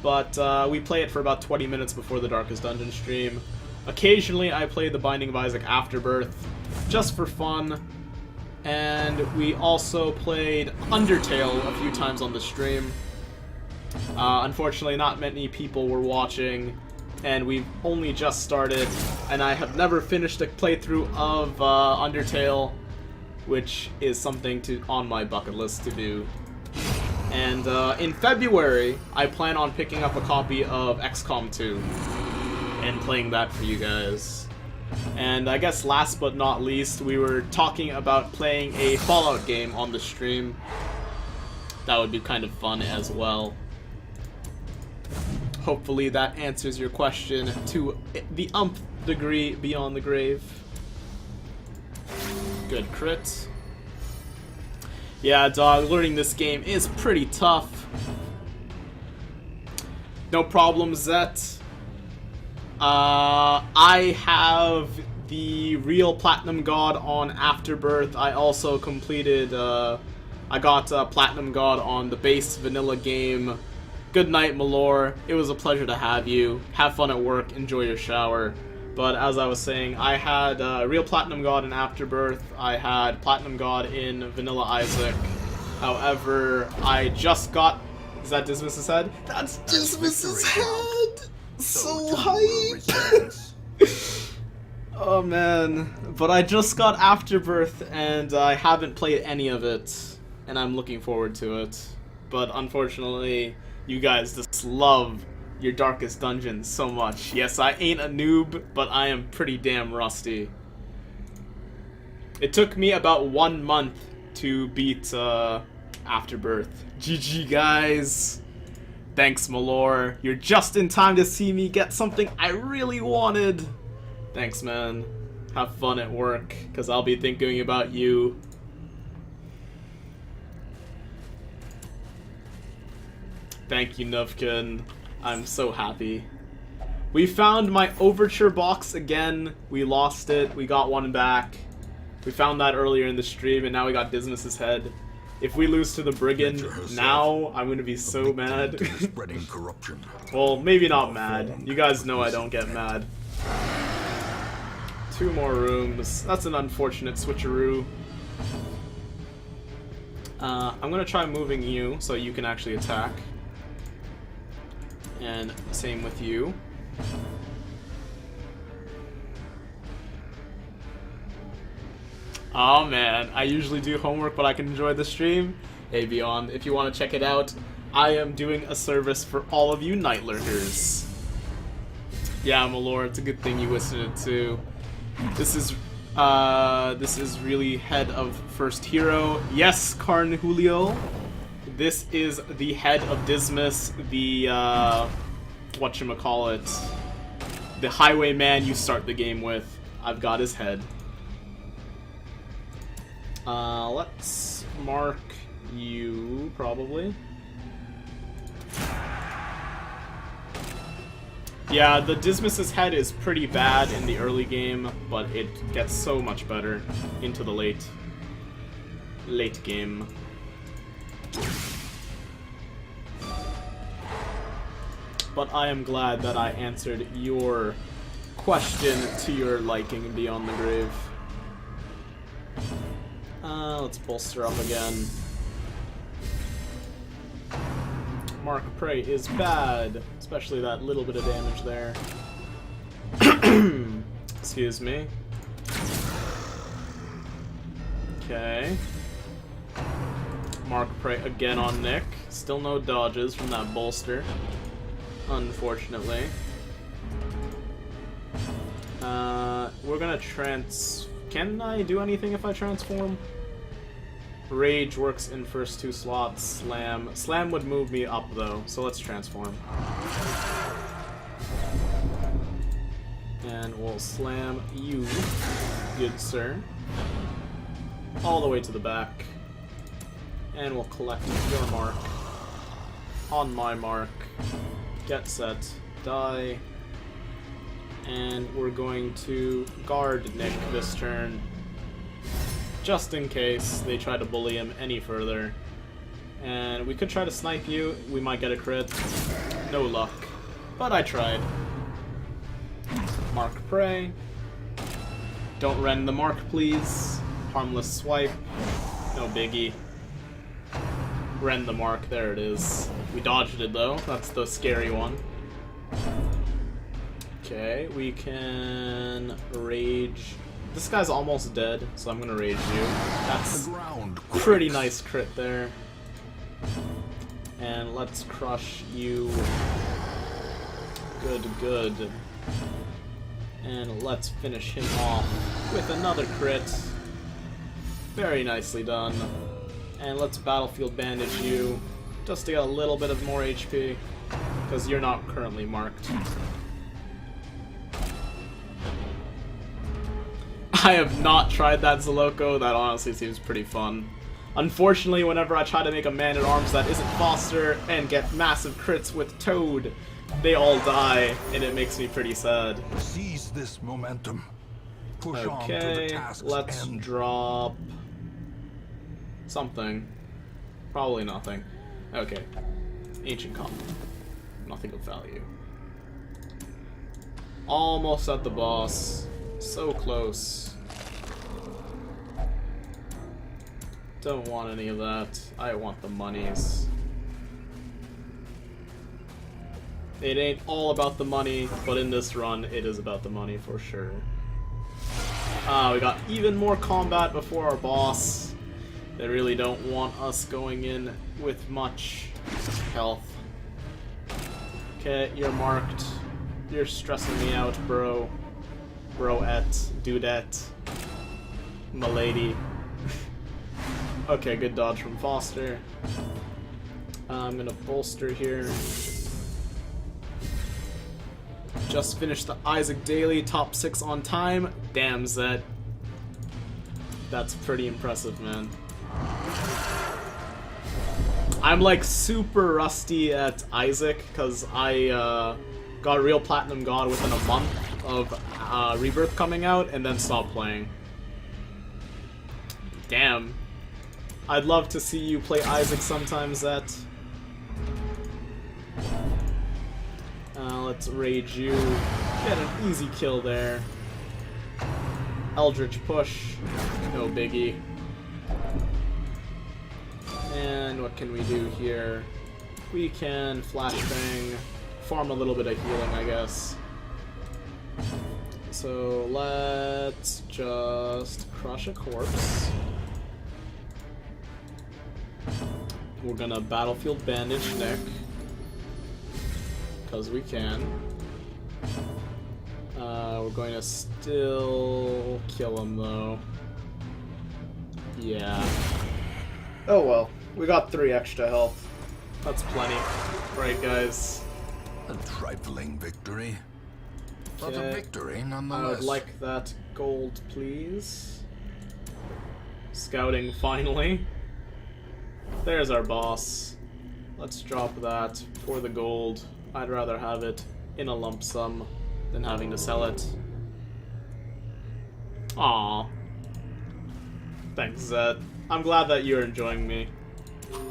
but we play it for about 20 minutes before the Darkest Dungeon stream. Occasionally I play The Binding of Isaac Afterbirth, just for fun, and we also played Undertale a few times on the stream. Unfortunately, not many people were watching, and we've only just started, and I have never finished a playthrough of Undertale, which is something on my bucket list to do. And in February, I plan on picking up a copy of XCOM 2 and playing that for you guys. And I guess last but not least, we were talking about playing a Fallout game on the stream. That would be kind of fun as well. Hopefully that answers your question to the umpth degree beyond the grave. Good crit. Yeah, dog, learning this game is pretty tough. No problem, Zet. I have the real Platinum God on Afterbirth. I also completed, I got Platinum God on the base vanilla game. Good night, Malor. It was a pleasure to have you. Have fun at work. Enjoy your shower. But as I was saying, I had real Platinum God in Afterbirth. I had Platinum God in Vanilla Isaac. However, I just got... Is that Dismas's head? That's Dismas's head! So hype! Oh man. But I just got Afterbirth and I haven't played any of it. And I'm looking forward to it. But unfortunately, you guys just love your Darkest Dungeon so much. Yes, I ain't a noob, but I am pretty damn rusty. It took me about 1 month to beat Afterbirth. GG, guys. Thanks, Malor. You're just in time to see me get something I really wanted. Thanks, man. Have fun at work, because I'll be thinking about you. Thank you, Nuvkin. I'm so happy. We found my Overture box again. We lost it. We got one back. We found that earlier in the stream, and now we got Dismas's head. If we lose to the Brigand now, I'm gonna be so mad. Spreading corruption. Well, maybe not mad. You guys know I don't get mad. 2 more rooms. That's an unfortunate switcheroo. I'm gonna try moving you so you can actually attack. And same with you. Oh man, I usually do homework but I can enjoy the stream. Hey Beyond, if you want to check it out, I am doing a service for all of you Night Lurkers. Yeah, Malor, it's a good thing you listened to. This is really head of First Hero. Yes, Carn Julio. This is the head of Dismas, the, whatchamacallit, the highwayman you start the game with. I've got his head. Let's mark you, probably. Yeah, the Dismas's head is pretty bad in the early game, but it gets so much better into the late game. But I am glad that I answered your question to your liking Beyond the Grave. Let's bolster up again. Mark Prey is bad, especially that little bit of damage there. Excuse me. Okay. Mark Prey again on Nick. Still no dodges from that bolster, unfortunately. We're gonna Can I do anything if I transform? Rage works in first 2 slots. Slam would move me up though, so let's transform. And we'll slam you, good sir, all the way to the back. And we'll collect your mark. On my mark. Get set. Die. And we're going to guard Nick this turn, just in case they try to bully him any further. And we could try to snipe you. We might get a crit. No luck. But I tried. Mark Prey. Don't rend the mark, please. Harmless swipe. No biggie. Rend the mark. There it is. We dodged it, though. That's the scary one. Okay, we can rage. This guy's almost dead, so I'm gonna rage you. That's pretty nice crit there. And let's crush you. Good, good. And let's finish him off with another crit. Very nicely done. And let's battlefield bandage you, just to get a little bit of more HP, because you're not currently marked. I have not tried that Zoloko. That honestly seems pretty fun. Unfortunately, whenever I try to make a man-at-arms that isn't Foster and get massive crits with Toad, they all die, and it makes me pretty sad. Seize this momentum. Push on to the Okay, task's let's end. drop something. Probably nothing. Okay. Ancient Common. Nothing of value. Almost at the boss. So close. Don't want any of that. I want the monies. It ain't all about the money, but in this run, it is about the money for sure. We got even more combat before our boss. They really don't want us going in with much health. Okay, you're marked. You're stressing me out, bro. Broette, dudette, milady. Okay, good dodge from Foster. I'm gonna bolster here. Just finished the Isaac Daily, top 6 on time. Damn, Zed. That's pretty impressive, man. I'm like super rusty at Isaac because I got Real Platinum God within a month of Rebirth coming out and then stopped playing. Damn. I'd love to see you play Isaac sometime, Zed. Let's rage you. Get an easy kill there. Eldritch push. No biggie. And what can we do here? We can flashbang. Farm a little bit of healing, I guess. So let's just crush a corpse. We're gonna Battlefield Bandage Nick. Because we can. We're going to still kill him though. Yeah. Oh well. We got 3 extra health. That's plenty. Right, guys? A trifling victory. But a Okay. victory I nonetheless. would like that gold, please. Scouting, finally. There's our boss. Let's drop that for the gold. I'd rather have it in a lump sum than having to sell it. Aww. Thanks, Zed. I'm glad that you're enjoying me.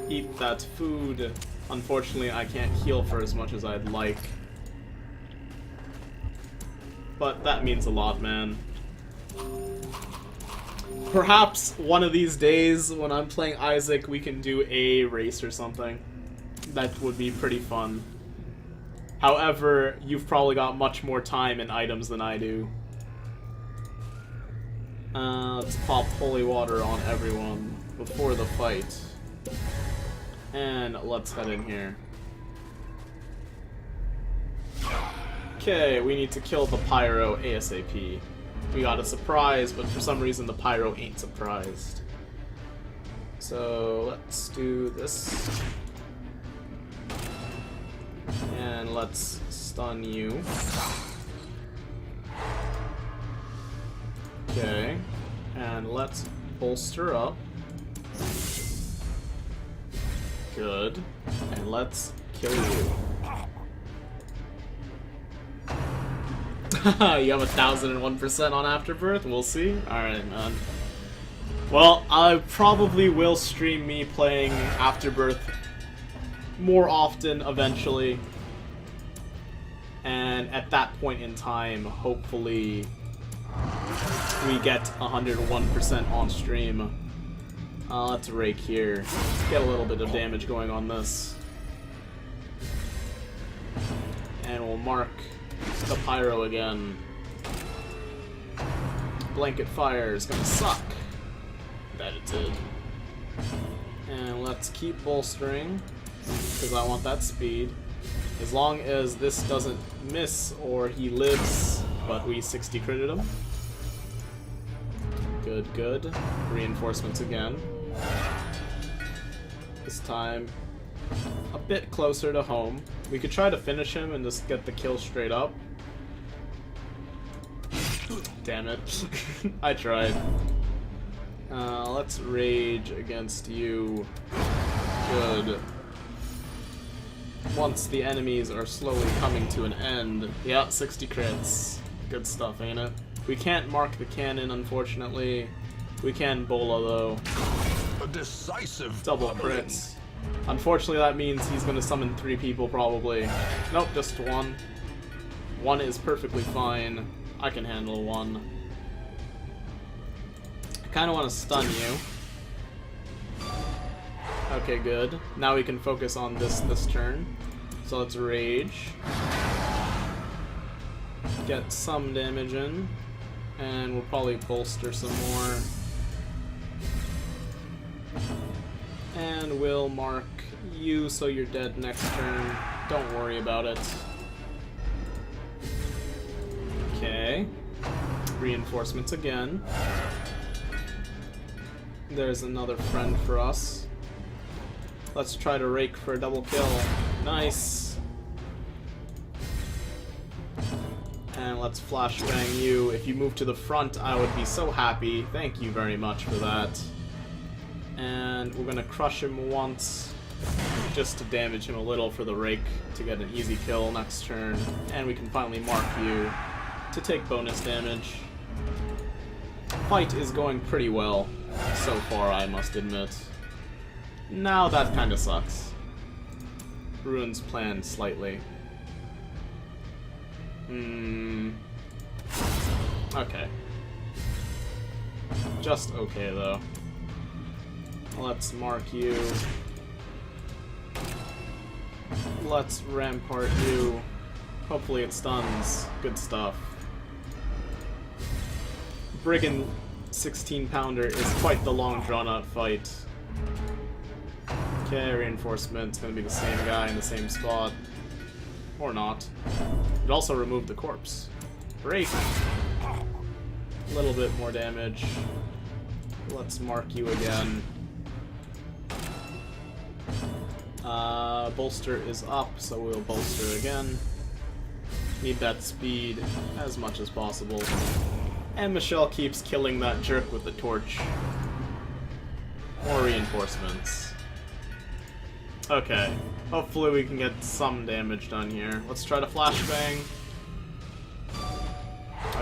Eat that food. Unfortunately, I can't heal for as much as I'd like. But that means a lot, man. Perhaps one of these days, when I'm playing Isaac, we can do a race or something. That would be pretty fun. However, you've probably got much more time and items than I do. Let's pop holy water on everyone before the fight. And let's head in here. Okay, we need to kill the Pyro ASAP. We got a surprise, but for some reason the Pyro ain't surprised. So let's do this. And let's stun you. Okay. And let's bolster up. Good. And let's kill you. You have 1001% on Afterbirth? We'll see. Alright, man. Well, I probably will stream me playing Afterbirth more often eventually. And at that point in time, hopefully we get 101% on stream. Let's rake here. Get a little bit of damage going on this. And we'll mark the Pyro again. Blanket fire is gonna suck. That it did. And let's keep bolstering, because I want that speed. As long as this doesn't miss or he lives, but we 60 critted him. Good, good. Reinforcements again. This time, a bit closer to home. We could try to finish him and just get the kill straight up. Damn it. I tried. Let's rage against you. Good. once the enemies are slowly coming to an end. Yeah, 60 crits. Good stuff, ain't it? We can't mark the cannon, unfortunately. We can bola, though. A decisive Double pummeling. crits. Unfortunately, that means he's gonna summon 3 people, probably. Nope, just 1. 1 is perfectly fine. I can handle 1. I kinda wanna stun you. Okay, good. Now we can focus on this turn. So let's rage. Get some damage in. And we'll probably bolster some more. And we'll mark you so you're dead next turn. Don't worry about it. Okay. Reinforcements again. There's another friend for us. Let's try to rake for a double kill. Nice. And let's flashbang you. If you move to the front, I would be so happy. Thank you very much for that. And we're gonna crush him once, just to damage him a little for the rake, to get an easy kill next turn. And we can finally mark you to take bonus damage. Fight is going pretty well so far, I must admit. Now that kinda sucks. Ruins planned slightly. Okay. Just okay, though. Let's mark you. Let's rampart you. Hopefully it stuns. Good stuff. Brigand 16-pounder is quite the long drawn-out fight. Okay, reinforcement's gonna be the same guy in the same spot. Or not. It also removed the corpse. Break! A little bit more damage. Let's mark you again. Bolster is up, so we'll bolster again. Need that speed as much as possible. And Michelle keeps killing that jerk with the torch. More reinforcements. Okay. Hopefully we can get some damage done here. Let's try to flashbang.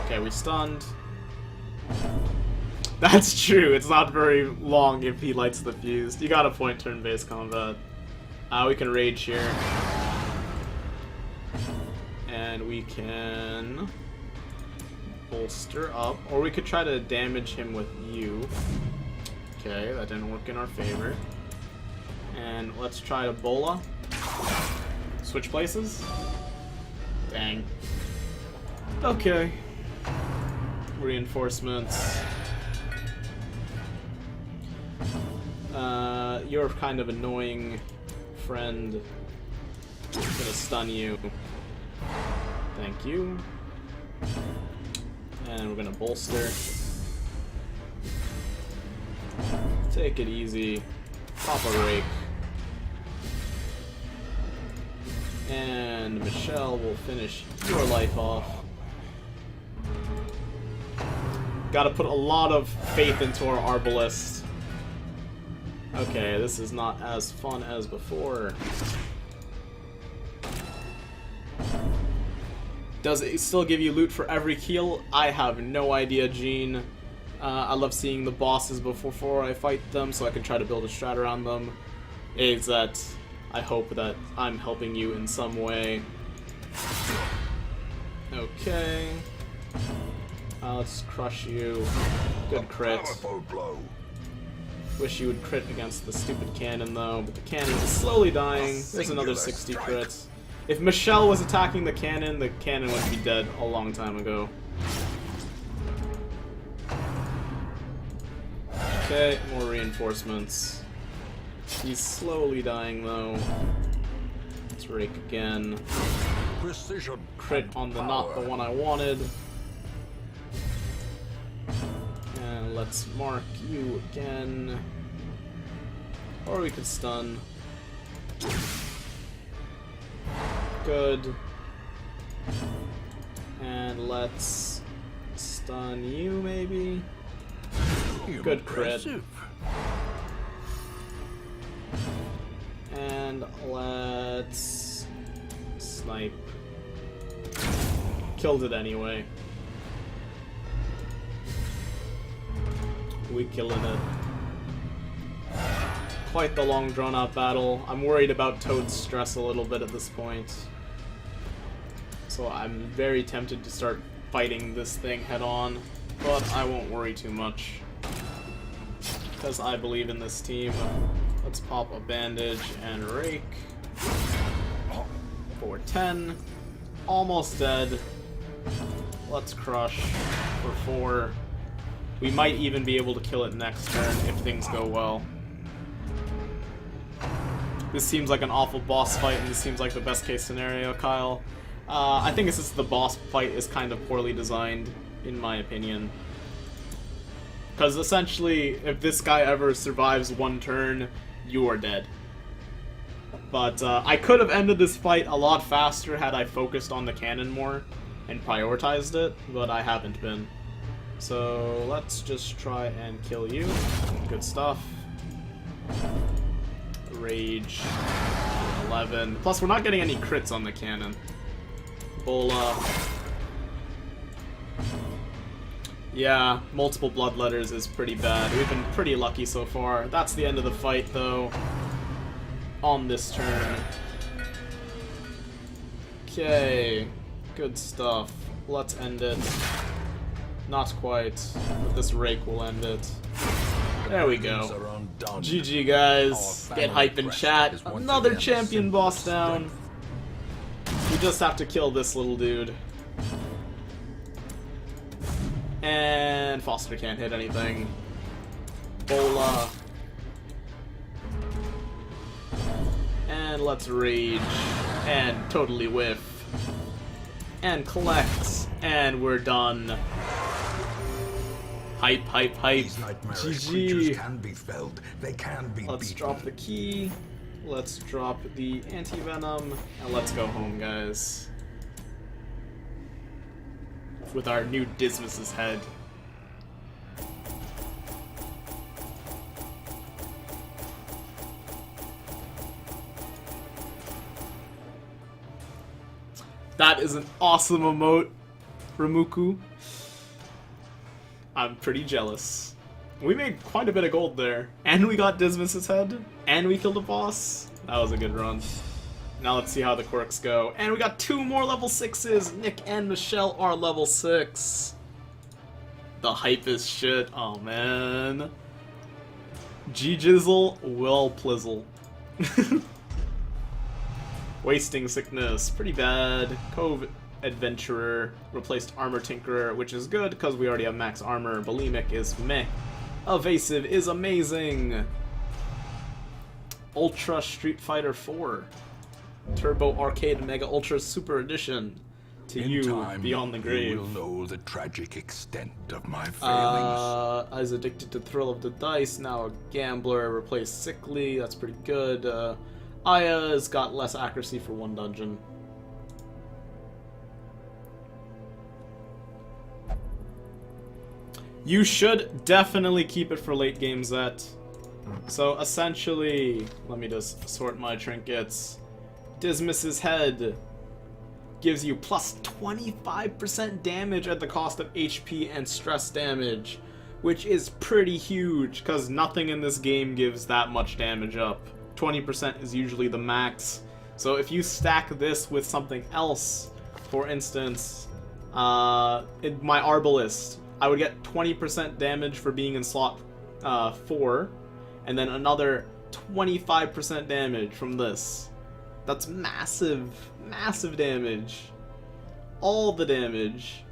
Okay, we stunned. That's true, it's not very long if he lights the fuse. You got a point turn-based combat. We can rage here. And we can bolster up. Or we could try to damage him with you. Okay, that didn't work in our favor. And let's try to bola. Switch places? Dang. Okay. Reinforcements. You're kind of annoying, friend. I'm gonna stun you. Thank you. And we're gonna bolster. Take it easy. Pop a rake. And Michelle will finish your life off. Gotta put a lot of faith into our Arbalist. Okay, this is not as fun as before. Does it still give you loot for every kill? I have no idea, Gene. I love seeing the bosses before I fight them, so I can try to build a strat around them. Is that I hope that I'm helping you in some way. Okay. Let's crush you. Good crit. Powerful blow. Wish you would crit against the stupid cannon, though, but the cannon is slowly dying. There's another 60 strike. crits. If Michelle was attacking the cannon would be dead a long time ago. Okay, more reinforcements. He's slowly dying, though. Let's rake again. Precision. Crit on the not the one I wanted. And let's mark you again. Or we could stun. Good. And let's stun you, maybe? Good crit. And let's snipe. Killed it anyway. We killing it. Quite the long drawn-out battle. I'm worried about Toad's stress a little bit at this point. So I'm very tempted to start fighting this thing head-on, but I won't worry too much. Because I believe in this team. Let's pop a bandage and rake. 410. Almost dead. Let's crush for 4. We might even be able to kill it next turn if things go well. This seems like an awful boss fight, and this seems like the best case scenario, Kyle. I think it's just the boss fight is kind of poorly designed, in my opinion. Because essentially, if this guy ever survives one turn, you are dead. But I could have ended this fight a lot faster had I focused on the cannon more and prioritized it, but I haven't been. So let's just try and kill you. Good stuff. Rage 11. Plus, we're not getting any crits on the cannon. Bola. Yeah, multiple bloodletters is pretty bad. We've been pretty lucky so far. That's the end of the fight, though. On this turn. Okay. Good stuff. Let's end it. Not quite, but this rake will end it. There we go. GG, guys. Get hype in chat. Another champion boss down. We just have to kill this little dude. And Foster can't hit anything. Bola. And let's rage. And totally whiff. And collect. And we're done. Hype, hype, hype. GG. Can be felled. They can be Let's beaten. drop the key. Let's drop the anti-venom. And let's go home, guys. With our new Dismas's head. That is an awesome emote, Ramuku. I'm pretty jealous. We made quite a bit of gold there. And we got Dismas's head. And we killed a boss. That was a good run. Now let's see how the quirks go. And we got 2 more level 6s. Nick and Michelle are level 6. The hype is shit. Oh, man. G-Jizzle will plizzle. Wasting Sickness. Pretty bad. Cove Adventurer replaced Armor Tinkerer, which is good because we already have max armor. Bulimic is meh. Evasive is amazing. Ultra Street Fighter 4. Turbo Arcade Mega Ultra Super Edition. To In you, time, beyond the grave. You will know the tragic extent of my failings. I was addicted to Thrill of the Dice, now a gambler, replaced Sickly, that's pretty good. Aya's got less accuracy for 1 dungeon. You should definitely keep it for late game, Zet. So essentially, let me just sort my trinkets. Dismas's head gives you plus 25% damage at the cost of HP and stress damage, which is pretty huge, because nothing in this game gives that much damage up. 20% is usually the max. So if you stack this with something else, for instance, my Arbalist, I would get 20% damage for being in slot 4, and then another 25% damage from this. That's massive, massive damage. All the damage.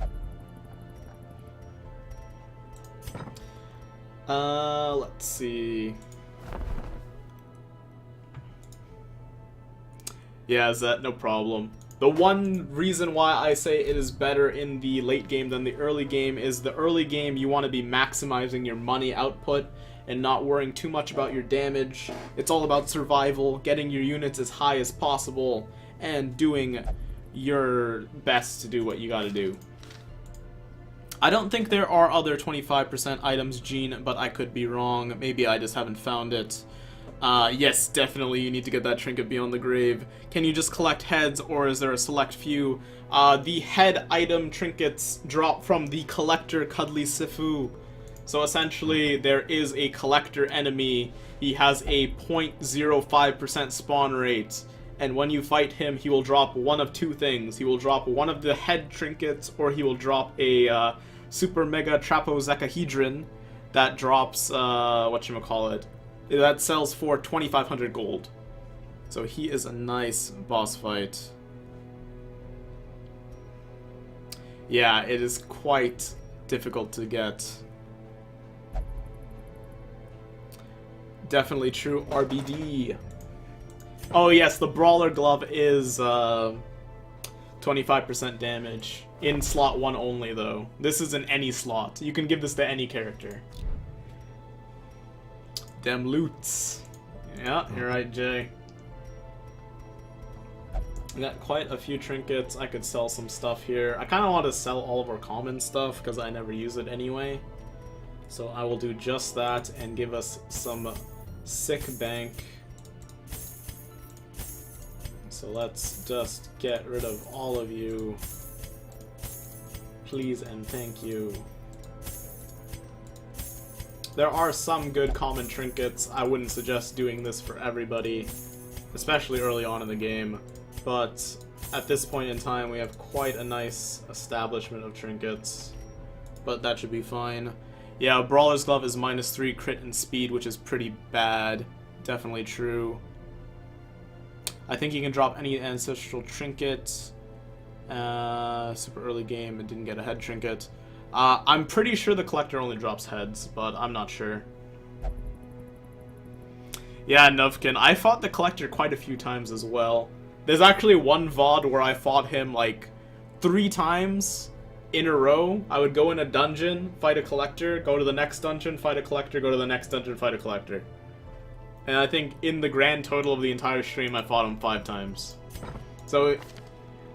Let's see. Yeah, Zet, no problem. The one reason why I say it is better in the late game than the early game is the early game you want to be maximizing your money output and not worrying too much about your damage. It's all about survival, getting your units as high as possible, and doing your best to do what you gotta do. I don't think there are other 25% items, Gene, but I could be wrong. Maybe I just haven't found it. Yes, definitely you need to get that trinket beyond the grave. Can you just collect heads, or is there a select few? The head item trinkets drop from the collector Cuddly Sifu. So essentially, there is a collector enemy. He has a 0.05% spawn rate, and when you fight him, he will drop one of two things. He will drop one of the head trinkets, or he will drop a Super Mega Trapozecahedron that drops, whatchamacallit, that sells for 2,500 gold. So he is a nice boss fight. Yeah, it is quite difficult to get. Definitely true. RBD. Oh yes, the Brawler Glove is 25% damage. In slot 1 only, though. This is in any slot. You can give this to any character. Dem loots. Yeah, you're right, Jay. I got quite a few trinkets. I could sell some stuff here. I kind of want to sell all of our common stuff because I never use it anyway. So I will do just that and give us some sick bank. So let's just get rid of all of you. Please and thank you. There are some good common trinkets. I wouldn't suggest doing this for everybody, especially early on in the game. But at this point in time, we have quite a nice establishment of trinkets. But that should be fine. Yeah, Brawler's Glove is -3 crit and speed, which is pretty bad. Definitely true. I think you can drop any ancestral trinket. Super early game and didn't get a head trinket. I'm pretty sure the collector only drops heads, but I'm not sure. Yeah, Nuvkin. I fought the collector quite a few times as well. There's actually one VOD where I fought him like 3 times in a row. I would go in a dungeon, fight a collector, go to the next dungeon, fight a collector, go to the next dungeon, fight a collector. And I think in the grand total of the entire stream, I fought him 5 times. So,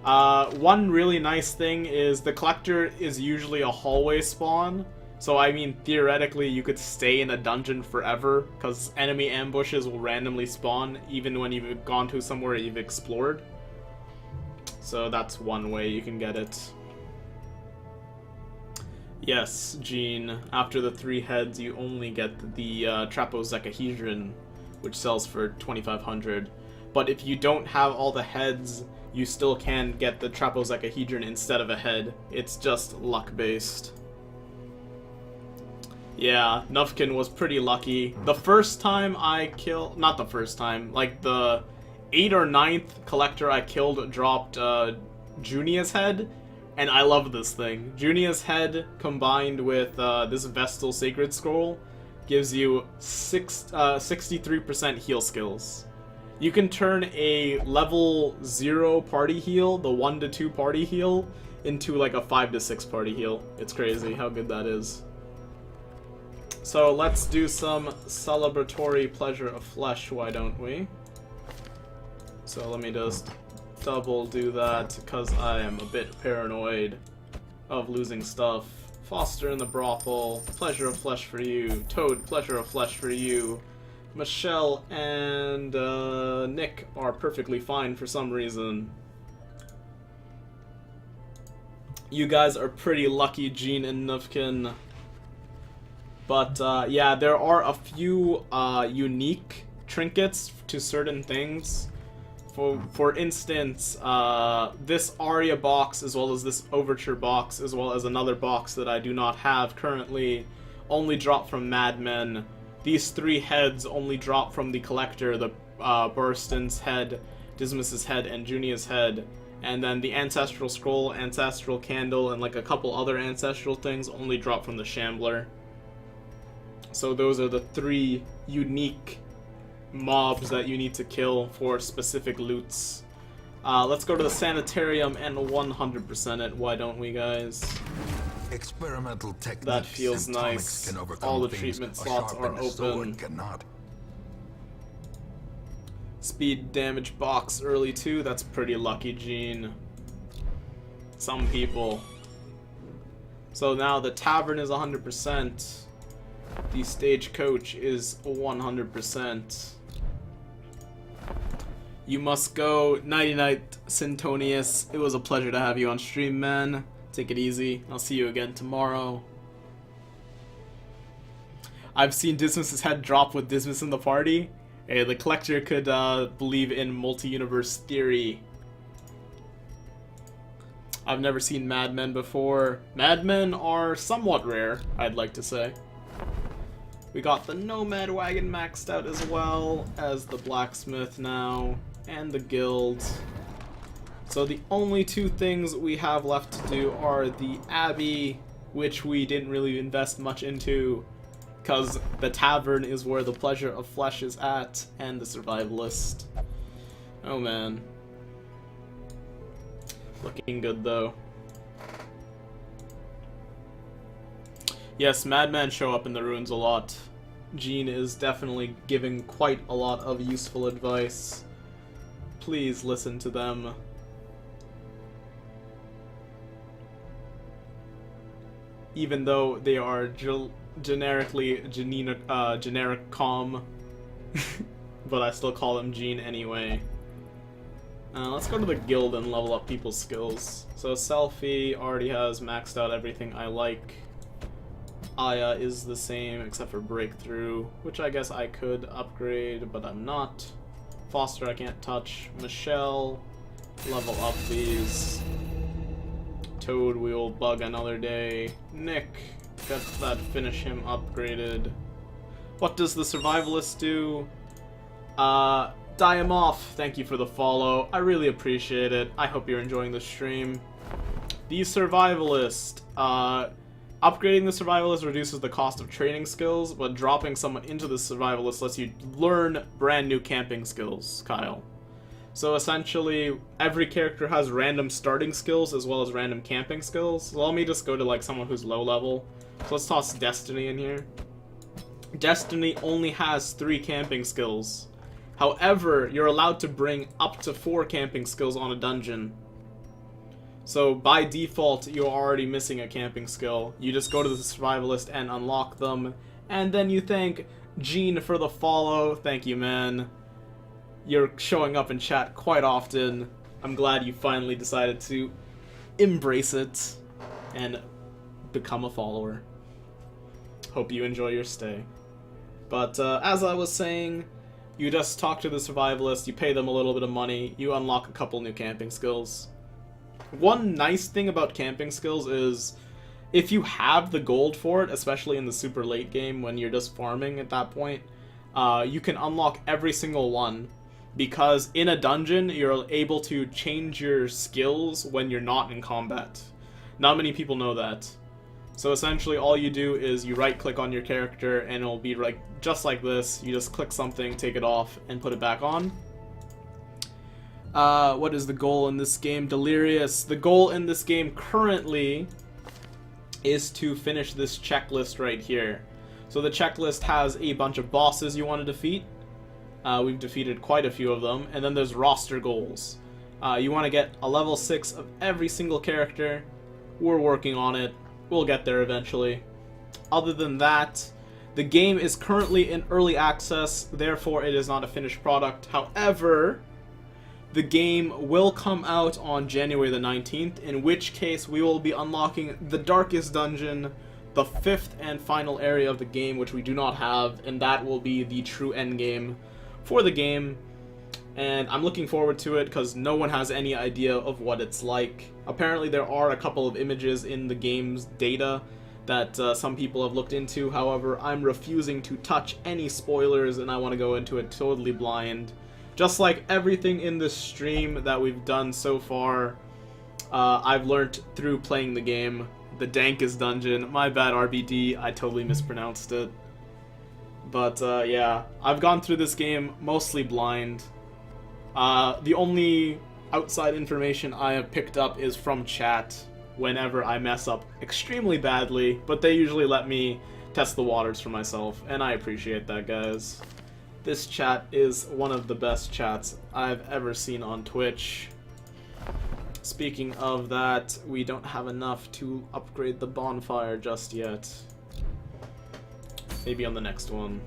one really nice thing is the collector is usually a hallway spawn. So, I mean, theoretically, you could stay in a dungeon forever, because enemy ambushes will randomly spawn, even when you've gone to somewhere you've explored. So, that's one way you can get it. Yes, Gene, after the 3 heads, you only get the Trapozecahedron, which sells for 2,500. But if you don't have all the heads, you still can get the Trapozecahedron instead of a head. It's just luck-based. Yeah, Nufkin was pretty lucky. The first time I killed... Not the first time. Like, the 8th or 9th collector I killed dropped Junia's head. And I love this thing. Junia's head combined with this Vestal Sacred Scroll gives you 63% heal skills. You can turn a level 0 party heal, the 1 to 2 party heal, into like a 5 to 6 party heal. It's crazy how good that is. So let's do some celebratory pleasure of flesh, why don't we? So let me just double do that, because I am a bit paranoid of losing stuff. Foster in the brothel, pleasure of flesh for you. Toad, pleasure of flesh for you. Michelle and Nick are perfectly fine for some reason. You guys are pretty lucky, Gene and Nufkin. But yeah, there are a few unique trinkets to certain things. For instance, this Aria box, as well as this Overture box, as well as another box that I do not have currently, only drop from Madmen. These 3 heads only drop from the Collector, the Burston's head, Dismas's head, and Junia's head. And then the Ancestral Scroll, Ancestral Candle, and like a couple other ancestral things only drop from the Shambler. So those are the 3 unique mobs that you need to kill for specific loots. Let's go to the Sanitarium and 100% it, why don't we, guys? Experimental techniques that feels and nice. can overcome All the things treatment a slots are sharpened sword open. Cannot. Speed damage box early too, that's pretty lucky, Gene. Some people. So now the Tavern is 100%. The Stagecoach is 100%. You must go. Nighty night, Sintonius. It was a pleasure to have you on stream, man. Take it easy. I'll see you again tomorrow. I've seen Dismas's head drop with Dismas in the party. Hey, the collector could believe in multi-universe theory. I've never seen madmen before. Madmen are somewhat rare, I'd like to say. We got the Nomad Wagon maxed out as well as the Blacksmith now, and the Guild. So the only two things we have left to do are the Abbey, which we didn't really invest much into, because the Tavern is where the pleasure of flesh is at, and the Survivalist. Oh man. Looking good though. Yes, madmen show up in the ruins a lot. Jean is definitely giving quite a lot of useful advice. Please listen to them. Even though they are generically generic calm, but I still call them Jean anyway. Let's go to the guild and level up people's skills. So Selfie already has maxed out everything I like. Aya is the same except for Breakthrough, which I guess I could upgrade, but I'm not. Foster I can't touch. Michelle, level up these. Toad we will bug another day. Nick, get that finish him upgraded. What does the Survivalist do? Die him off. Thank you for the follow. I really appreciate it. I hope you're enjoying the stream. The Survivalist. Upgrading the Survivalist reduces the cost of training skills, but dropping someone into the Survivalist lets you learn brand new camping skills, Kyle. So essentially, every character has random starting skills as well as random camping skills. So let me just go to like someone who's low level. So let's toss Destiny in here. Destiny only has 3 camping skills. However, you're allowed to bring up to 4 camping skills on a dungeon. So by default, you're already missing a camping skill. You just go to the Survivalist and unlock them. And then you thank Gene for the follow. Thank you, man. You're showing up in chat quite often. I'm glad you finally decided to embrace it and become a follower. Hope you enjoy your stay. But as I was saying, you just talk to the Survivalist, you pay them a little bit of money, you unlock a couple new camping skills. One nice thing about camping skills is if you have the gold for it, especially in the super late game when you're just farming at that point, you can unlock every single one. Because in a dungeon, you're able to change your skills when you're not in combat. Not many people know that. So essentially all you do is you right click on your character and it'll be like just like this. You just click something, take it off, and put it back on. What is the goal in this game? Delirious. The goal in this game currently is to finish this checklist right here. So the checklist has a bunch of bosses you want to defeat. We've defeated quite a few of them. And then there's roster goals. You want to get a level 6 of every single character. We're working on it. We'll get there eventually. Other than that, the game is currently in early access, therefore it is not a finished product. However, the game will come out on January the 19th, in which case we will be unlocking the Darkest Dungeon, the 5th and final area of the game, which we do not have, and that will be the true endgame for the game. And I'm looking forward to it because no one has any idea of what it's like. Apparently there are a couple of images in the game's data that some people have looked into. However, I'm refusing to touch any spoilers and I want to go into it totally blind. Just like everything in this stream that we've done so far, I've learned through playing the game. The Dankest Dungeon. My bad, RBD. I totally mispronounced it. But yeah, I've gone through this game mostly blind. The only outside information I have picked up is from chat whenever I mess up extremely badly, but they usually let me test the waters for myself, and I appreciate that, guys. This chat is one of the best chats I've ever seen on Twitch. Speaking of that, we don't have enough to upgrade the bonfire just yet. Maybe on the next one.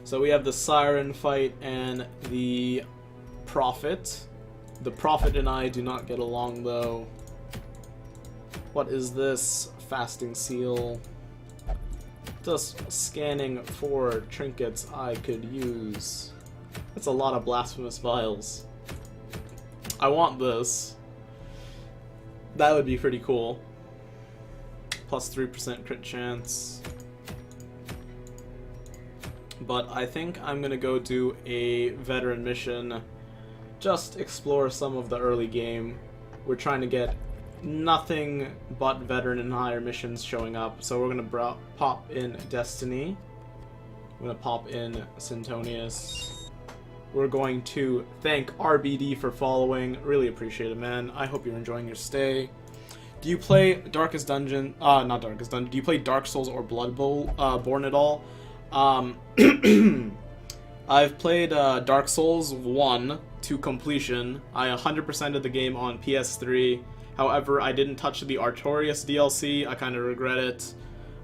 So we have the Siren fight and the Prophet. The Prophet and I do not get along, though. What is this? Fasting seal. Just scanning for trinkets I could use. That's a lot of blasphemous vials. I want this. That would be pretty cool. Plus 3% crit chance. But I think I'm gonna go do a veteran mission. Just explore some of the early game. We're trying to get nothing but veteran and higher missions showing up. So we're gonna pop in Destiny. I'm gonna pop in Sintonius. We're going to thank RBD for following. Really appreciate it, man. I hope you're enjoying your stay. Do you play Darkest Dungeon? Not Darkest Dungeon. Do you play Dark Souls or Bloodborne at all? I've played Dark Souls 1 to completion. I 100%ed the game on PS3. However, I didn't touch the Artorias DLC. I kind of regret it.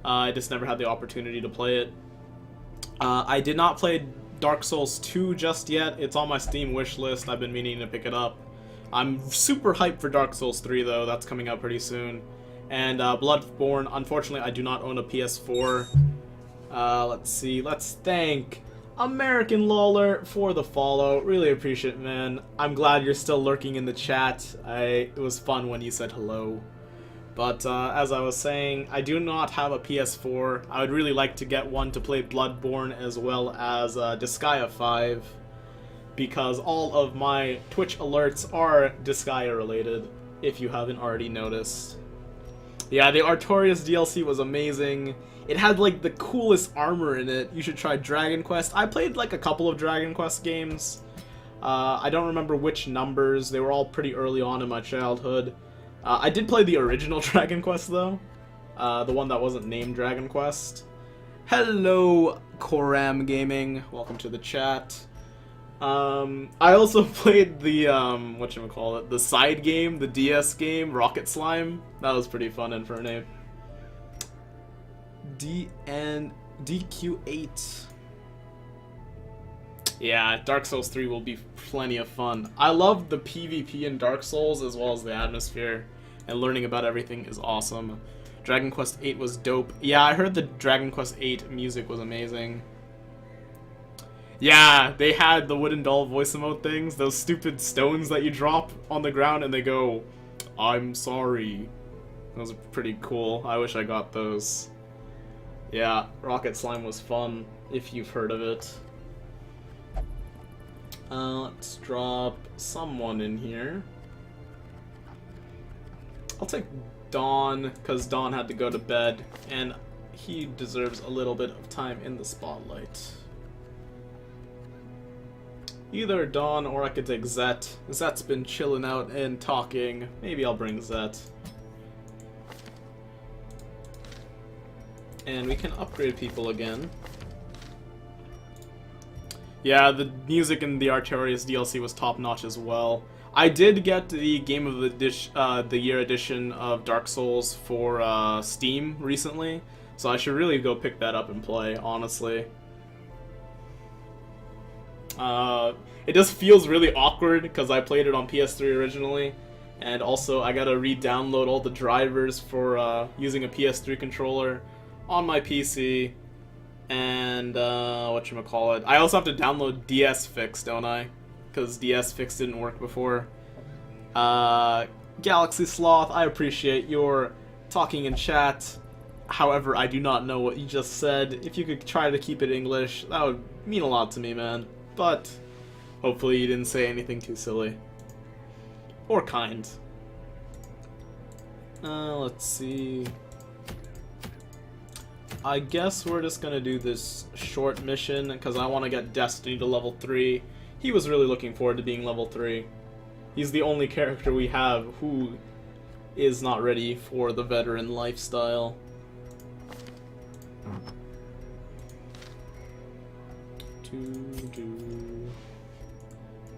I just never had the opportunity to play it. I did not play Dark Souls 2 just yet. It's on my Steam wishlist. I've been meaning to pick it up. I'm super hyped for Dark Souls 3 though. That's coming out pretty soon. And Bloodborne, unfortunately, I do not own a PS4. Let's see. Let's thank American Lawler for the follow. Really appreciate it, man. I'm glad you're still lurking in the chat. It was fun when you said hello. But as I was saying, I do not have a PS4. I would really like to get one to play Bloodborne as well as Disgaea 5. Because all of my Twitch alerts are Disgaea related, if you haven't already noticed. Yeah, the Artorias DLC was amazing. It had like the coolest armor in it. You should try Dragon Quest. I played like a couple of Dragon Quest games. I don't remember which numbers. They were all pretty early on in my childhood. I did play the original Dragon Quest though. The one that wasn't named Dragon Quest. Hello, Koram Gaming. Welcome to the chat. I also played the, whatchamacallit, the side game, the DS game, Rocket Slime. That was pretty fun and for a name. DQ8. Yeah, Dark Souls 3 will be plenty of fun. I love the PvP in Dark Souls as well as the atmosphere, and learning about everything is awesome. Dragon Quest 8 was dope. Yeah, I heard the Dragon Quest 8 music was amazing. Yeah, they had the wooden doll voice emote things, those stupid stones that you drop on the ground and they go, "I'm sorry." Those are pretty cool. I wish I got those. Yeah, Rocket Slime was fun, if you've heard of it. Let's drop someone in here. I'll take Dawn, because Dawn had to go to bed, and he deserves a little bit of time in the spotlight. Either Dawn or I could take Zet. Zet's been chilling out and talking. Maybe I'll bring Zet. And we can upgrade people again. Yeah, the music in the Artorias DLC was top-notch as well. I did get the Game of the Year edition of Dark Souls for Steam recently, so I should really go pick that up and play, honestly. It just feels really awkward because I played it on PS3 originally, and also I gotta re-download all the drivers for using a PS3 controller on my PC, and whatchamacallit. I also have to download DS Fix, don't I? Because DS Fix didn't work before. Galaxy Sloth, I appreciate your talking in chat. However, I do not know what you just said. If you could try to keep it English, that would mean a lot to me, man. But hopefully you didn't say anything too silly. Or kind. Let's see. I guess we're just gonna do this short mission because I want to get Destiny to level 3. He was really looking forward to being level 3. He's the only character we have who is not ready for the veteran lifestyle.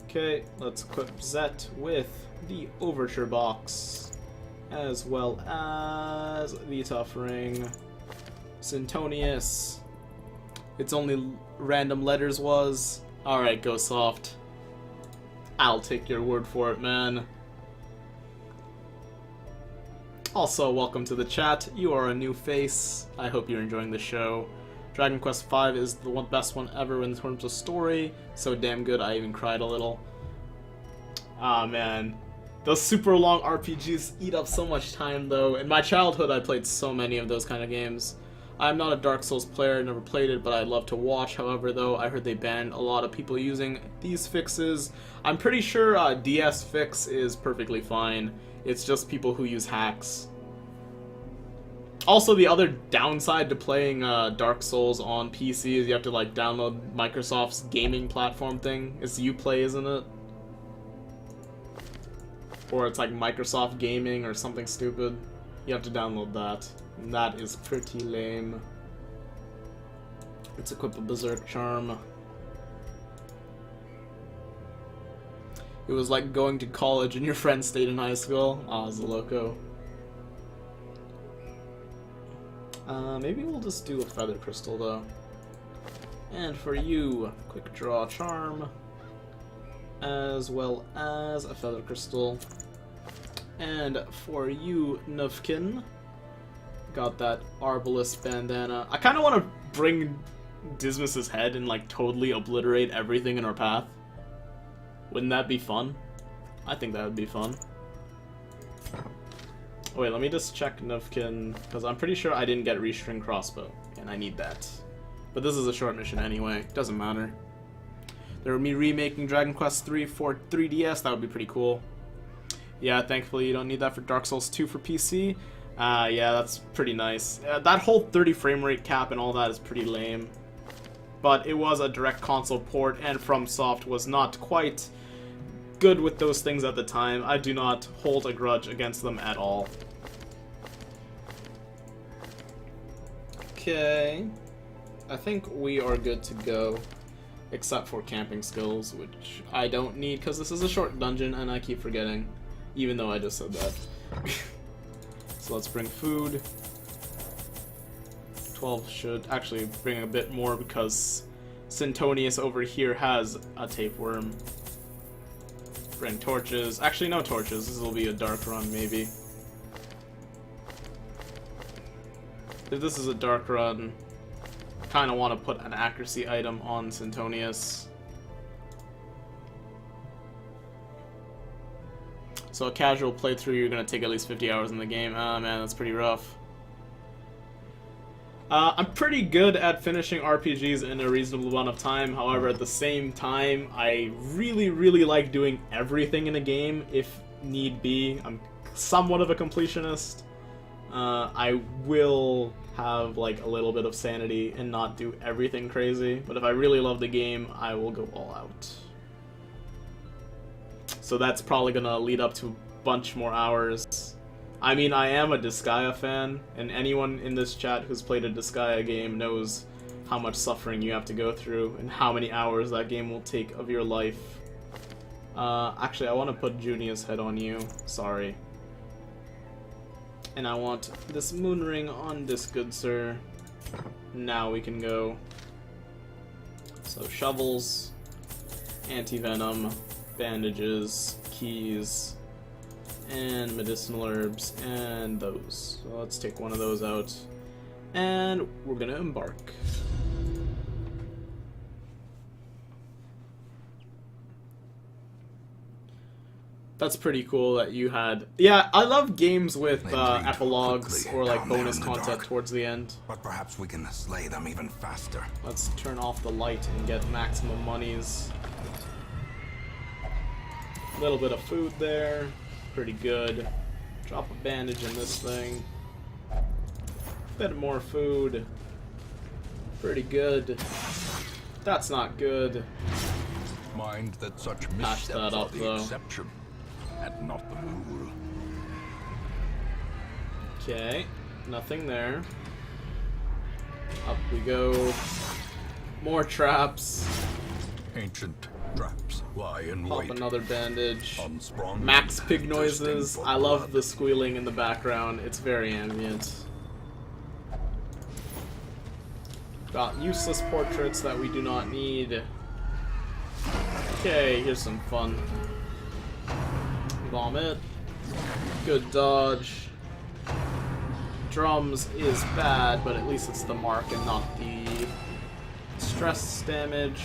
Okay, let's equip Zet with the Overture Box, as well as the Tough Ring. Sintonius. its only random letters was. Alright, go soft. I'll take your word for it, man. Also, welcome to the chat. You are a new face. I hope you're enjoying the show. Dragon Quest V is the best one ever in terms of story. So damn good, I even cried a little. Ah, man. Those super long RPGs eat up so much time, though. In my childhood, I played so many of those kind of games. I'm not a Dark Souls player, never played it, but I'd love to watch. However, though, I heard they banned a lot of people using these fixes. I'm pretty sure DS fix is perfectly fine. It's just people who use hacks. Also, the other downside to playing Dark Souls on PC is you have to like download Microsoft's gaming platform thing. It's Uplay, isn't it? Or it's like Microsoft Gaming or something stupid. You have to download that. And that is pretty lame. Let's equip a Berserk Charm. It was like going to college and your friend stayed in high school. Ah, it's a loco. Maybe we'll just do a Feather Crystal, though. And for you, Quick Draw Charm. As well as a Feather Crystal. And for you, Nufkin, got that Arbalest Bandana. I kind of want to bring Dismas's head and like totally obliterate everything in our path. Wouldn't that be fun? I think that would be fun. Wait, let me just check Nufkin, because I'm pretty sure I didn't get Restring Crossbow, and I need that. But this is a short mission anyway, doesn't matter. They're me remaking Dragon Quest III for 3DS, that would be pretty cool. Yeah, thankfully you don't need that for Dark Souls 2 for PC. Yeah, that's pretty nice. That whole 30 frame rate cap and all that is pretty lame. But it was a direct console port, and FromSoft was not quite good with those things at the time. I do not hold a grudge against them at all. Okay. I think we are good to go. Except for camping skills, which I don't need because this is a short dungeon and I keep forgetting. Even though I just said that. So let's bring food. 12 should actually bring a bit more because Sintonius over here has a tapeworm. Bring torches. Actually, no torches. This will be a dark run, maybe. If this is a dark run, I kind of want to put an accuracy item on Sintonius. So a casual playthrough, you're going to take at least 50 hours in the game. Ah, man, that's pretty rough. I'm pretty good at finishing RPGs in a reasonable amount of time. However, at the same time, I really, really like doing everything in a game if need be. I'm somewhat of a completionist. I will have like a little bit of sanity and not do everything crazy. But if I really love the game, I will go all out. So that's probably going to lead up to a bunch more hours. I mean, I am a Disgaea fan, and anyone in this chat who's played a Disgaea game knows how much suffering you have to go through and how many hours that game will take of your life. Actually, I want to put Junia's head on you. Sorry. And I want this moon ring on this good sir. Now we can go. So shovels, anti-venom, bandages, keys, and medicinal herbs, and those. So let's take one of those out, and we're gonna embark. That's pretty cool that you had... Yeah, I love games with epilogues or like bonus content towards the end. But perhaps we can slay them even faster. Let's turn off the light and get maximum monies. A little bit of food there. Pretty good. Drop a bandage in this thing. Bit more food. Pretty good. That's not good. Mind that such Patch that missteps are up, the though. exception, and not the rule. Okay, nothing there. Up we go. More traps. Ancient traps lie in Pop wait. another bandage. Unsprung Max and pig thirsting noises. for I love blood. the squealing in the background. It's very ambient. Got useless portraits that we do not need. Okay, here's some fun. Vomit. Good dodge. Drums is bad, but at least it's the mark and not the stress damage.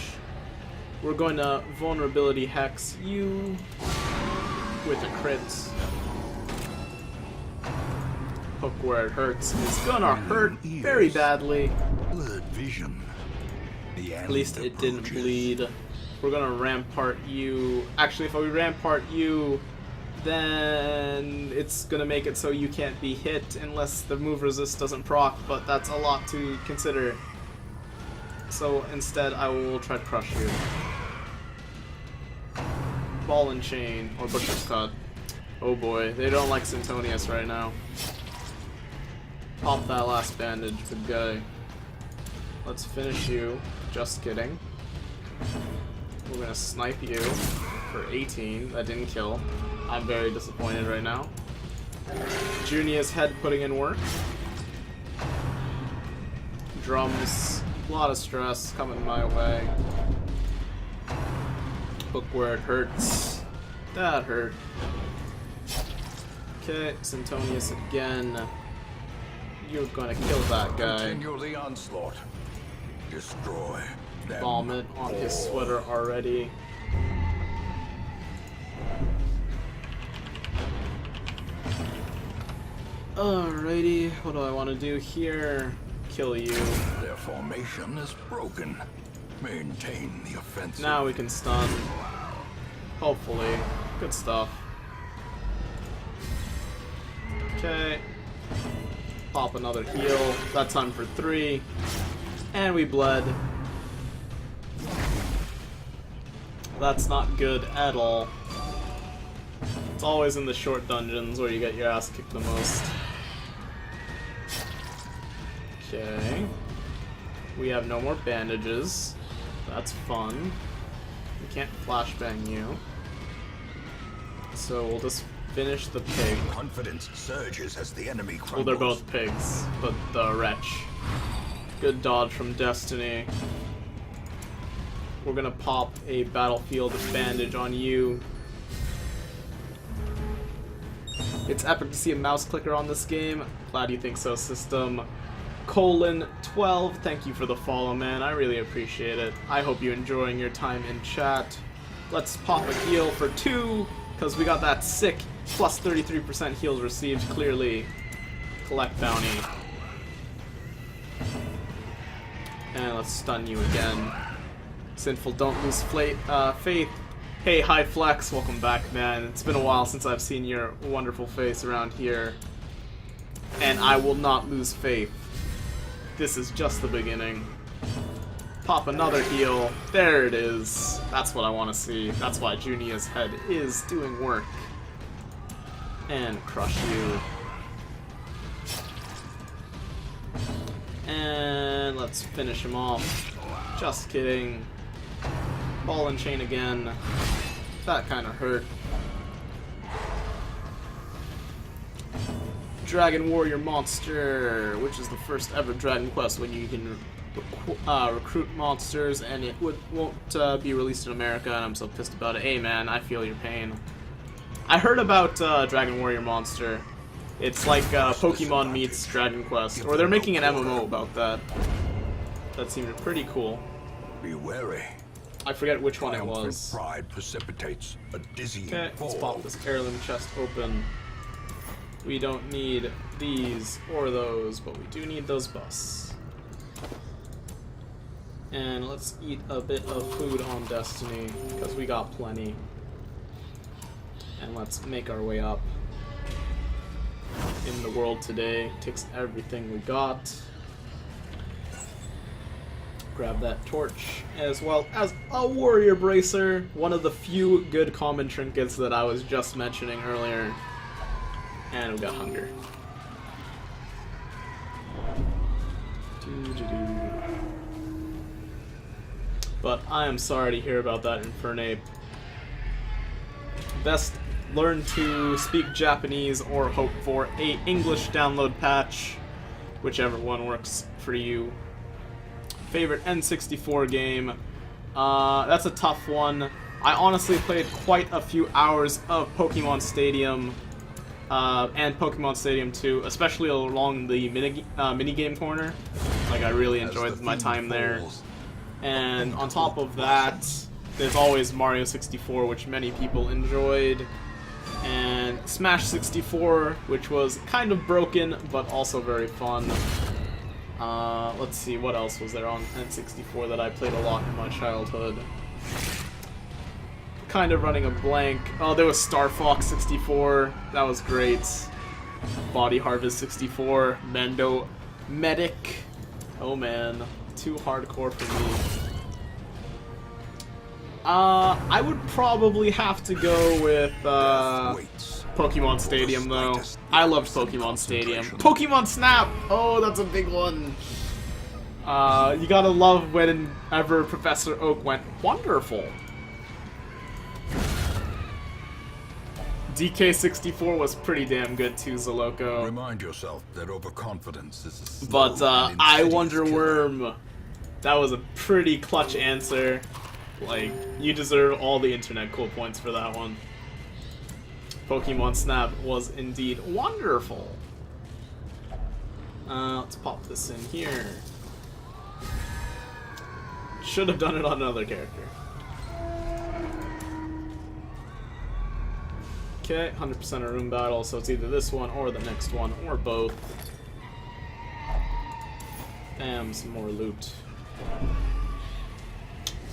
We're going to vulnerability hex you with a crit. Hook where it hurts is gonna hurt very badly. Blurred vision. At least it didn't bleed. We're gonna rampart you. Actually, if we rampart you, then it's gonna make it so you can't be hit unless the move resist doesn't proc, but that's a lot to consider. So instead, I will try to crush you. Ball and chain, or butcher's cut. Oh boy, they don't like Sintonius right now. Pop that last bandage, good guy. Let's finish you. Just kidding. We're gonna snipe you for 18. That didn't kill. I'm very disappointed right now. Junia's head putting in work. Drums. A lot of stress coming my way. Hook where it hurts. That hurt. Okay, Sintonius again. You're gonna kill that guy. Continue the onslaught. Destroy them. Vomit on his sweater already. Alrighty, what do I want to do here? Kill you. Their formation is broken. Maintain the offensive. Now we can stun. Hopefully. Good stuff. Okay. Pop another heal. That time for 3. And we bled. That's not good at all. It's always in the short dungeons where you get your ass kicked the most. Okay. We have no more bandages. That's fun. We can't flashbang you. So we'll just finish the pig. Confidence surges as the enemy crumbles. Well, they're both pigs, but the wretch. Good dodge from Destiny. We're gonna pop a battlefield bandage on you. It's epic to see a mouse clicker on this game. Glad you think so, System. :12. Thank you for the follow, man. I really appreciate it. I hope you're enjoying your time in chat. Let's pop a heal for 2, because we got that sick plus 33% heals received, clearly. Collect bounty. And let's stun you again. Sinful, don't lose faith. Hey, High Flex, welcome back, man. It's been a while since I've seen your wonderful face around here. And I will not lose faith. This is just the beginning. Pop another heal. There it is. That's what I want to see. That's why Junia's head is doing work. And crush you. And let's finish him off. Just kidding. Ball and chain again. That kind of hurt. Dragon Warrior Monster, which is the first ever Dragon Quest when you can recruit monsters, and it won't be released in America, and I'm so pissed about it. Hey man, I feel your pain. I heard about Dragon Warrior Monster. It's like Pokemon meets Dragon Quest, or they're making an MMO about that. That seemed pretty cool. Be wary. I forget which one it Triumphant was. pride precipitates a dizzying Okay, let's fall. pop this heirloom chest open. We don't need these or those, but we do need those busts. And let's eat a bit of food on Destiny, because we got plenty. And let's make our way up. In the world today, takes everything we got. Grab that torch, as well as a warrior bracer, one of the few good common trinkets that I was just mentioning earlier. And we got hunger. But I am sorry to hear about that, Infernape. Best learn to speak Japanese or hope for a English download patch, whichever one works for you. Favorite N64 game. That's a tough one. I honestly played quite a few hours of Pokemon Stadium and Pokemon Stadium 2, especially along the minigame corner. Like, I really enjoyed my time there. And on top of that, there's always Mario 64, which many people enjoyed. And Smash 64, which was kind of broken, but also very fun. Let's see, what else was there on N64 that I played a lot in my childhood? Kind of running a blank. Oh, there was Star Fox 64. That was great. Body Harvest 64. Mendo Medic. Oh man, too hardcore for me. I would probably have to go with Pokemon Stadium though. I loved Pokemon Stadium. Pokemon Snap! Oh, that's a big one. You gotta love whenever Professor Oak went wonderful. DK64 was pretty damn good too, Zoloco. Remind yourself that overconfidence is a slow But and I insidious Wonder killer. Worm. That was a pretty clutch answer. Like, you deserve all the internet cool points for that one. Pokemon Snap was indeed wonderful. Let's pop this in here. Should have done it on another character. Okay, 100% a room battle, so it's either this one or the next one, or both. Bam, some more loot.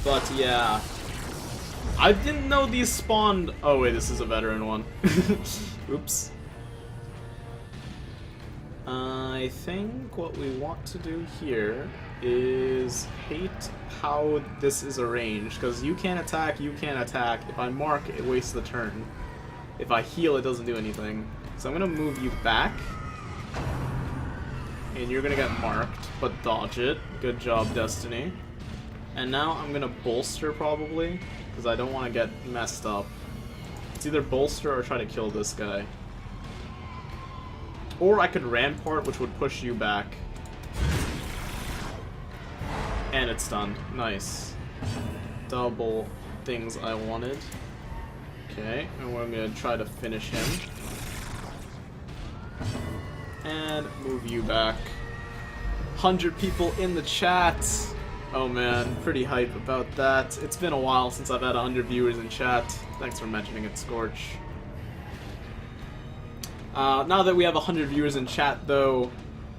But yeah, I didn't know these spawned. Oh wait, this is a veteran one. Oops. I think what we want to do here is hate how this is arranged, because you can't attack, you can't attack. If I mark, it wastes the turn. If I heal, it doesn't do anything. So I'm gonna move you back. And you're gonna get marked, but dodge it. Good job, Destiny. And now I'm gonna bolster probably, because I don't want to get messed up. It's either bolster or try to kill this guy. Or I could Rampart, which would push you back. And it's done. Nice. Double things I wanted. Okay, and we're gonna try to finish him. And move you back. 100 people in the chat. Oh man, pretty hype about that. It's been a while since I've had 100 viewers in chat. Thanks for mentioning it, Scorch. Now that we have 100 viewers in chat though,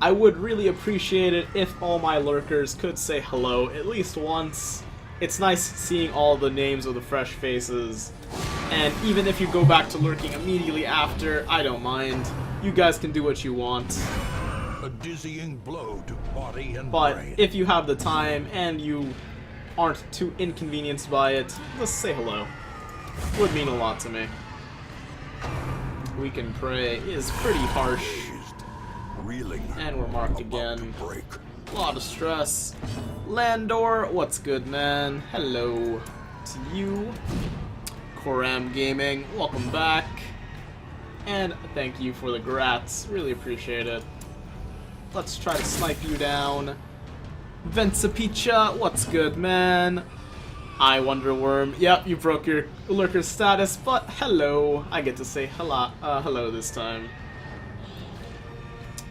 I would really appreciate it if all my lurkers could say hello at least once. It's nice seeing all the names of the fresh faces. And even if you go back to lurking immediately after, I don't mind. You guys can do what you want. A dizzying blow to body and But brain. if you have the time and you aren't too inconvenienced by it, just say hello. Would mean a lot to me. We Can Pray is pretty harsh. Reeling. And we're marked about to again. break. A lot of stress. Landor, what's good, man? Hello to you. Koram Gaming, welcome back. And thank you for the grats. Really appreciate it. Let's try to snipe you down. Vensapicha, what's good, man? I Wonder Worm. Yep, you broke your lurker status, but hello. I get to say hello this time.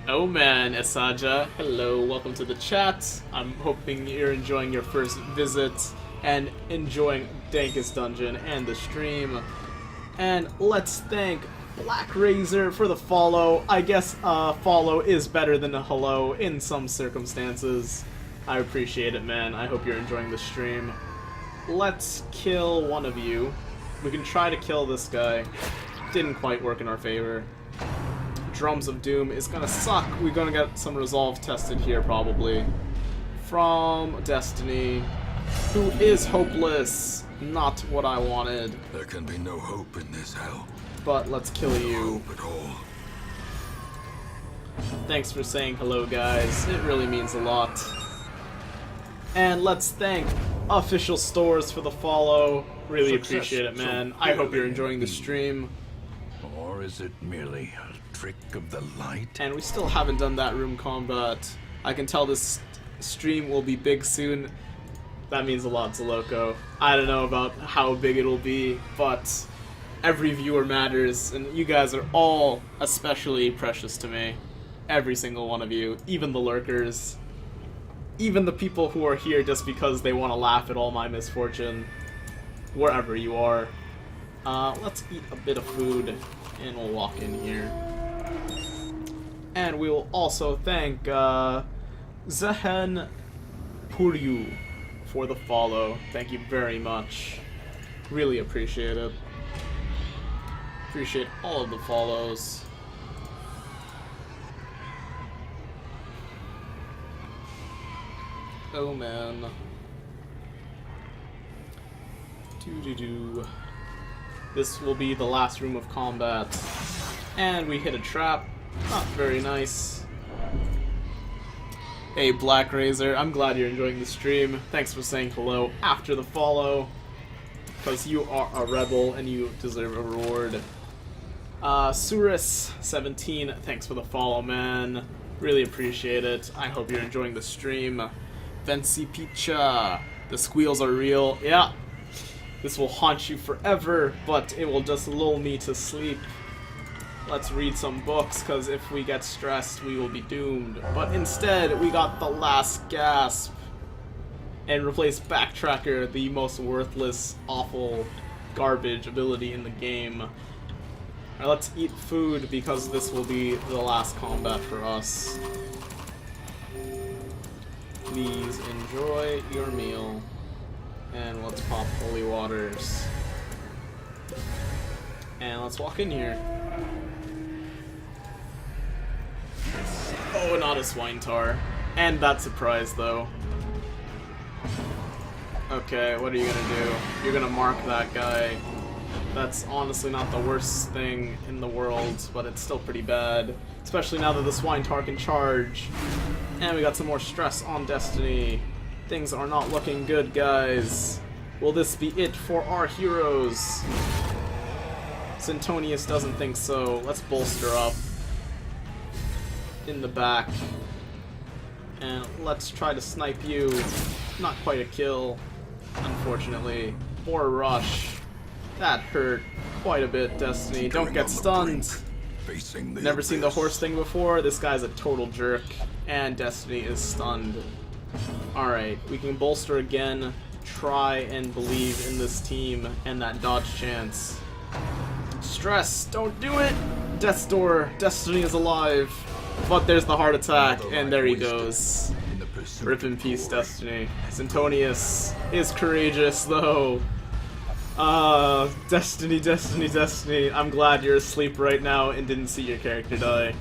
Oh man, Esaja. Hello, welcome to the chat. I'm hoping you're enjoying your first visit and enjoying Dankest Dungeon and the stream. And let's thank Black Razor for the follow. I guess follow is better than a hello in some circumstances. I appreciate it, man. I hope you're enjoying the stream. Let's kill one of you. We can try to kill this guy. Didn't quite work in our favor. Drums of Doom is gonna suck. We're gonna get some resolve tested here probably. From Destiny, who is hopeless. Not what I wanted. There can be no hope in this hell. But let's kill you. Hope at all. Thanks for saying hello, guys. It really means a lot. And let's thank Official Stores for the follow. Really Success appreciate it, so man. I hope you're clearly enjoying the indeed. stream. Or is it merely a trick of the light? And we still haven't done that room combat. I can tell this stream will be big soon. That means a lot to Loco. I don't know about how big it'll be, but every viewer matters, and you guys are all especially precious to me. Every single one of you, even the lurkers. Even the people who are here just because they want to laugh at all my misfortune. Wherever you are. Let's eat a bit of food, and we'll walk in here. And we will also thank Zehen Puryu for the follow. Thank you very much. Really appreciate it. Appreciate all of the follows. Oh man. Doo-doo-doo. This will be the last room of combat. And we hit a trap. Not very nice. Hey, Black Razor, I'm glad you're enjoying the stream. Thanks for saying hello after the follow. Because you are a rebel and you deserve a reward. Surus17, thanks for the follow, man. Really appreciate it. I hope you're enjoying the stream. Vency Picha, the squeals are real. Yeah, this will haunt you forever, but it will just lull me to sleep. Let's read some books, because if we get stressed, we will be doomed. But instead, we got The Last Gasp. And replaced Backtracker, the most worthless, awful, garbage ability in the game. Alright, let's eat food, because this will be the last combat for us. Please enjoy your meal. And let's pop holy waters. And let's walk in here. Oh, not a swine tar. And that surprise, though. Okay, what are you gonna do? You're gonna mark that guy. That's honestly not the worst thing in the world, but it's still pretty bad. Especially now that the swine tar can charge. And we got some more stress on Destiny. Things are not looking good, guys. Will this be it for our heroes? Sintonius doesn't think so. Let's bolster up. In the back. And let's try to snipe you. Not quite a kill, unfortunately. Or a rush. That hurt quite a bit, Destiny. Don't get stunned. Never seen the horse thing before. This guy's a total jerk. And Destiny is stunned. Alright, we can bolster again. Try and believe in this team and that dodge chance. Stress, don't do it! Death's Door, Destiny is alive. But there's the heart attack, and there he goes. Rip in peace, Destiny. Sintonius is courageous, though. Destiny, Destiny, Destiny. I'm glad you're asleep right now and didn't see your character die.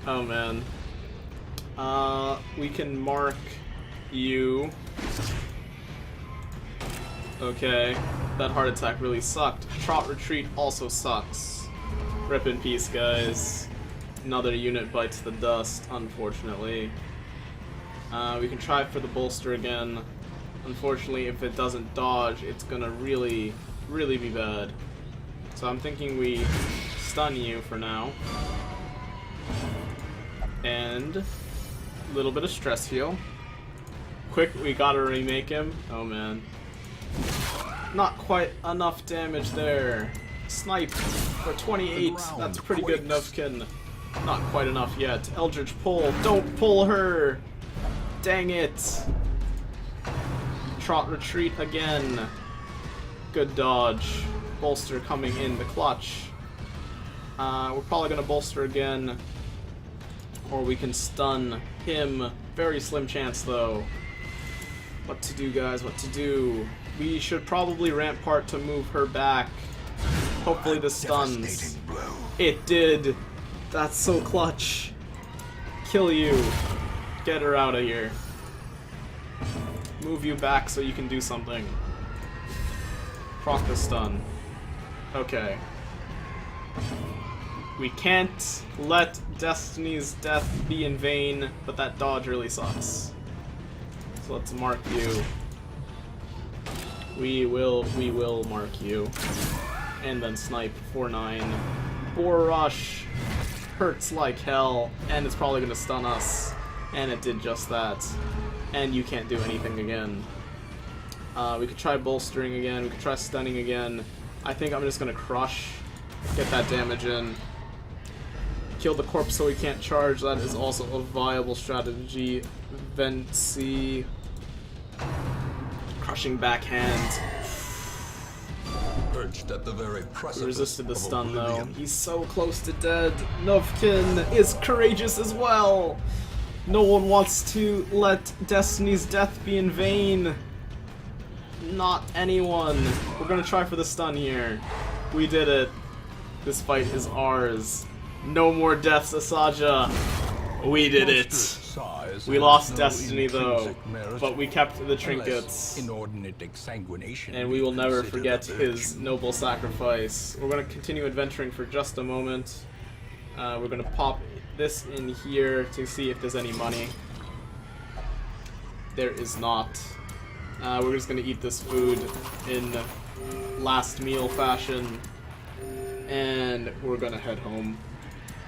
Oh, man. We can mark you. Okay. That heart attack really sucked. Trot Retreat also sucks. Rip in peace, guys. Another unit bites the dust, unfortunately. We can try for the bolster again. Unfortunately, if it doesn't dodge, it's gonna really, really be bad. So I'm thinking we stun you for now. And a little bit of stress heal. Quick, we gotta remake him. Oh man. Not quite enough damage there. Snipe for 28. That's pretty good, Nufkin. Not quite enough yet. Eldritch pull. Don't pull her! Dang it! Trot retreat again. Good dodge. Bolster coming in the clutch. We're probably gonna bolster again. Or we can stun him. Very slim chance though. What to do, guys? What to do? We should probably rampart to move her back. Hopefully this stuns. It did! That's so clutch. Kill you. Get her out of here. Move you back so you can do something. Proc the stun. Okay. We can't let Destiny's death be in vain, but that dodge really sucks. So let's mark you. We will mark you. And then snipe 4-9. Boar Rush hurts like hell, and it's probably gonna stun us. And it did just that. and you can't do anything again. We could try bolstering again, we could try stunning again. I think I'm just gonna crush, get that damage in. Kill the corpse so he can't charge, that is also a viable strategy. Vency. Crushing backhand. Perched at the very precipice He resisted the of stun oblivion. though. He's so close to dead. Novkin is courageous as well. No one wants to let Destiny's death be in vain. Not anyone. We're gonna try for the stun here. We did it. This fight is ours. No more deaths, Asaja. We did it. We lost Destiny though, but we kept the trinkets. Inordinate exsanguination And we will never forget his noble sacrifice. We're going to continue adventuring for just a moment. We're going to pop this in here to see if there's any money. There is not. We're just going to eat this food in last meal fashion. And we're going to head home.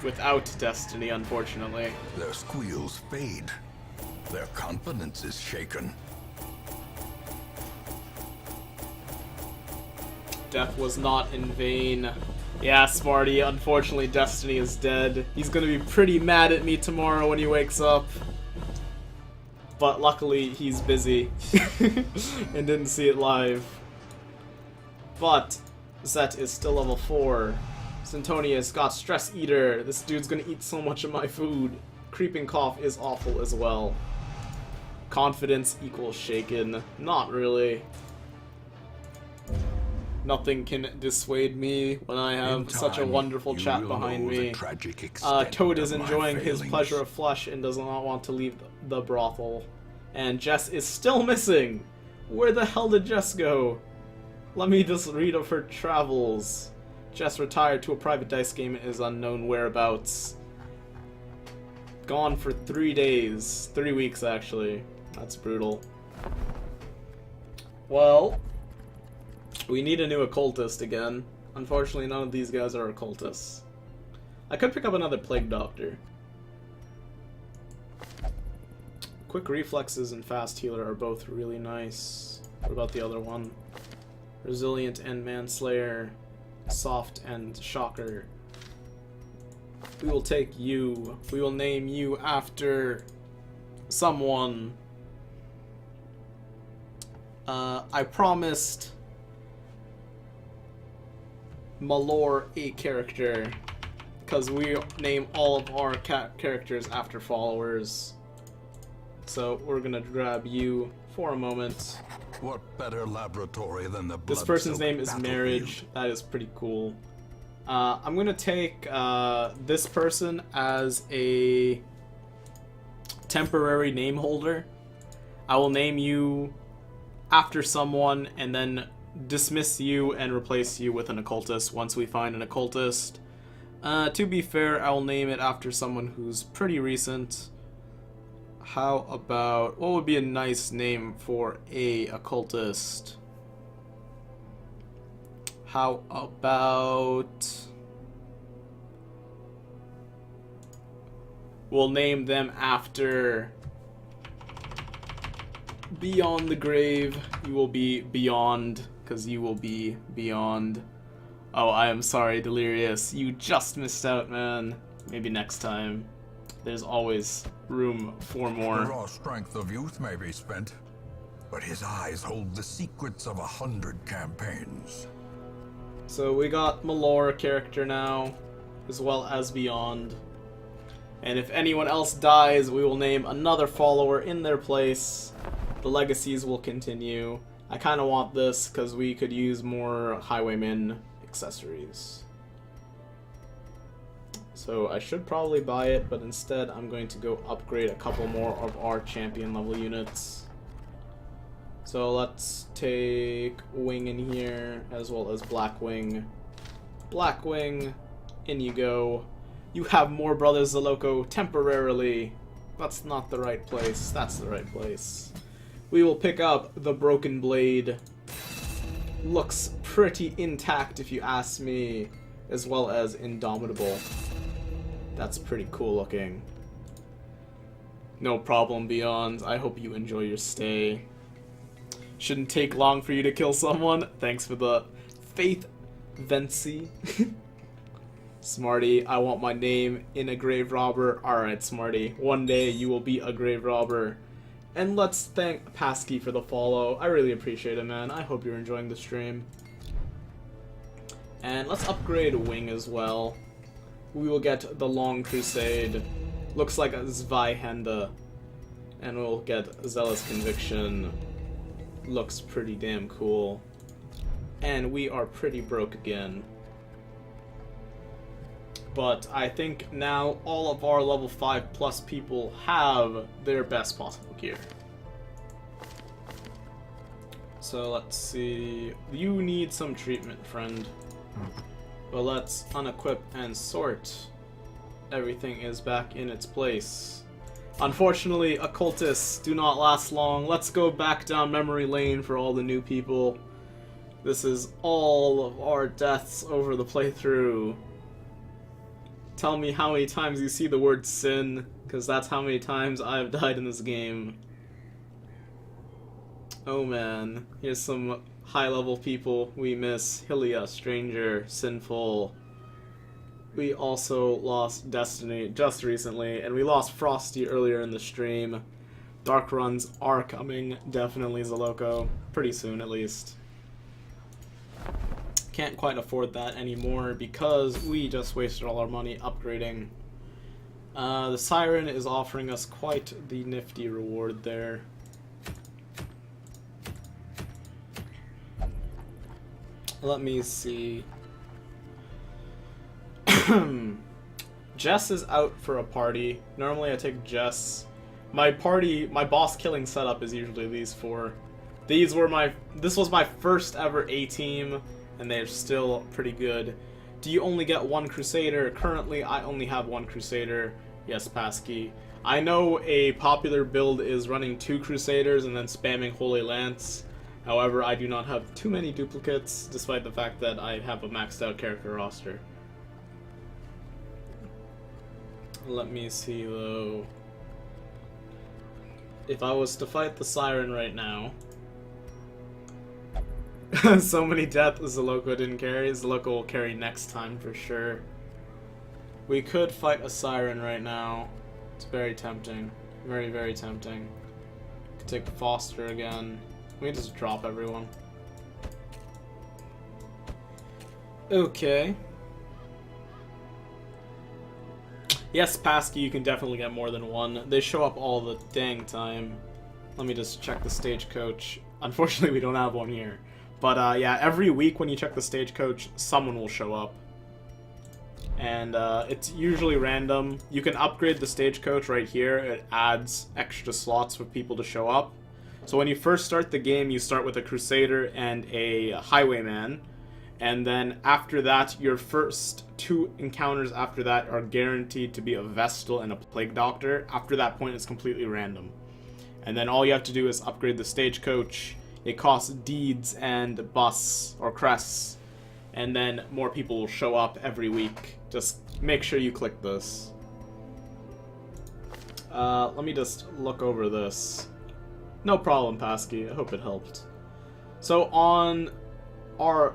Without Destiny, unfortunately. Their squeals fade. Their confidence is shaken. Death was not in vain. Yeah, Smarty, unfortunately Destiny is dead. He's gonna be pretty mad at me tomorrow when he wakes up. But luckily, he's busy. And didn't see it live. But Zet is still level 4. Santonius got Stress Eater. This dude's gonna eat so much of my food. Creeping Cough is awful as well. Confidence equals shaken. Not really. Nothing can dissuade me when I have such a wonderful chat behind me. Toad is enjoying his pleasure of flesh and does not want to leave the brothel. And Jess is still missing! Where the hell did Jess go? Let me just read of her travels. Jess retired to a private dice game and is unknown whereabouts. Gone for 3 days. 3 weeks, actually. That's brutal. Well, we need a new occultist again. Unfortunately, none of these guys are occultists. I could pick up another Plague Doctor. Quick Reflexes and Fast Healer are both really nice. What about the other one? Resilient and Manslayer. Soft and Shocker. We will take you. We will name you after someone. I promised Malor a character because we name all of our characters after followers. So we're gonna grab you for a moment. What better laboratory than the This person's name is Marriage. That is pretty cool. I'm gonna take this person as a temporary name holder. I will name you after someone and then dismiss you and replace you with an occultist once we find an occultist. To be fair, I will name it after someone who's pretty recent. How about, what would be a nice name for a occultist? How about, we'll name them after Beyond the Grave. You will be Beyond, because you will be Beyond. Oh, I am sorry, Delirious. You just missed out, man. Maybe next time. There's always room for more. The raw strength of youth may be spent, but his eyes hold the secrets of 100 campaigns. So we got Malora character now, as well as Beyond. And if anyone else dies, we will name another follower in their place. The legacies will continue. I kind of want this because we could use more Highwayman accessories. So I should probably buy it, but instead I'm going to go upgrade a couple more of our champion level units. So let's take Wing in here, as well as Blackwing. Blackwing, in you go. You have more Brothers Zaloco temporarily. That's not the right place. That's the right place. We will pick up the Broken Blade. Looks pretty intact if you ask me, as well as Indomitable. That's pretty cool looking. No problem, Beyond. I hope you enjoy your stay. Shouldn't take long for you to kill someone. Thanks for the faith, Vency. Smarty, I want my name in a grave robber. Alright, Smarty. One day you will be a grave robber. And let's thank Pasky for the follow. I really appreciate it, man. I hope you're enjoying the stream. And let's upgrade Wing as well. We will get the Long Crusade. Looks like a Zweihände. And we'll get Zealous Conviction. Looks pretty damn cool. And we are pretty broke again. But I think now all of our level 5 plus people have their best possible gear. So let's see. You need some treatment, friend. But let's unequip and sort. Everything is back in its place. Unfortunately, occultists do not last long. Let's go back down memory lane for all the new people. This is all of our deaths over the playthrough. Tell me how many times you see the word sin, because that's how many times I've died in this game. Oh man, here's some high-level people we miss. Hylia, Stranger, Sinful. We also lost Destiny just recently, and we lost Frosty earlier in the stream. Dark runs are coming, definitely Zoloco, pretty soon at least. Can't quite afford that anymore because we just wasted all our money upgrading. The Siren is offering us quite the nifty reward there. Let me see. Jess is out for a party. Normally I take Jess. My boss killing setup is usually these four. This was my first ever A-team. And they're still pretty good. Do you only get one Crusader? Currently, I only have one Crusader. Yes, Pasky. I know a popular build is running 2 Crusaders and then spamming Holy Lance. However, I do not have too many duplicates, despite the fact that I have a maxed out character roster. Let me see, though. If I was to fight the Siren right now... So many deaths Zoloco didn't carry. Zoloco will carry next time for sure. We could fight a Siren right now. It's very tempting. Very, very tempting. Could take Foster again. We can just drop everyone. Okay. Yes, Pasky, you can definitely get more than one. They show up all the dang time. Let me just check the stagecoach. Unfortunately, we don't have one here. But yeah, every week when you check the stagecoach, someone will show up. And it's usually random. You can upgrade the stagecoach right here. It adds extra slots for people to show up. So when you first start the game, you start with a Crusader and a Highwayman. And then after that, your first 2 encounters after that are guaranteed to be a Vestal and a Plague Doctor. After that point, it's completely random. And then all you have to do is upgrade the stagecoach. It costs deeds and busts or crests, and then more people will show up every week. Just make sure you click this. Let me just look over this. No problem, Pasky. I hope it helped. So on our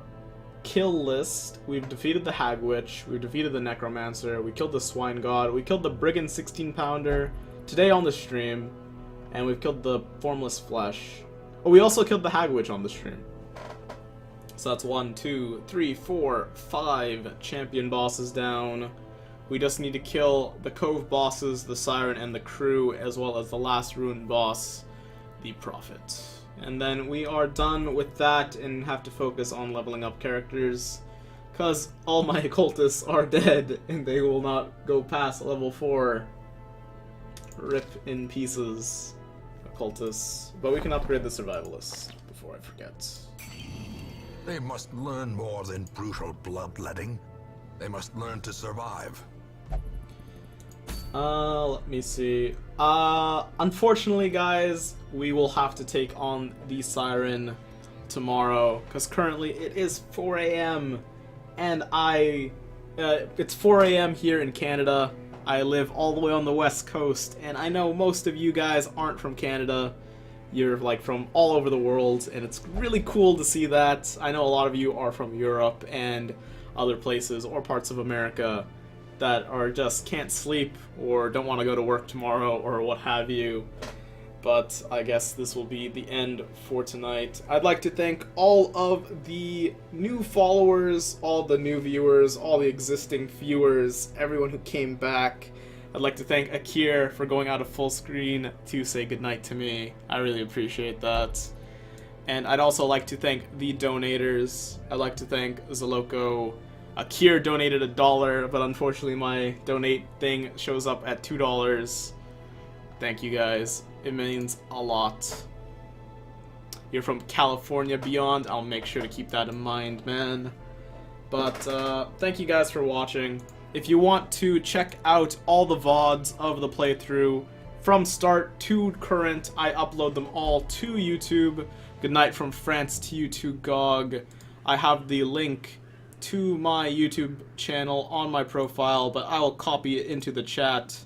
kill list, we've defeated the Hag Witch, we've defeated the Necromancer, we killed the Swine God, we killed the Brigand 16-pounder today on the stream, and we've killed the Formless Flesh. Oh, we also killed the Hag Witch on the stream. So that's 1, 2, 3, 4, 5 champion bosses down. We just need to kill the Cove bosses, the Siren, and the crew, as well as the last ruined boss, the Prophet. And then we are done with that and have to focus on leveling up characters. Because all my occultists are dead and they will not go past level 4. Rip in pieces. Cultists, but we can upgrade the survivalist before I forget. They must learn more than brutal bloodletting. They must learn to survive. Let me see. Unfortunately, guys, we will have to take on the Siren tomorrow, because currently it is 4 a.m. and it's 4 a.m. here in Canada. I live all the way on the West Coast, and I know most of you guys aren't from Canada. You're like from all over the world, and it's really cool to see that. I know a lot of you are from Europe and other places or parts of America that are just can't sleep or don't want to go to work tomorrow or what have you. But I guess this will be the end for tonight. I'd like to thank all of the new followers, all the new viewers, all the existing viewers, everyone who came back. I'd like to thank Akir for going out of full screen to say goodnight to me. I really appreciate that. And I'd also like to thank the donators. I'd like to thank Zaloko. Akir donated $1, but unfortunately my donate thing shows up at $2. Thank you guys. It means a lot. You're from California beyond. I'll make sure to keep that in mind, man. But thank you guys for watching. If you want to check out all the VODs of the playthrough from start to current, I upload them all to YouTube. Good night from France to you to GOG. I have the link to my YouTube channel on my profile, but I will copy it into the chat.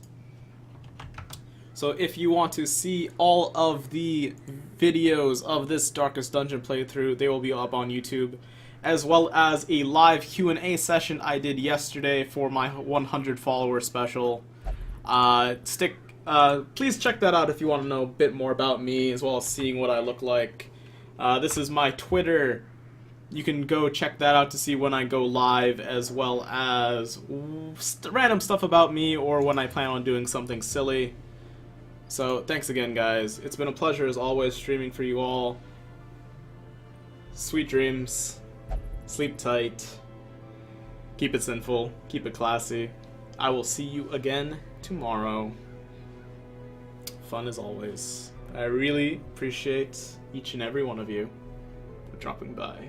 So if you want to see all of the videos of this Darkest Dungeon playthrough, they will be up on YouTube, as well as a live Q&A session I did yesterday for my 100 follower special. Please check that out if you want to know a bit more about me, as well as seeing what I look like. This is my Twitter. You can go check that out to see when I go live, as well as random stuff about me or when I plan on doing something silly. So, thanks again, guys. It's been a pleasure, as always, streaming for you all. Sweet dreams. Sleep tight. Keep it sinful. Keep it classy. I will see you again tomorrow. Fun as always. I really appreciate each and every one of you for dropping by.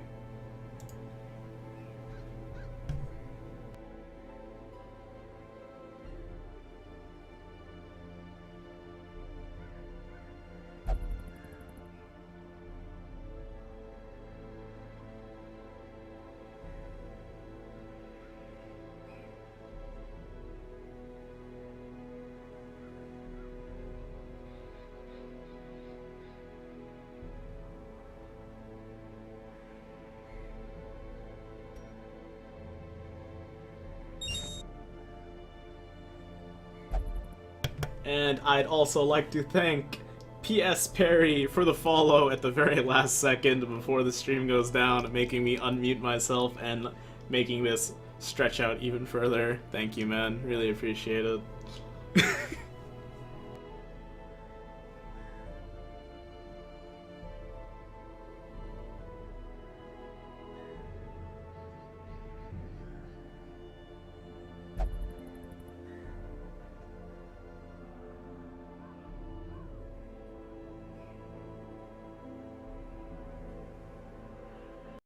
And I'd also like to thank P.S. Perry for the follow at the very last second before the stream goes down, making me unmute myself and making this stretch out even further. Thank you, man. Really appreciate it.